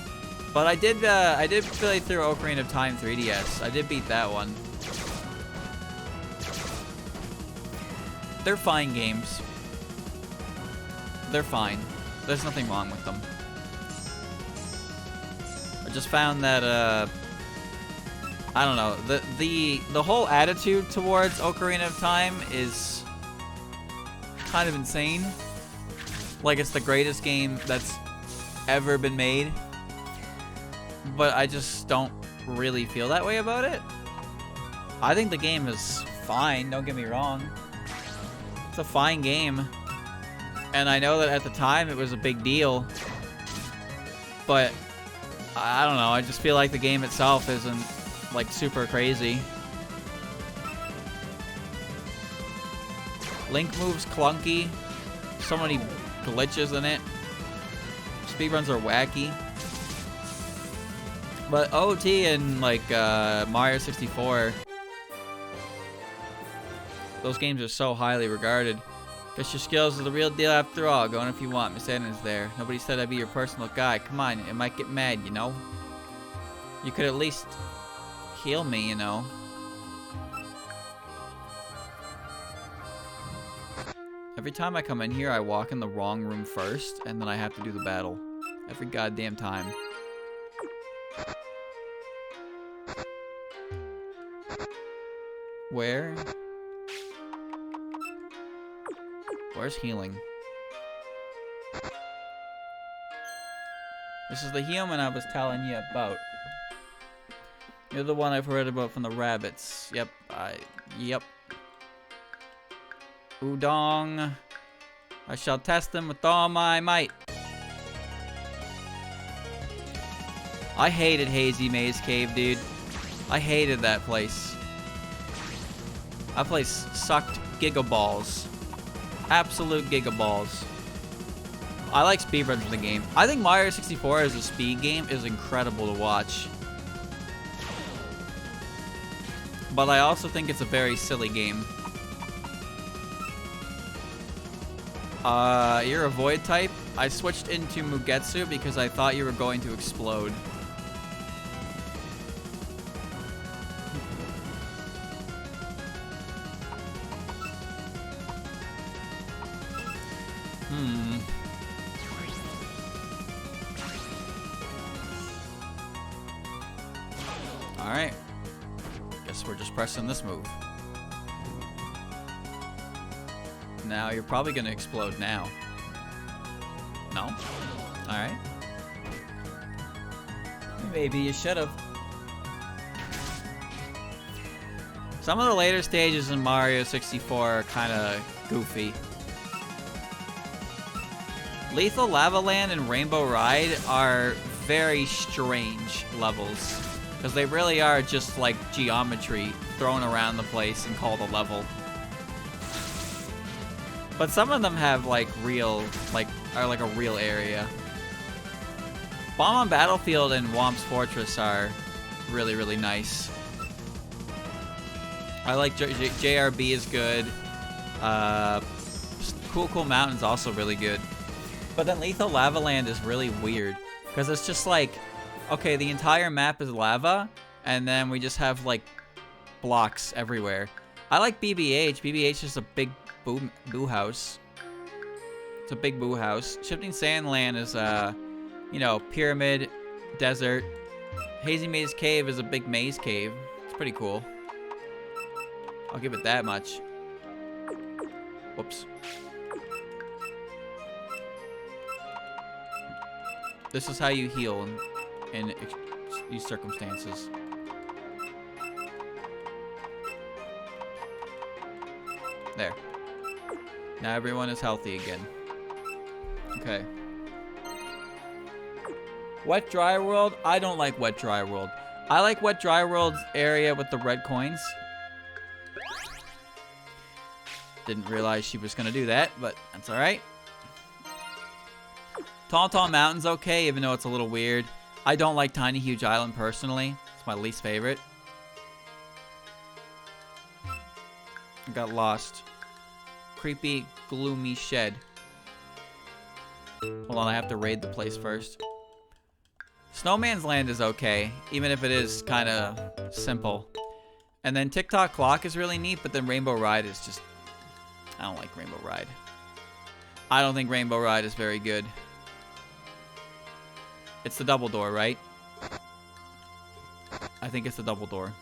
But I did play through Ocarina of Time 3DS. I did beat that one. They're fine games. They're fine. There's nothing wrong with them. I just found that, I don't know. The whole attitude towards Ocarina of Time is kind of insane. Like it's the greatest game that's ever been made. But I just don't really feel that way about it. I think the game is fine, don't get me wrong. It's a fine game. And I know that at the time it was a big deal. But I don't know, I just feel like the game itself isn't like super crazy. Link moves clunky. So many glitches in it. Speedruns are wacky. But OT and like Mario 64, those games are so highly regarded. Guess your skills are the real deal after all. Go on if you want. Miss Edna's there. Nobody said I'd be your personal guy. Come on, it might get mad, you know? You could at least heal me, you know? Every time I come in here, I walk in the wrong room first, and then I have to do the battle. Every goddamn time. Where? Where's healing? This is the human I was telling you about. You're the one I've heard about from the rabbits. Yep, yep. Udong. I shall test them with all my might. I hated Hazy Maze Cave, dude. I hated that place. That place sucked gigaballs. Absolute gigaballs. I like speedruns in the game. I think Mario 64 as a speed game is incredible to watch. But I also think it's a very silly game. You're a void type. I switched into Mugetsu because I thought you were going to explode. Alright. Guess we're just pressing this move. Now you're probably gonna explode now. No? Alright. Maybe you should've. Some of the later stages in Mario 64 are kinda goofy. Lethal Lava Land and Rainbow Ride are very strange levels. Because they really are just like geometry thrown around the place and called a level. But some of them have like real, are like a real area. Bomb on Battlefield and Womp's Fortress are really, really nice. I like JRB is good. Cool Mountain's also really good. But then Lethal Lava Land is really weird. Because it's just like, okay, the entire map is lava, and then we just have like blocks everywhere. I like BBH. BBH is a big boo house. It's a big boo house. Shifting Sand Land is you know, pyramid, desert. Hazy Maze Cave is a big maze cave. It's pretty cool. I'll give it that much. Whoops. This is how you heal in these circumstances. There. Now everyone is healthy again. Okay. Wet Dry World? I don't like Wet Dry World. I like Wet Dry World's area with the red coins. Didn't realize she was gonna do that, but that's alright. Tall Mountain's okay, even though it's a little weird. I don't like Tiny Huge Island personally. It's my least favorite. I got lost. Creepy, gloomy shed. Hold on, I have to raid the place first. Snowman's Land is okay, even if it is kind of simple. And then TikTok Clock is really neat, but then Rainbow Ride is just... I don't like Rainbow Ride. I don't think Rainbow Ride is very good. It's the double door, right? I think it's the double door.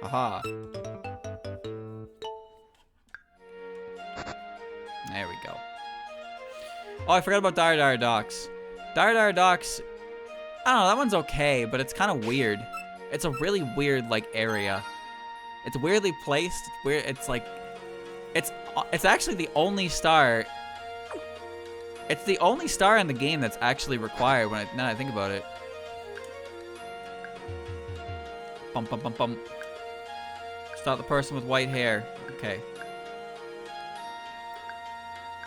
Aha. There we go. Oh, I forgot about Dire Docks. Dire Docks, I don't know, that one's okay, but it's kind of weird. It's a really weird, like, area. It's weirdly placed. It's weird. It's like, it's actually the only star. It's the only star in the game that's actually required now that I think about it. Bum bum bum bum. Stop the person with white hair. Okay.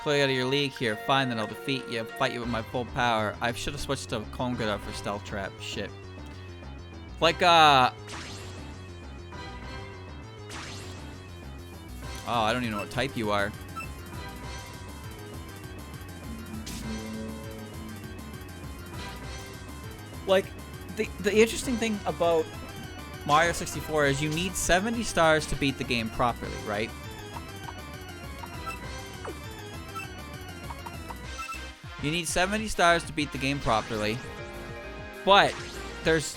Clearly out of your league here. Fine, then I'll defeat you. Fight you with my full power. I should have switched to Kongara for Stealth Trap. Shit. Like, oh, I don't even know what type you are. Like, the interesting thing about Mario 64 is you need 70 stars to beat the game properly, right? You need 70 stars to beat the game properly, but there's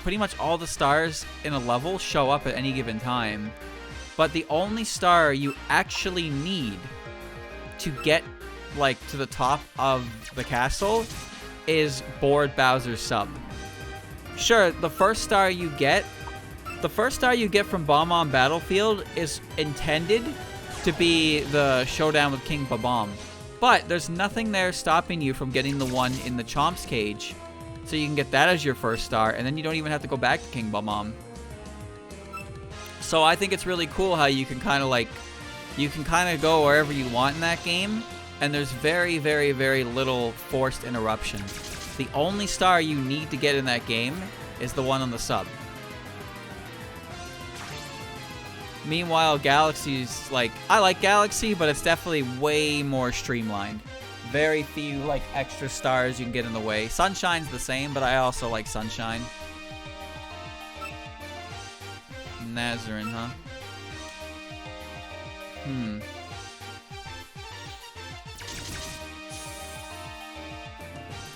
pretty much all the stars in a level show up at any given time. But the only star you actually need to get, like, to the top of the castle is board Bowser's sub. Sure, the first star you get from Bomb-On Battlefield is intended to be the showdown with King Babam. But there's nothing there stopping you from getting the one in the Chomp's Cage. So you can get that as your first star, and then you don't even have to go back to King Babam. So I think it's really cool how you can kind of go wherever you want in that game, and there's very, very, very little forced interruption. The only star you need to get in that game is the one on the sub. Meanwhile, Galaxy's, like, I like Galaxy, but it's definitely way more streamlined. Very few, like, extra stars you can get in the way. Sunshine's the same, but I also like Sunshine. Nazarin, huh?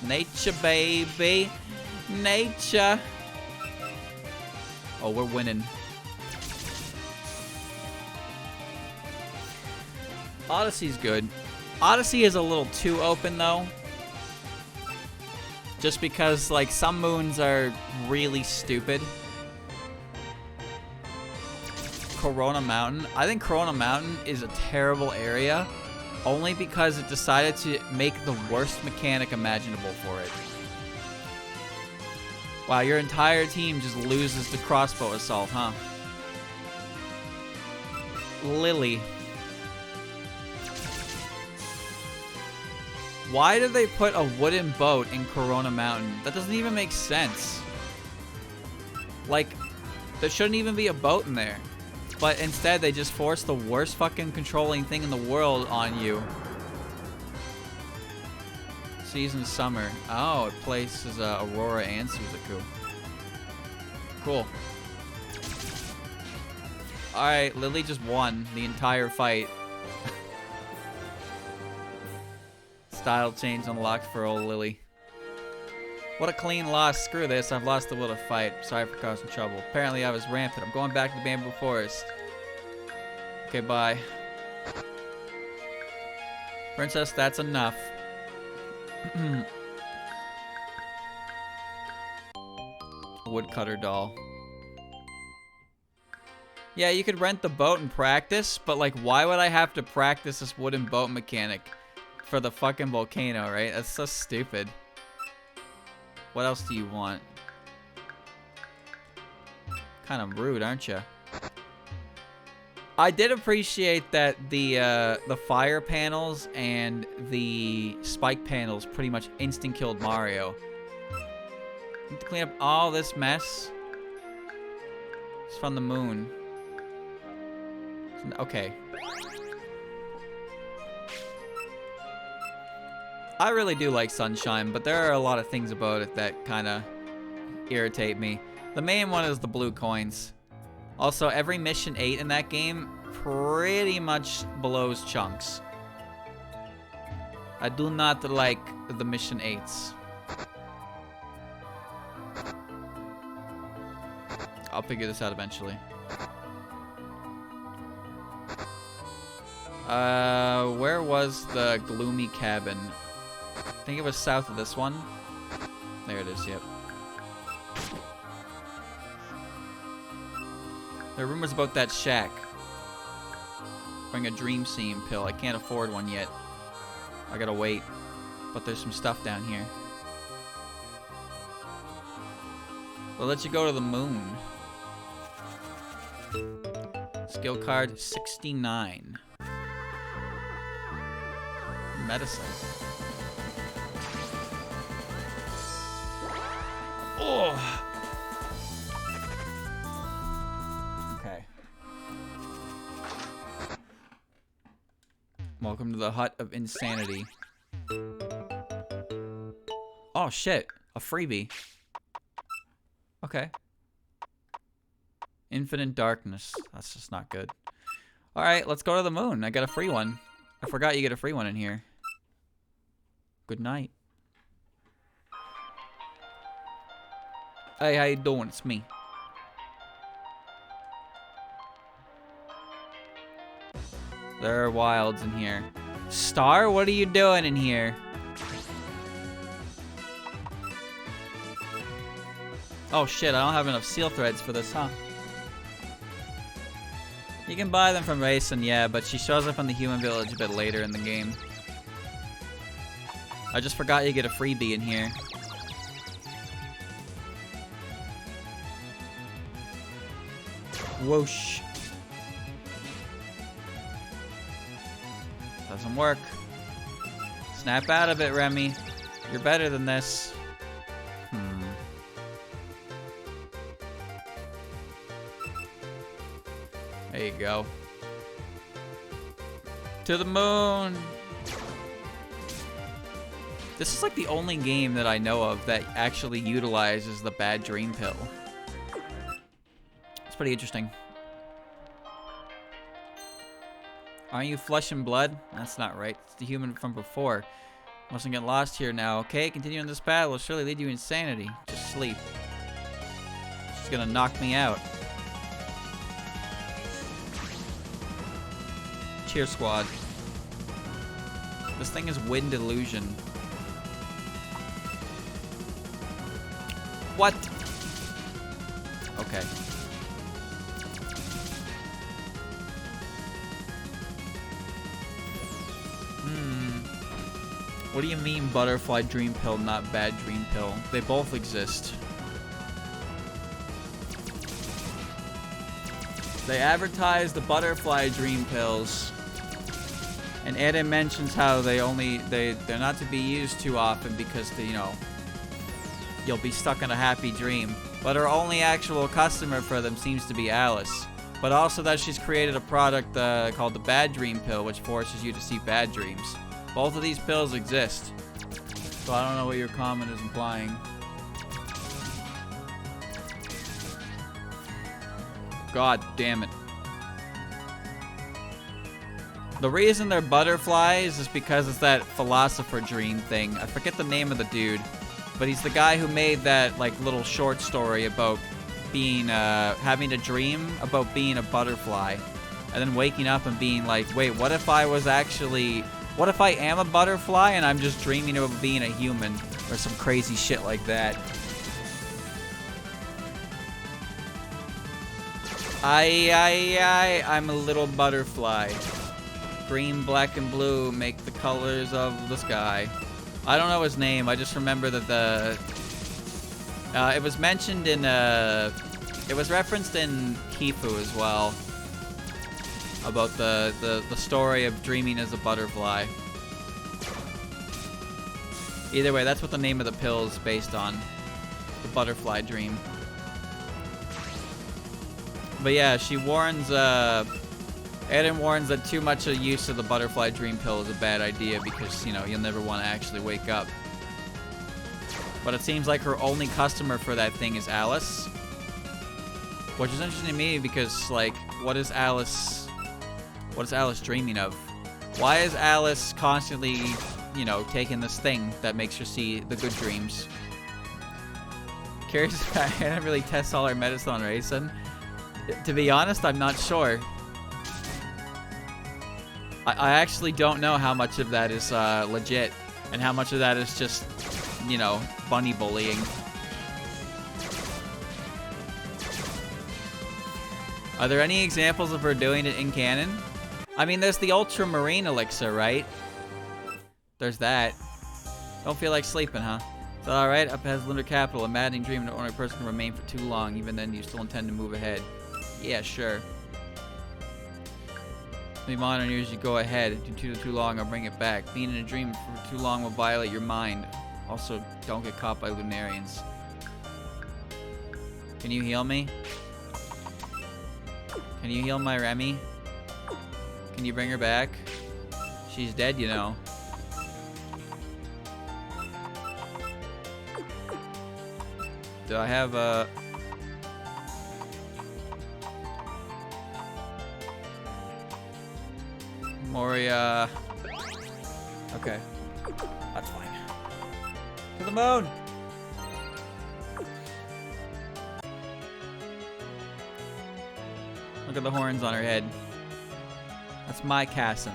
Nature, baby. Nature. Oh, we're winning. Odyssey's good. Odyssey is a little too open, though. Just because, like, some moons are really stupid. Corona Mountain. I think Corona Mountain is a terrible area, only because it decided to make the worst mechanic imaginable for it. Wow, your entire team just loses to crossbow assault, huh? Lily. Why did they put a wooden boat in Corona Mountain? That doesn't even make sense. Like, there shouldn't even be a boat in there. But instead, they just forced the worst fucking controlling thing in the world on you. Season Summer. Oh, it places Aurora and Suzaku. Cool. Alright, Lily just won the entire fight. Style change unlocked for old Lily. What a clean loss. Screw this. I've lost the will to fight. Sorry for causing trouble. Apparently I was rampant. I'm going back to the Bamboo Forest. Okay, bye. Princess, that's enough. Woodcutter doll. Yeah, you could rent the boat and practice, but, like, why would I have to practice this wooden boat mechanic for the fucking volcano, right? That's so stupid. What else do you want? Kind of rude, aren't you? I did appreciate that the fire panels and the spike panels pretty much instant killed Mario. Need to clean up all this mess. It's from the moon. Okay. I really do like Sunshine, but there are a lot of things about it that kind of irritate me. The main one is the blue coins. Also, every mission 8 in that game pretty much blows chunks. I do not like the mission 8s. I'll figure this out eventually. Where was the gloomy cabin? I think it was south of this one. There it is, yep. There are rumors about that shack. Bring a dream seam pill. I can't afford one yet. I gotta wait. But there's some stuff down here. We'll let you go to the moon. Skill card 69. Medicine. Oh. Okay. Welcome to the Hut of Insanity. Oh shit, a freebie. Okay. Infinite darkness. That's just not good. Alright, let's go to the moon. I got a free one. I forgot you get a free one in here. Good night. Hey, how you doing? It's me. There are wilds in here. Star, what are you doing in here? Oh shit, I don't have enough seal threads for this, huh? You can buy them from Raisin, yeah, but she shows up in the human village a bit later in the game. I just forgot you get a freebie in here. Whoosh. Doesn't work. Snap out of it, Remy. You're better than this. There you go. To the moon! This is like the only game that I know of that actually utilizes the bad dream pill. It's pretty interesting. Aren't you flesh and blood? That's not right. It's the human from before. Mustn't get lost here now. Okay, continue on this path will surely lead you to insanity. Just sleep. She's gonna knock me out. Cheer squad. This thing is wind illusion. What? Okay. What do you mean butterfly dream pill, not bad dream pill? They both exist. They advertise the butterfly dream pills. And Eda mentions how they're not to be used too often because you know, you'll be stuck in a happy dream. But her only actual customer for them seems to be Alice. But also that she's created a product called the Bad Dream Pill, which forces you to see bad dreams. Both of these pills exist. So I don't know what your comment is implying. God damn it. The reason they're butterflies is because it's that philosopher dream thing. I forget the name of the dude, but he's the guy who made that like little short story about being having a dream about being a butterfly and then waking up and being like, wait, what if I am a butterfly and I'm just dreaming about being a human or some crazy shit like that. I'm a little butterfly. Green, black, and blue make the colors of the sky. I don't know his name. I just remember that it was mentioned in It was referenced in Kifu as well. About the story of dreaming as a butterfly. Either way, that's what the name of the pill is based on. The butterfly dream. But yeah, she warns, Eren warns that too much use of the butterfly dream pill is a bad idea because, you know, you'll never want to actually wake up. But it seems like her only customer for that thing is Alice. Which is interesting to me because, like, what is Alice dreaming of? Why is Alice constantly, you know, taking this thing that makes her see the good dreams? Curious if I didn't really test all her medicine on Raisin. To be honest, I'm not sure. I actually don't know how much of that is legit and how much of that is just, you know, bunny bullying. Are there any examples of her doing it in canon? I mean, there's the ultramarine elixir, right? There's that. Don't feel like sleeping, huh? Is that alright? Up has Lunar Capital, a maddening dream an ordinary person can remain for too long. Even then, you still intend to move ahead. Yeah, sure. Be modern years, you go ahead. Do too long, I'll bring it back. Being in a dream for too long will violate your mind. Also, don't get caught by Lunarians. Can you heal me? Can you heal my Remy? Can you bring her back? She's dead, you know. Do I have a... Moria... Okay. That's fine. To the moon! Look at the horns on her head. That's my Cassin.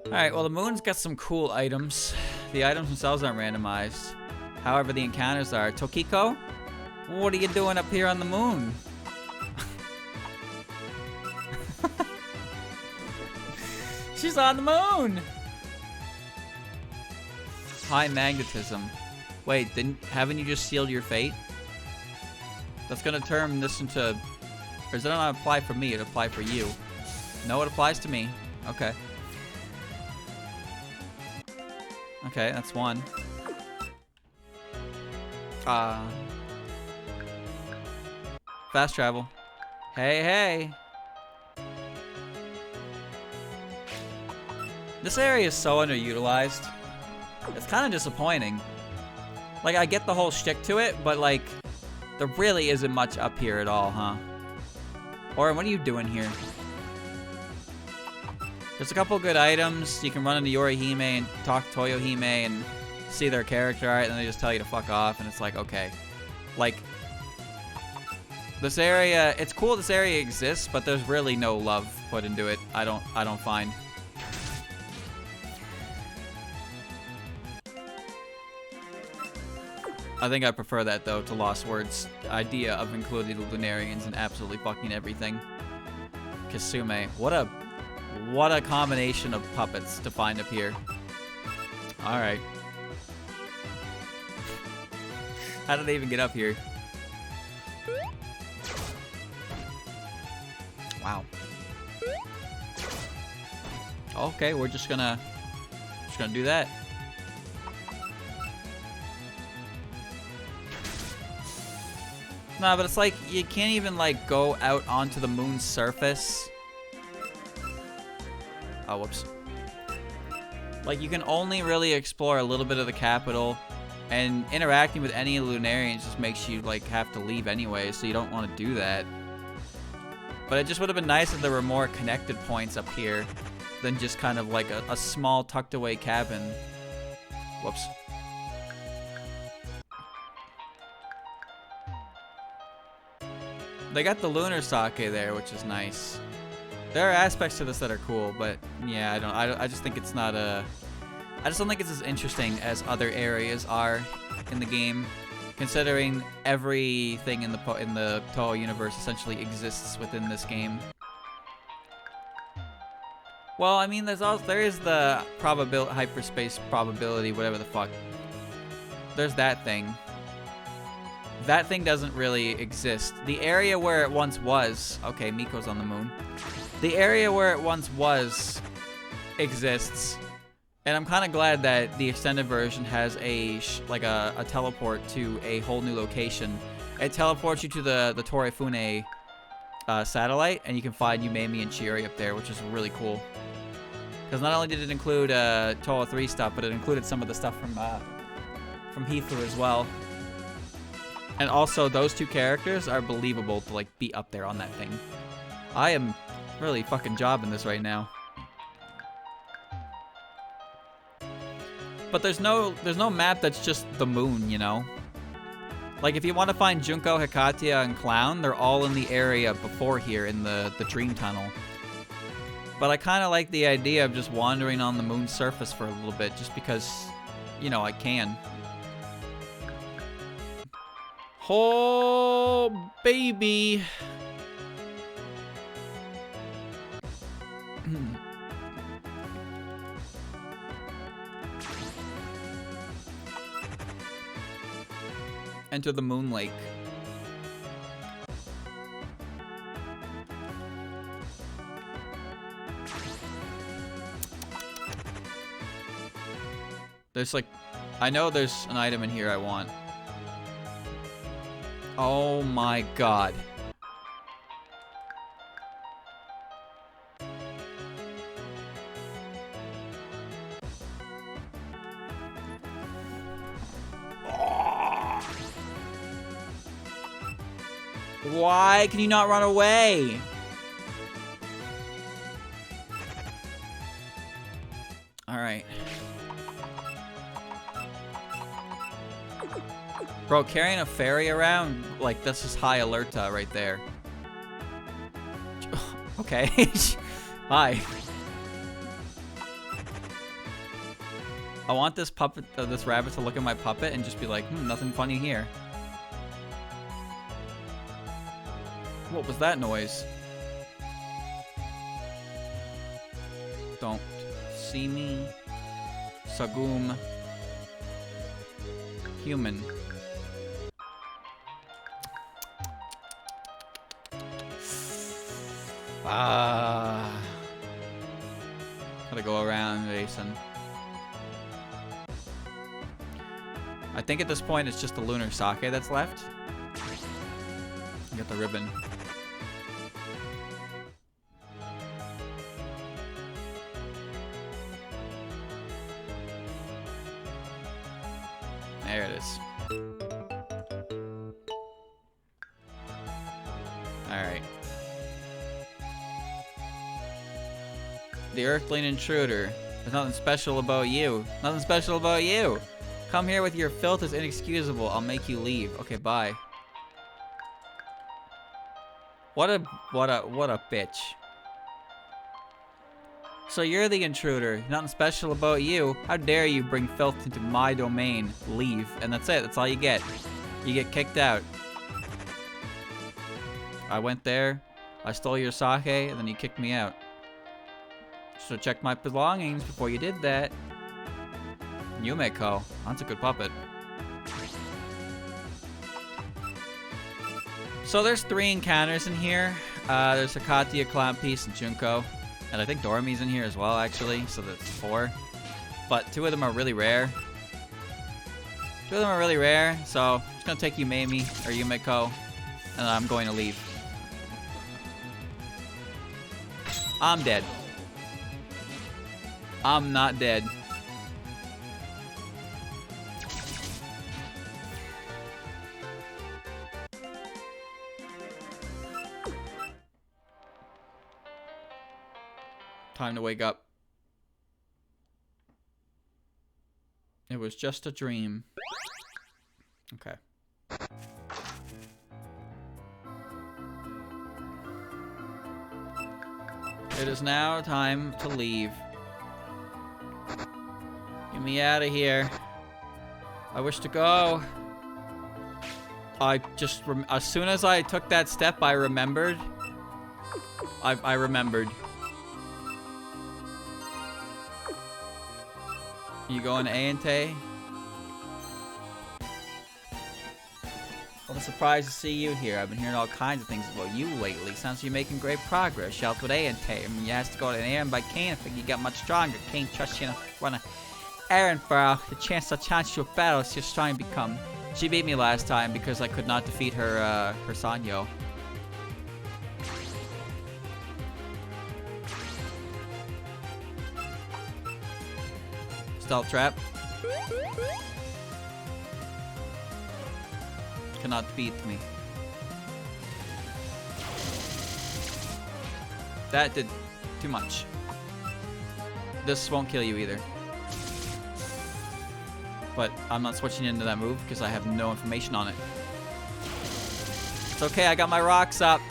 Alright, well the moon's got some cool items. The items themselves aren't randomized. However, the encounters are. Tokiko? What are you doing up here on the moon? She's on the moon! High magnetism. Wait, haven't you just sealed your fate? That's gonna turn this into... Or does that not apply for me? It apply for you. No, it applies to me. Okay. Okay, that's one. Fast travel. Hey, hey! This area is so underutilized. It's kind of disappointing. Like, I get the whole shtick to it, but like... There really isn't much up here at all, huh? Orin, what are you doing here? There's a couple good items. You can run into Yorihime and talk to Toyohime and see their character art, and then they just tell you to fuck off, and it's like, okay. Like, this area, it's cool this area exists, but there's really no love put into it. I don't find. I think I prefer that, though, to Lost Words' idea of including the Lunarians in absolutely fucking everything. Kasume. What a combination of puppets to find up here. Alright. How did they even get up here? Wow. Okay, we're just gonna do that. Nah, but it's like, you can't even, like, go out onto the moon's surface. Oh, whoops. Like, you can only really explore a little bit of the capital, and interacting with any Lunarians just makes you, like, have to leave anyway, so you don't want to do that. But it just would have been nice if there were more connected points up here than just kind of like a small tucked away cabin. Whoops. They got the lunar sake there, which is nice. There are aspects to this that are cool, but yeah, I just think it's not I just don't think it's as interesting as other areas are in the game, considering everything in the Touhou universe essentially exists within this game. Well, I mean, there is the hyperspace probability, whatever the fuck. There's that thing. that thing doesn't really exist. The area where it once was... Okay, Miko's on the moon. The area where it once was exists. And I'm kind of glad that the extended version has a teleport to a whole new location. It teleports you to the Torifune satellite, and you can find Yumemi and Chiori up there, which is really cool. Because not only did it include Touhou 3 stuff, but it included some of the stuff from Hifu as well. And also, those two characters are believable to like be up there on that thing. I am really fucking jobbing this right now. But there's no map that's just the moon, you know? Like, if you want to find Junko, Hikatia, and Clown, they're all in the area before here in the Dream Tunnel. But I kind of like the idea of just wandering on the moon's surface for a little bit, just because, you know, I can. Oh, baby. Enter the Moon Lake. There's like, I know there's an item in here I want. Oh my god. Why can you not run away? All right. Bro, carrying a fairy around, like, this is high alerta right there. Okay. Hi. I want this puppet, this rabbit to look at my puppet and just be like, nothing funny here. What was that noise? Don't see me. Sagum. Human. Gotta go around, Jason. I think at this point it's just the lunar sake that's left. You got the ribbon. There it is. Alright. The Earthling intruder. There's nothing special about you. Nothing special about you. Come here with your filth is inexcusable. I'll make you leave. Okay, bye. What a bitch. So you're the intruder. Nothing special about you. How dare you bring filth into my domain. Leave. And that's it. That's all you get. You get kicked out. I went there. I stole your sake, and then you kicked me out. Should have checked my belongings before you did that. Yumeko. That's a good puppet. So there's 3 encounters in here. There's Hikatia, Clown Piece, and Junko. And I think Dormi's in here as well, actually. So that's 4. But 2 of them are really rare. 2 of them are really rare. So I'm just going to take Yumemi or Yumeko. And I'm going to leave. I'm dead. I'm not dead. Time to wake up. It was just a dream. Okay. It is now time to leave. Get me out of here. I wish to go. I just, as soon as I took that step, I remembered. I remembered. You going to A&T? Well, I'm surprised to see you here. I've been hearing all kinds of things about you lately. Sounds like you're making great progress. Shouts with A and T. I mean, you asked to go to an errand by Kane. I think you got much stronger. Kane trusts you to run an errand for the chance to challenge you a battle. It's just trying to become. She beat me last time because I could not defeat her Sanyo. Stealth trap. Cannot beat me. That did too much. This won't kill you either. But I'm not switching into that move because I have no information on it. It's okay, I got my rocks up.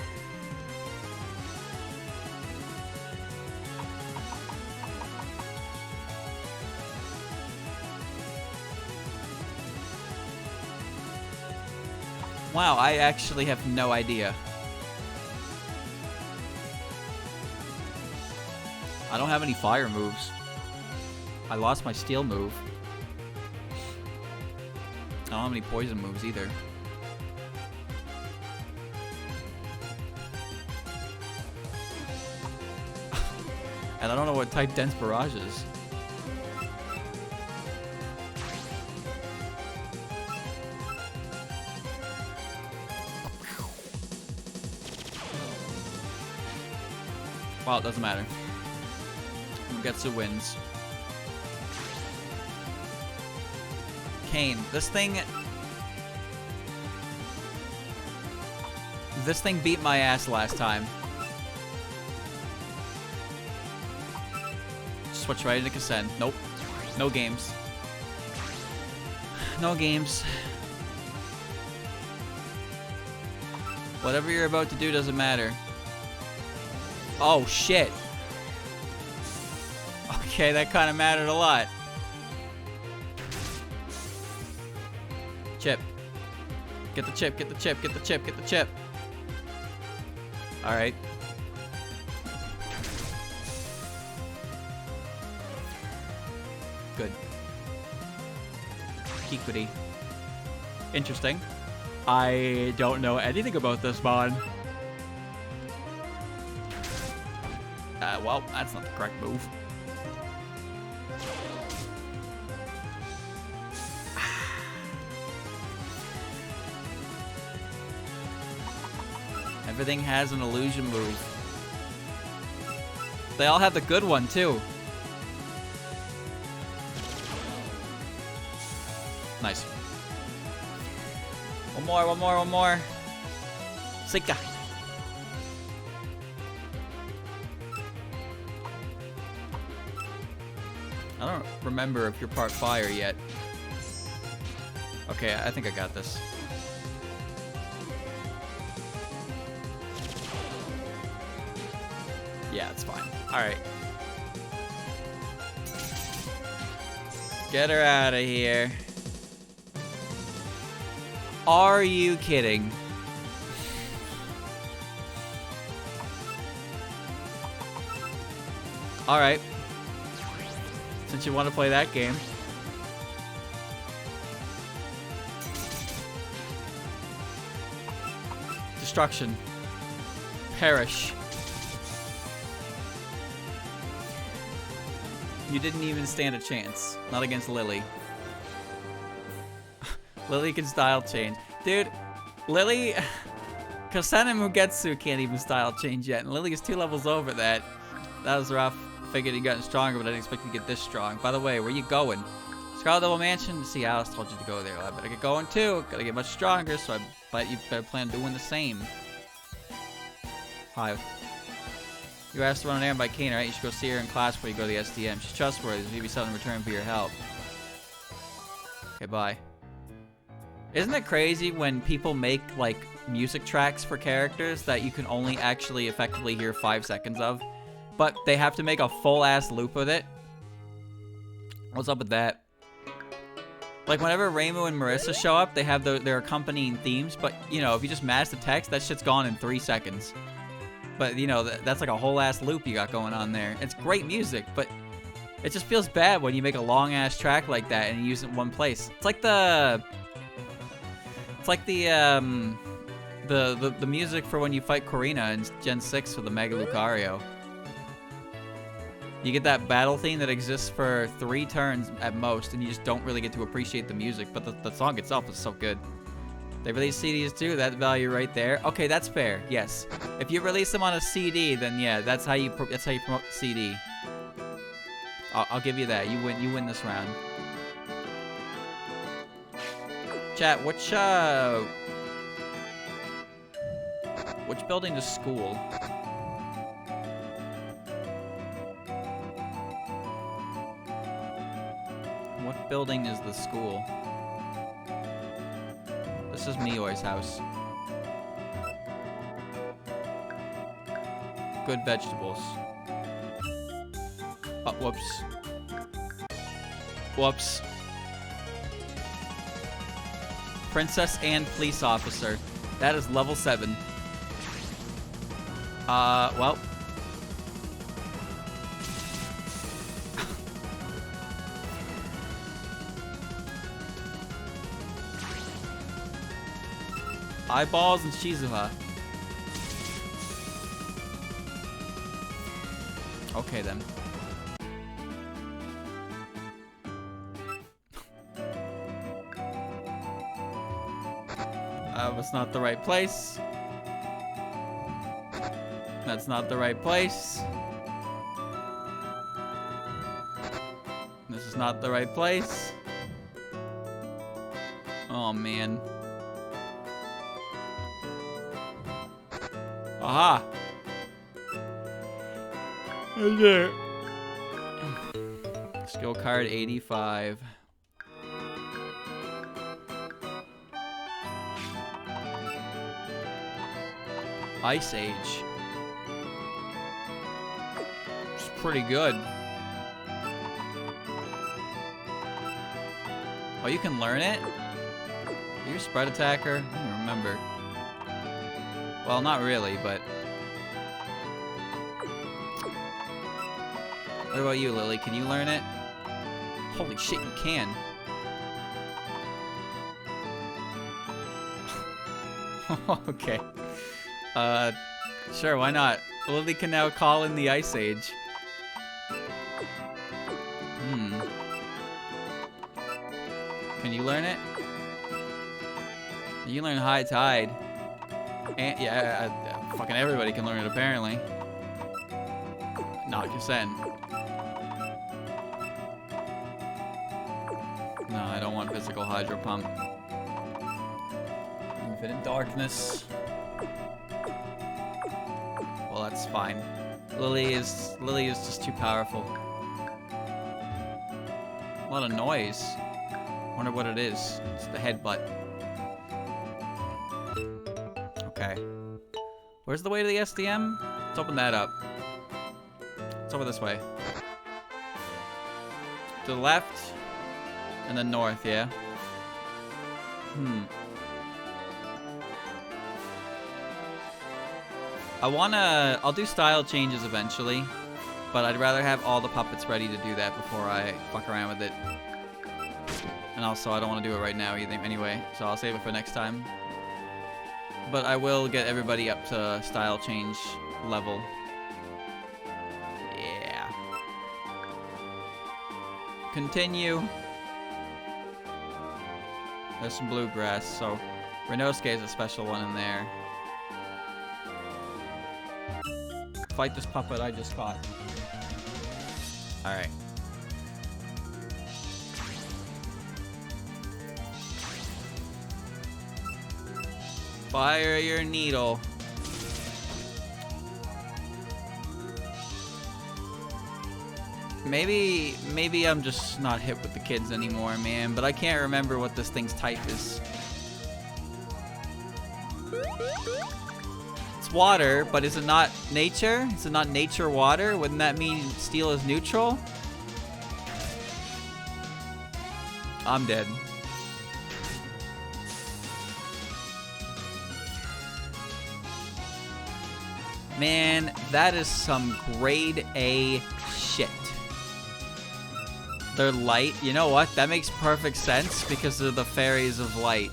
Wow, I actually have no idea. I don't have any fire moves. I lost my steel move. I don't have any poison moves either. And I don't know what type Dense Barrage is. Well, it doesn't matter. Mugetsu wins. Kane, this thing beat my ass last time. Switch right into Kasen. Nope. No games. No games. Whatever you're about to do doesn't matter. Oh, shit. Okay, that kind of mattered a lot. Chip. Get the chip, get the chip, get the chip, get the chip. Alright. Good. Kikuri. Interesting. I don't know anything about this mod. Well, that's not the correct move. Everything has an illusion move. They all have the good one, too. Nice. One more, one more, one more. Sika. I don't remember if you're part fire yet. Okay, I think I got this. Yeah, it's fine. Alright. Get her out of here. Are you kidding? Alright. Since you want to play that game. Destruction. Perish. You didn't even stand a chance. Not against Lily. Lily can style change. Dude, Lily... Kasen and Mugetsu can't even style change yet, and Lily is 2 levels over that. That was rough. Figured he'd gotten stronger, but I didn't expect him to get this strong. By the way, where you going? Scarlet Double Mansion? See, Alice told you to go there. I better get going too. Gotta get much stronger, so I bet you better plan on doing the same. Hi. You were asked to run an errand by Kane, right? You should go see her in class before you go to the SDM. She's trustworthy. There'll be something in return for your help. Okay, bye. Isn't it crazy when people make, like, music tracks for characters that you can only actually effectively hear 5 seconds of? But they have to make a full-ass loop with it? What's up with that? Like, whenever Reimu and Marissa show up, they have their accompanying themes, but, you know, if you just match the text, that shit's gone in 3 seconds. But, you know, that's like a whole-ass loop you got going on there. It's great music, but it just feels bad when you make a long-ass track like that and you use it in one place. It's like the It's like the music for when you fight Corina in Gen 6 with the Mega Lucario. You get that battle theme that exists for 3 turns at most, and you just don't really get to appreciate the music, but the song itself is so good. They release CDs too, that value right there. Okay, that's fair, yes. If you release them on a CD, then yeah, that's how you promote the CD. I'll give you that. You win this round. Chat, which building is school? What building is the school? This is Mioi's house. Good vegetables. Oh, whoops. Whoops. Princess and police officer. That is level 7. Well. Eyeballs and Shizuha. Okay then. That's not the right place. That's not the right place. This is not the right place. Oh man. Aha! Okay. Skill card 85. Ice Age. It's pretty good. Oh, you can learn it? Are you a spread attacker? I don't remember. Well, not really, but... What about you, Lily? Can you learn it? Holy shit, you can. Okay. Sure, why not? Lily can now call in the Ice Age. Can you learn it? You can learn High Tide. And, yeah, fucking everybody can learn it, apparently. Not Kusen. No, I don't want physical Hydro Pump. Infinite Darkness. Well, that's fine. Lily is just too powerful. A lot of noise. Wonder what it is. It's the headbutt. Okay. Where's the way to the SDM? Let's open that up. It's over this way. To the left, and then north, yeah? I'll do style changes eventually, but I'd rather have all the puppets ready to do that before I fuck around with it. And also, I don't want to do it right now either anyway, so I'll save it for next time. But I will get everybody up to style change level. Yeah. Continue. There's some bluegrass, so Renosuke is a special one in there. Fight this puppet I just caught. Alright. Fire your needle. Maybe I'm just not hip with the kids anymore, man, but I can't remember what this thing's type is. It's water, but is it not nature? Is it not nature water? Wouldn't that mean steel is neutral? I'm dead. Man, that is some grade A shit. They're light. You know what? That makes perfect sense because they're the fairies of light.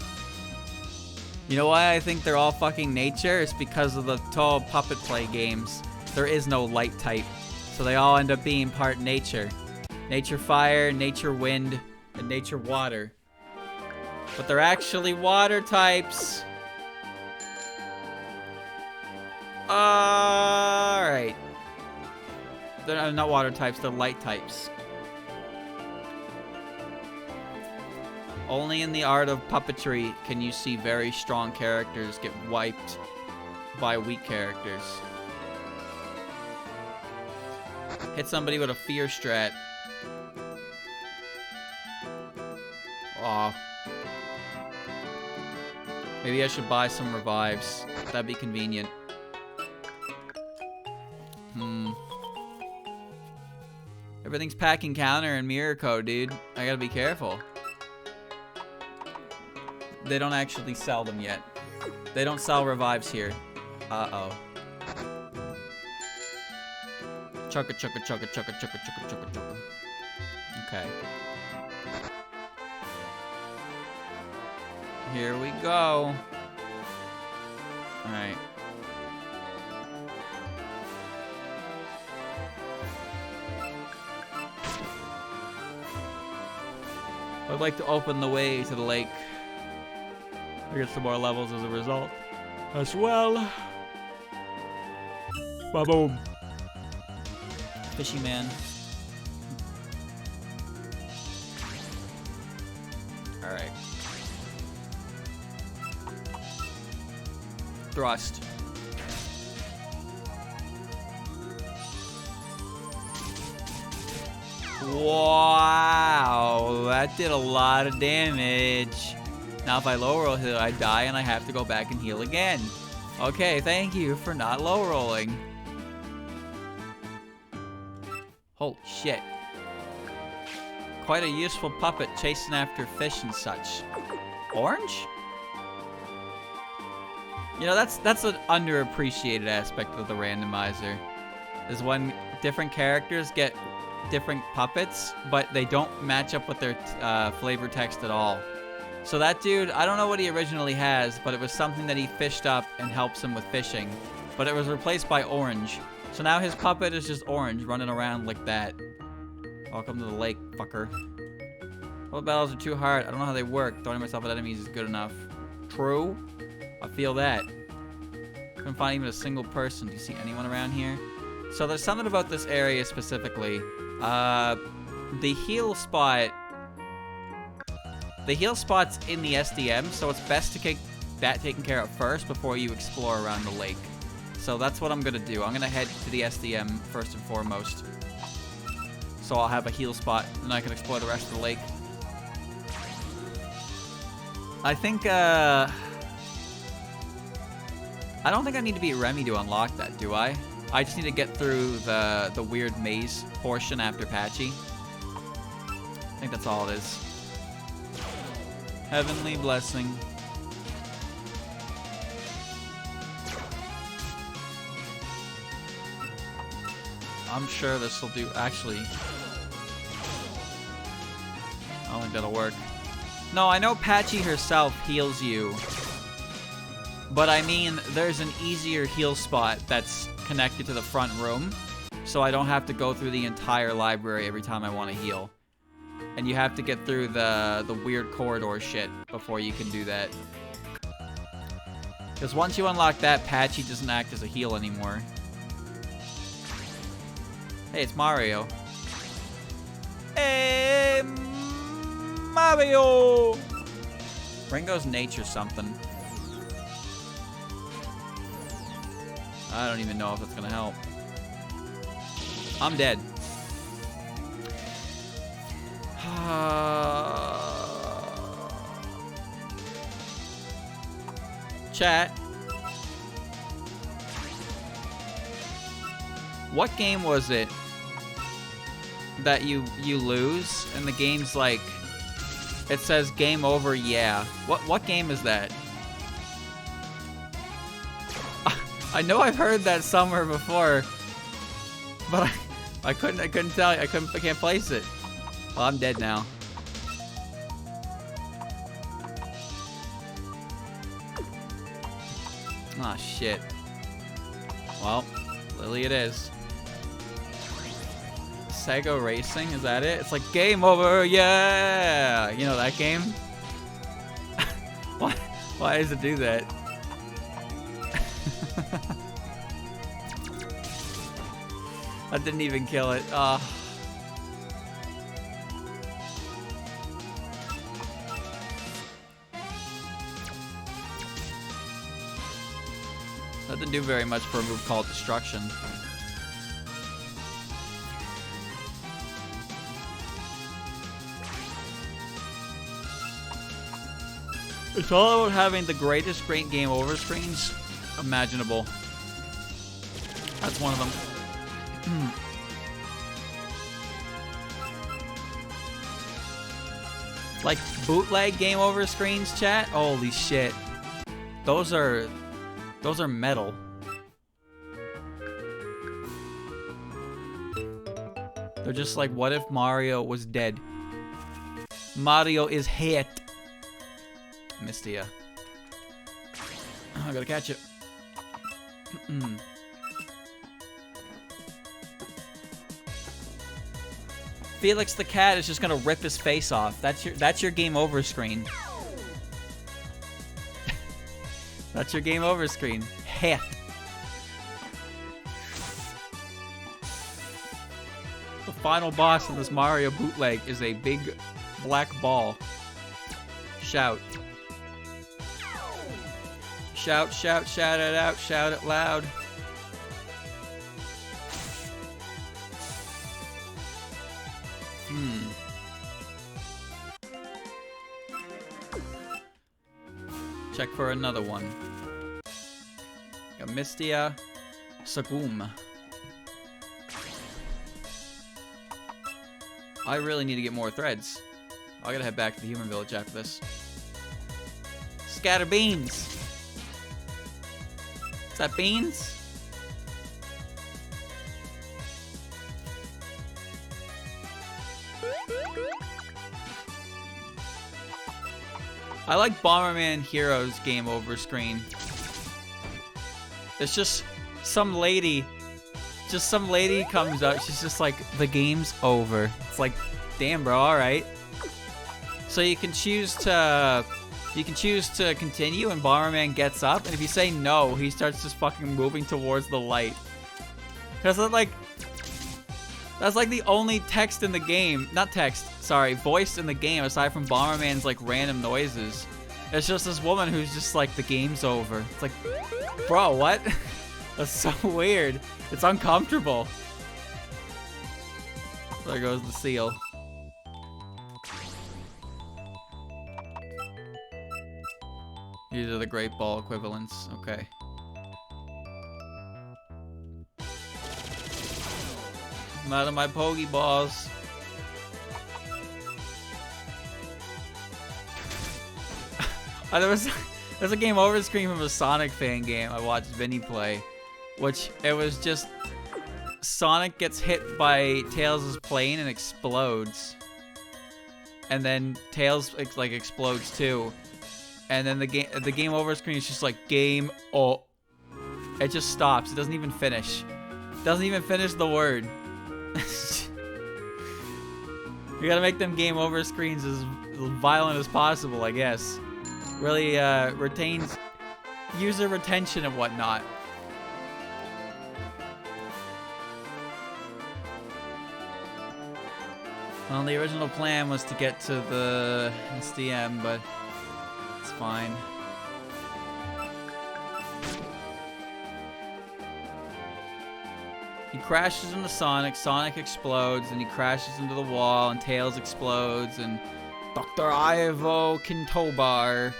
You know why I think they're all fucking nature? It's because of the Touhou puppet play games. There is no light type. So they all end up being part nature. Nature fire, nature wind, and nature water. But they're actually water types. Alright. They're not water types, they're light types. Only in the art of puppetry can you see very strong characters get wiped by weak characters. Hit somebody with a fear strat. Aw. Maybe I should buy some revives. That'd be convenient. Everything's packing counter and mirror code, dude. I gotta be careful. They don't actually sell them yet. They don't sell revives here. Uh-oh. Chugga chugga chugga chugga chugga chugga chugga chugga. Okay. Here we go. Alright. I'd like to open the way to the lake. I get some more levels as a result. As well. Ba-boom. Fishy man. Alright. Thrust. Wow, that did a lot of damage. Now if I low roll here, I die and I have to go back and heal again. Okay, thank you for not low rolling. Holy shit. Quite a useful puppet chasing after fish and such. Orange? You know, that's an underappreciated aspect of the randomizer. Is when different characters get different puppets, but they don't match up with their flavor text at all. So that dude, I don't know what he originally has, but it was something that he fished up and helps him with fishing. But it was replaced by orange. So now his puppet is just orange, running around like that. Welcome to the lake, fucker. All the battles are too hard. I don't know how they work. Throwing myself at enemies is good enough. True. I feel that. Couldn't find even a single person. Do you see anyone around here? So there's something about this area specifically. The heal spot. The heal spot's in the SDM, so it's best to get that taken care of first before you explore around the lake. So that's what I'm gonna do. I'm gonna head to the SDM first and foremost. So I'll have a heal spot, and I can explore the rest of the lake. I think, I don't think I need to beat Remy to unlock that, do I? I just need to get through the weird maze portion after Patchy. I think that's all it is. Heavenly blessing. I'm sure this will do. Actually, I don't think that'll work. No, I know Patchy herself heals you. But I mean, there's an easier heal spot that's connected to the front room. So I don't have to go through the entire library every time I want to heal. And you have to get through the weird corridor shit before you can do that. Because once you unlock that, Patchy doesn't act as a heal anymore. Hey, it's Mario. Hey, Mario! Ringo's nature something. I don't even know if that's gonna help. I'm dead. Chat. What game was it that you lose and the game's like, it says game over, yeah. What game is that? I know I've heard that somewhere before, but I couldn't tell you. I can't place it. Well, I'm dead now. Ah, shit. Well, Lily it is. Sega Racing, is that it? It's like game over, yeah! You know that game? Why does it do that? That didn't even kill it. That didn't do very much for a move called Destruction. It's all about having the greatest great game over screens imaginable. That's one of them. Like bootleg game over screens, chat? Holy shit. Those are metal. They're just like, what if Mario was dead? Mario is hit. Mistia. I gotta catch it. Felix the cat is just gonna rip his face off. That's your game over screen. That's your game over screen. Heh. The final boss of this Mario bootleg is a big black ball. Shout. Shout, shout, shout it out, shout it loud. Check for another one. Got Mistia Sagum. I really need to get more threads. I gotta head back to the human village after this. Scatter beans! Is that beans? I like Bomberman Heroes game over screen. It's just some lady comes out, she's just like, the game's over. It's like, damn bro, alright. So you can choose to continue, and Bomberman gets up, and if you say no, he starts just fucking moving towards the light. That's like the only text in the game, not text, sorry, voice in the game aside from Bomberman's like random noises. It's just this woman who's just like, the game's over. It's like, bro, what? That's so weird. It's uncomfortable. There goes the seal. These are the Great Ball equivalents. Okay. I'm out of my Pokeballs. There's a game over screen from a Sonic fan game I watched Vinny play, which it was just Sonic gets hit by Tails' plane and explodes, and then Tails like explodes too, and then the game over screen is just like game oh, it just stops. It doesn't even finish. Doesn't even finish the word. You gotta make them game over screens as violent as possible, I guess. Really retains user retention and whatnot. Well, the original plan was to get to the SDM, but it's fine. He crashes into Sonic, Sonic explodes, and he crashes into the wall, and Tails explodes, and Dr. Ivo Kintobar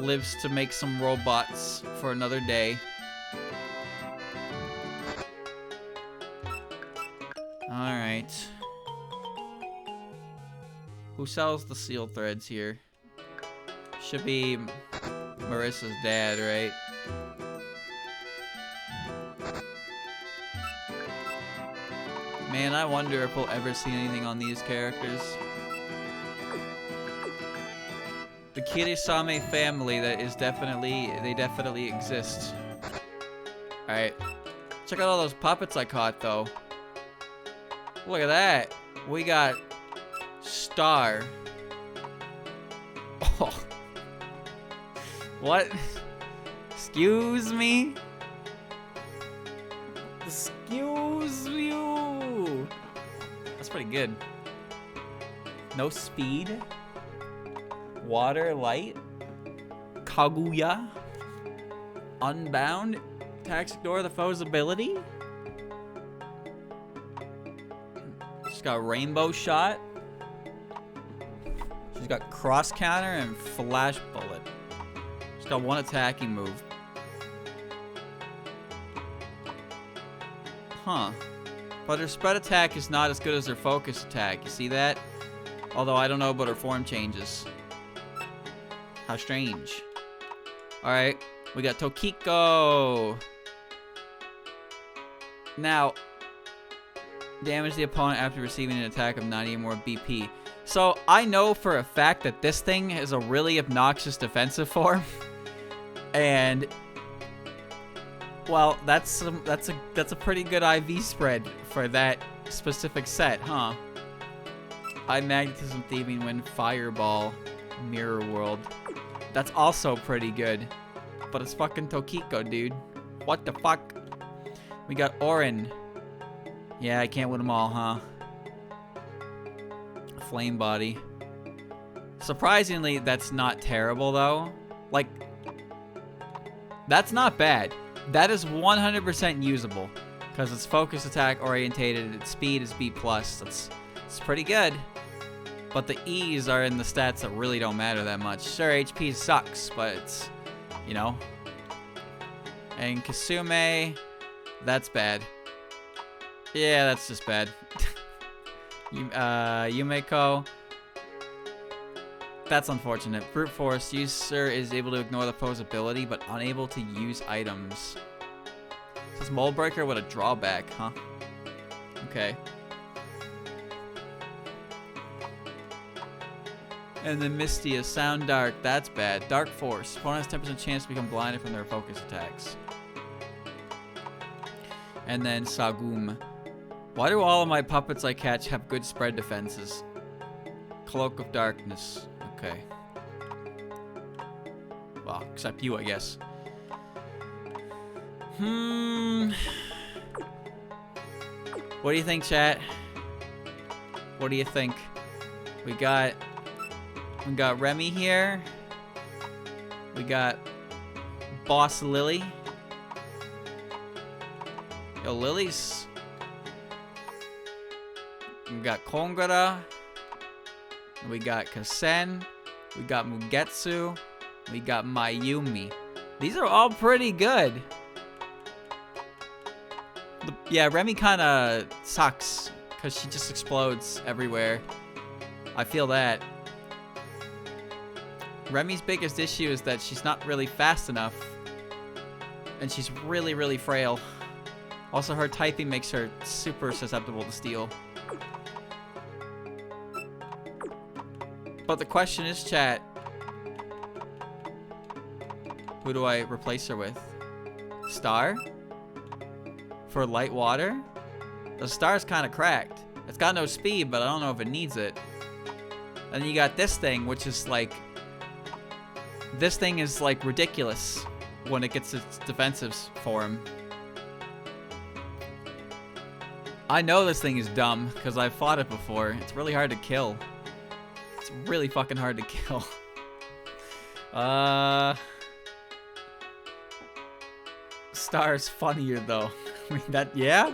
lives to make some robots for another day. Alright. Who sells the seal threads here? Should be Marissa's dad, right? Man, I wonder if we'll ever see anything on these characters. The Kirisame family, they definitely exist. Alright. Check out all those puppets I caught, though. Look at that. We got Star. Oh. What? Excuse me? Excuse you. That's pretty good. No speed. Water, light. Kaguya. Unbound. Attacks ignore the foe's ability. She's got rainbow shot. She's got cross counter and flash bullet. She's got one attacking move. Huh. But her spread attack is not as good as her focus attack. You see that? Although I don't know about her form changes. How strange. Alright. We got Tokiko. Now, damage the opponent after receiving an attack of 90 or more BP. So, I know for a fact that this thing is a really obnoxious defensive form. And, well, that's a pretty good IV spread for that specific set, huh? Eye Magnetism, Thieving Wind, Fireball, Mirror World. That's also pretty good. But it's fucking Tokiko, dude. What the fuck? We got Orin. Yeah, I can't win them all, huh? Flame Body. Surprisingly, that's not terrible, though. Like, that's not bad. That is 100% usable. Because it's focus attack orientated. Its speed is B+. It's pretty good. But the E's are in the stats that really don't matter that much. Sure, HP sucks, but it's, you know. And Kasume, that's bad. Yeah, that's just bad. Yumeko, that's unfortunate. Brute Force, user is able to ignore the foe's ability, but unable to use items. This Mold Breaker with a drawback, huh? Okay. And then Misty is Sound Dark. That's bad. Dark Force. Opponent has 10% chance to become blinded from their focus attacks. And then Sagum. Why do all of my puppets I catch have good spread defenses? Cloak of Darkness. Okay. Well, except you, I guess. What do you think, chat? What do you think? We got Remy here. We got Boss Lily. Yo, Lily's. We got Kongara. We got Kasen. We got Mugetsu. We got Mayumi. These are all pretty good. Yeah, Remy kind of sucks because she just explodes everywhere. I feel that. Remy's biggest issue is that she's not really fast enough. And she's really, really frail. Also, her typing makes her super susceptible to steel. But the question is, chat, who do I replace her with? Star? For light water? The Star's kind of cracked. It's got no speed, but I don't know if it needs it. And then you got this thing, which is like... This thing is like ridiculous when it gets its defensives form. I know this thing is dumb because I've fought it before. It's really hard to kill. It's really fucking hard to kill. Star's funnier though. I mean, that, yeah?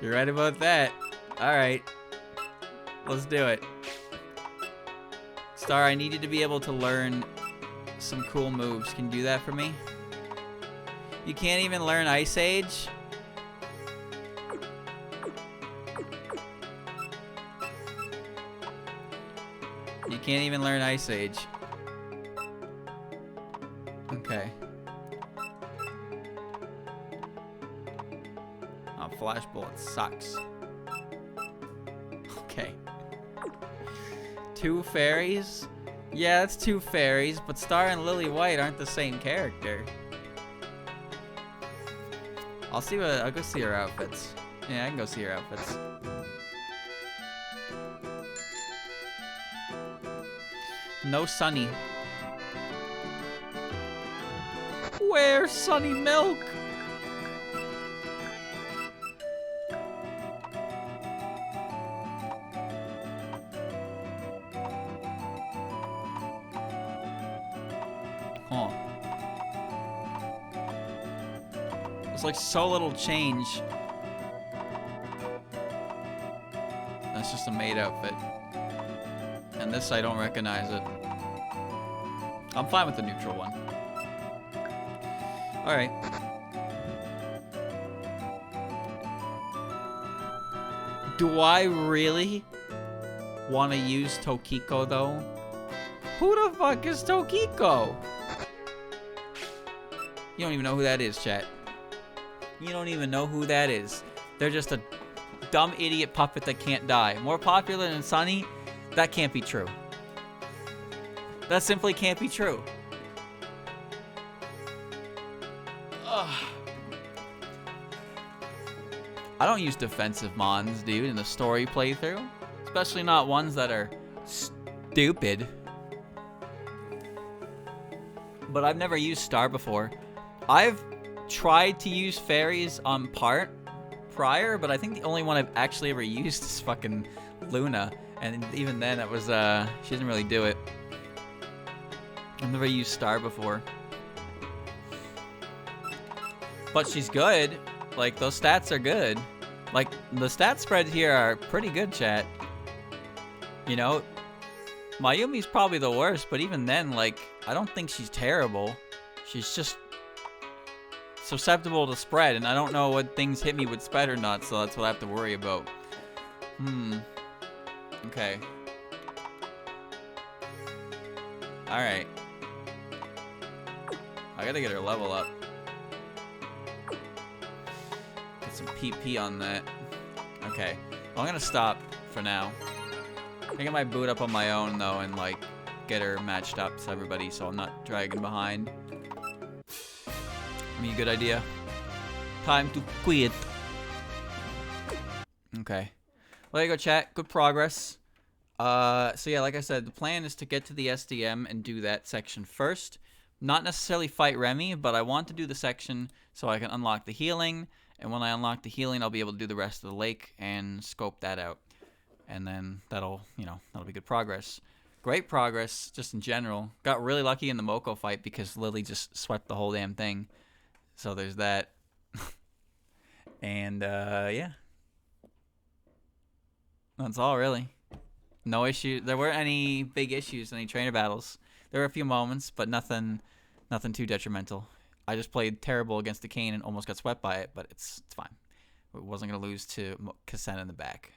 You're right about that. Alright. Let's do it. Star, I need you to be able to learn some cool moves. Can you do that for me? You can't even learn Ice Age? You can't even learn Ice Age. Okay. Oh, Flash Bullet sucks. Okay. 2 fairies? Yeah, that's 2 fairies, but Star and Lily White aren't the same character. I'll go see her outfits. Yeah, I can go see her outfits. No Sunny. Where's Sunny Milk? Huh. There's like so little change. That's just a maid outfit. And this, I don't recognize it. I'm fine with the neutral one. Alright. Do I really want to use Tokiko, though? Who the fuck is Tokiko? You don't even know who that is, chat. You don't even know who that is. They're just a dumb idiot puppet that can't die. More popular than Sunny? That can't be true. That simply can't be true. Ugh. I don't use defensive mons, dude, in the story playthrough. Especially not ones that are stupid. But I've never used Star before. I've tried to use fairies on part prior, but I think the only one I've actually ever used is fucking Luna. And even then, it was, she doesn't really do it. I've never used Star before. But she's good. Like, those stats are good. Like, the stat spreads here are pretty good, chat. You know, Mayumi's probably the worst, but even then, like, I don't think she's terrible. She's just susceptible to spread, and I don't know what things hit me with spread or not, so that's what I have to worry about. Okay. Alright. I gotta get her level up. Get some PP on that. Okay. Well, I'm gonna stop for now. I get my boot up on my own, though, and, like, get her matched up to everybody so I'm not dragging behind. I mean, a good idea. Time to quit. Okay. Well, there you go, chat. Good progress. So yeah, like I said, the plan is to get to the SDM and do that section first. Not necessarily fight Remy, but I want to do the section so I can unlock the healing. And when I unlock the healing, I'll be able to do the rest of the lake and scope that out. And then that'll, you know, that'll be good progress. Great progress, just in general. Got really lucky in the Moko fight because Lily just swept the whole damn thing. So there's that. And, yeah. That's all, really. No issue. There weren't any big issues in any trainer battles. There were a few moments, but nothing too detrimental. I just played terrible against the Kane and almost got swept by it, but it's fine. I wasn't going to lose to Kasen in the back.